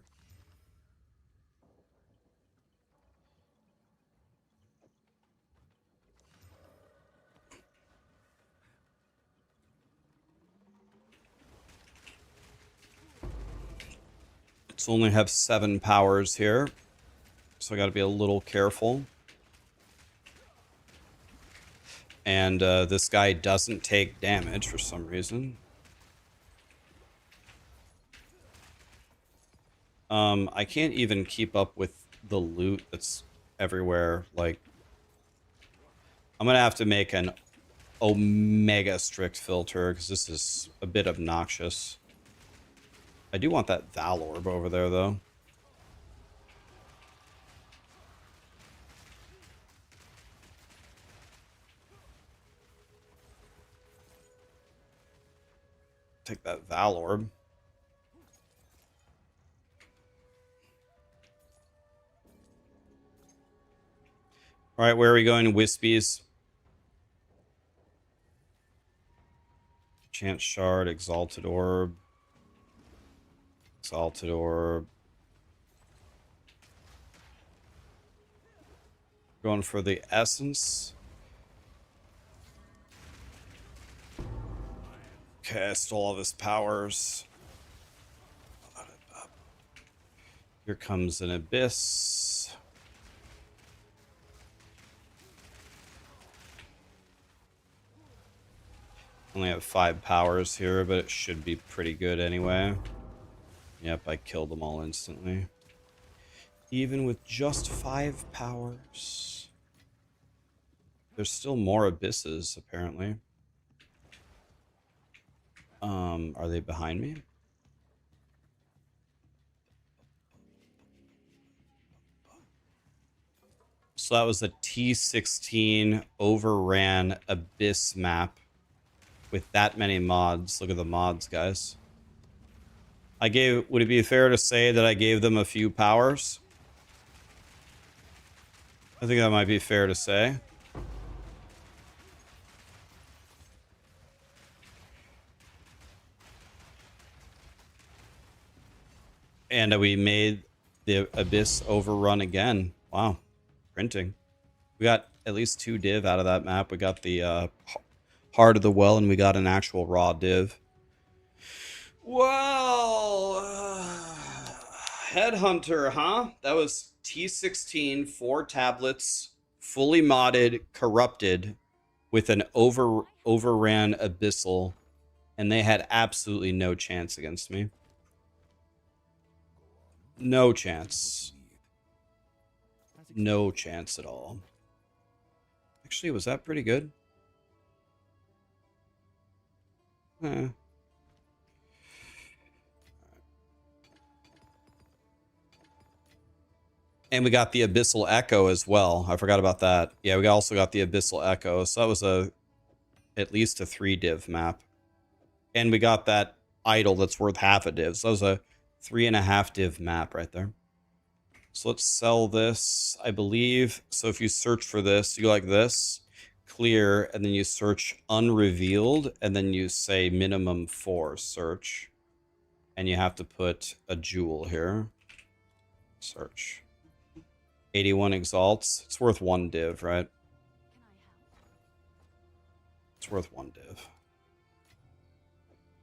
It's only have 7 powers here, so I got to be a little careful. And this guy doesn't take damage for some reason. I can't even keep up with the loot that's everywhere. Like, I'm gonna have to make an omega strict filter because this is a bit obnoxious. I do want that Val Orb over there, though. Take that Val Orb. All right, where are we going? Wispies. Chance Shard, Exalted Orb. Exalted Orb. Going for the Essence. Okay, I stole all of his powers. Here comes an Abyss. Only have 5 powers here, but it should be pretty good anyway. Yep, I killed them all instantly. Even with just 5 powers. There's still more Abysses, apparently. Are they behind me? So that was a T16 overran Abyss map with that many mods. Look at the mods, guys. Would it be fair to say that I gave them a few powers? I think that might be fair to say. And we made the Abyss overrun again. Wow. Printing. We got at least 2 div out of that map. We got the Heart of the Well, and we got an actual raw div. Well, Headhunter, huh? That was T16, 4 tablets, fully modded, corrupted, with an overran Abyssal, and they had absolutely no chance against me. No chance. No chance at all. Actually, was that pretty good? Eh. And we got the Abyssal Echo as well. I forgot about that. Yeah, we also got the Abyssal Echo. So that was at least a 3 div map. And we got that idol that's worth half a div. So that was a 3.5 div map right there. So let's sell this, I believe. So if you search for this, you go like this, clear, and then you search unrevealed, and then you say minimum 4 search. And you have to put a jewel here. Search. 81 exalts. It's worth 1 div, right? It's worth 1 div.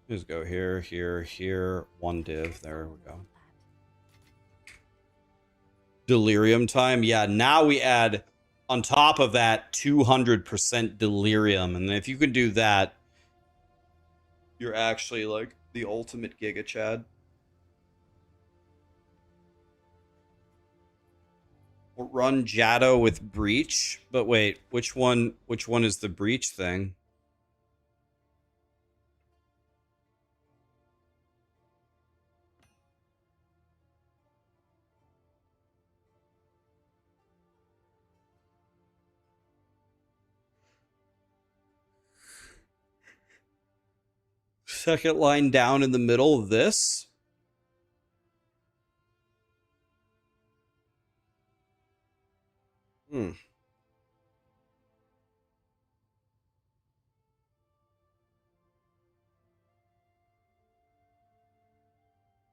Just go here, here, here. 1 div. There we go. Delirium time. Yeah, now we add on top of that 200% delirium. And if you can do that, you're actually like the ultimate Giga Chad. Run Jado with Breach. But wait, which one is the Breach thing? Second line down in the middle of this.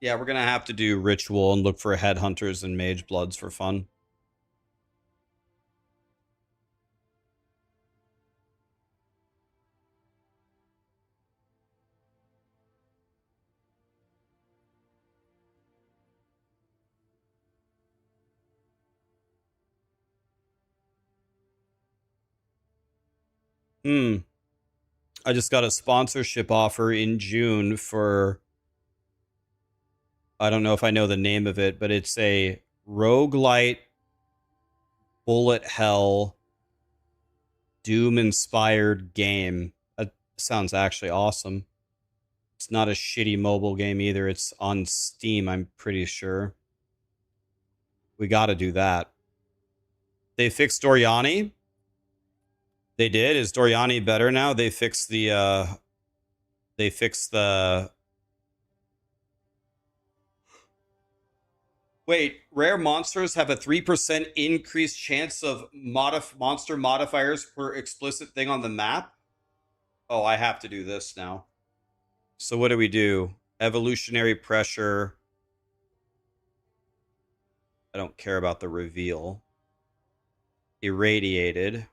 Yeah, we're gonna have to do ritual and look for headhunters and mage bloods for fun. I just got a sponsorship offer in June for, I don't know if I know the name of it, but it's a roguelite bullet hell Doom inspired game. That sounds actually awesome. It's not a shitty mobile game either. It's on Steam, I'm pretty sure. We got to do that. They fixed Doriani. They did. Is Doriani better now? They fixed the Wait, rare monsters have a 3% increased chance of monster modifiers per explicit thing on the map? Oh, I have to do this now. So what do we do? Evolutionary pressure. I don't care about the reveal. Irradiated.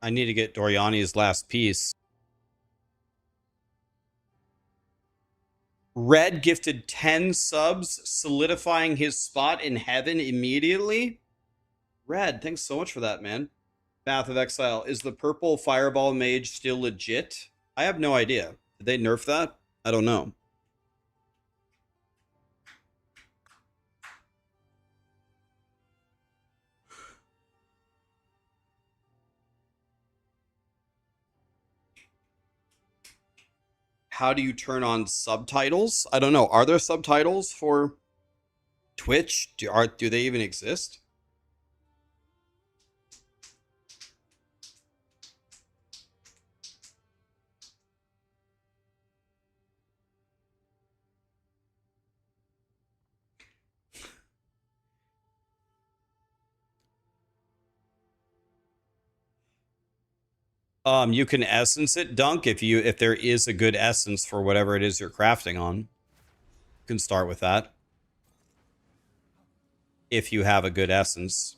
I need to get Doriani's last piece. Red gifted 10 subs, solidifying his spot in heaven immediately. Red, thanks so much for that, man. Path of Exile. Is the purple fireball mage still legit? I have no idea. Did they nerf that? I don't know. How do you turn on subtitles? I don't know. Are there subtitles for Twitch? Do they even exist? You can essence it, Dunk, if there is a good essence for whatever it is you're crafting on. You can start with that. If you have a good essence.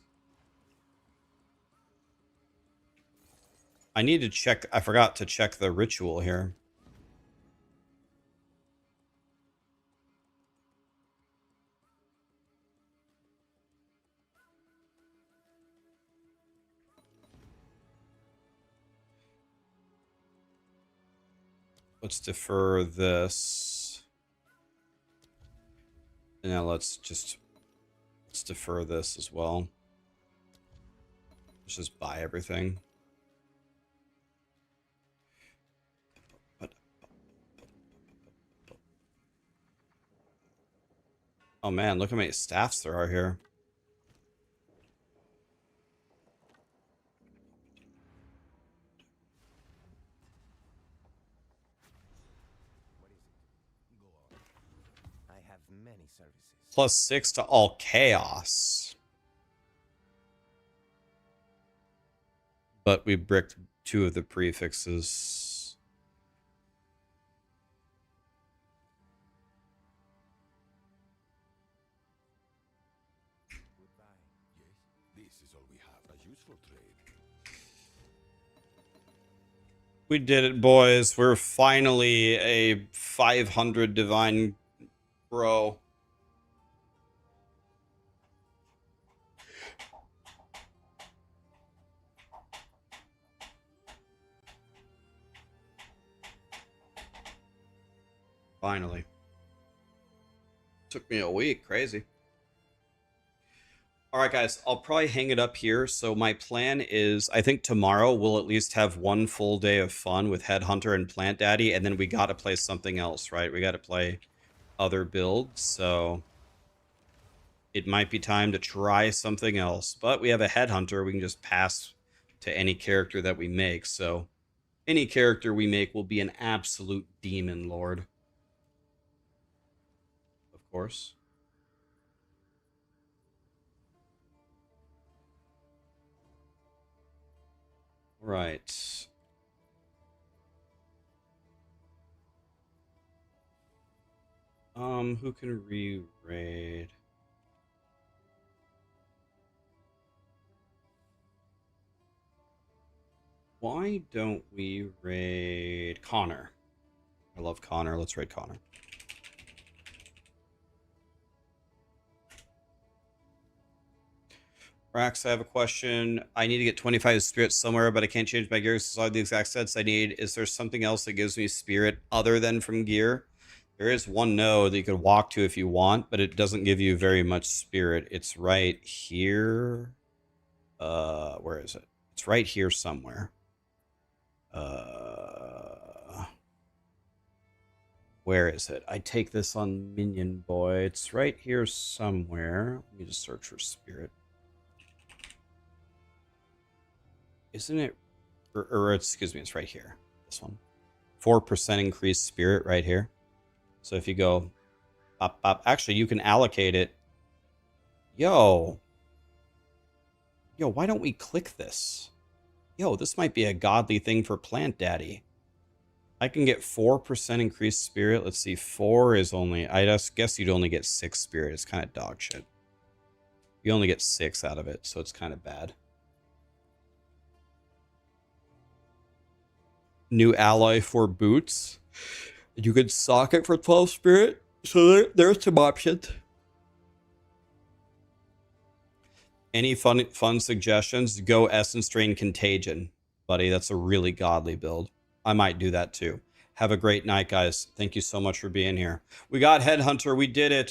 I need to check. I forgot to check the ritual here. Let's defer this. And now let's defer this as well. Let's just buy everything. Oh man, look how many staffs there are here. many services. +6 to all chaos. But we bricked 2 of the prefixes. Goodbye. Yes, this is all we have. A useful trade. We did it, boys. We're finally a 500 divine bro. Finally. Took me a week. Crazy. All right, guys, I'll probably hang it up here. So my plan is, I think tomorrow we'll at least have one full day of fun with Headhunter and Plant Daddy, and then we got to play something else, right? We got to play other builds, so it might be time to try something else. But we have a Headhunter. We can just pass to any character that we make. So any character we make will be an absolute demon lord. Of course. Right. Who can re-raid? Why don't we raid Connor? I love Connor. Let's raid Connor. Rax, I have a question. I need to get 25 spirit somewhere, but I can't change my gears to the exact sets I need. Is there something else that gives me spirit other than from gear? There is one node that you could walk to if you want, but it doesn't give you very much spirit. It's right here. Where is it? It's right here somewhere. Where is it? I take this on Minion Boy. It's right here somewhere. Let me just search for spirit. Isn't it? Or excuse me, it's right here. This one. 4% increased spirit right here. So if you go up, actually, you can allocate it. Yo, why don't we click this? Yo, this might be a godly thing for Plant Daddy. I can get 4% increased spirit. Let's see, 4 is only... I just guess you'd only get 6 spirit. It's kind of dog shit. You only get 6 out of it, so it's kind of bad. New alloy for boots. You could sock it for 12 spirit. So there's some options. Any fun suggestions? Go Essence Drain Contagion, buddy. That's a really godly build. I might do that too. Have a great night, guys. Thank you so much for being here. We got Headhunter. We did it.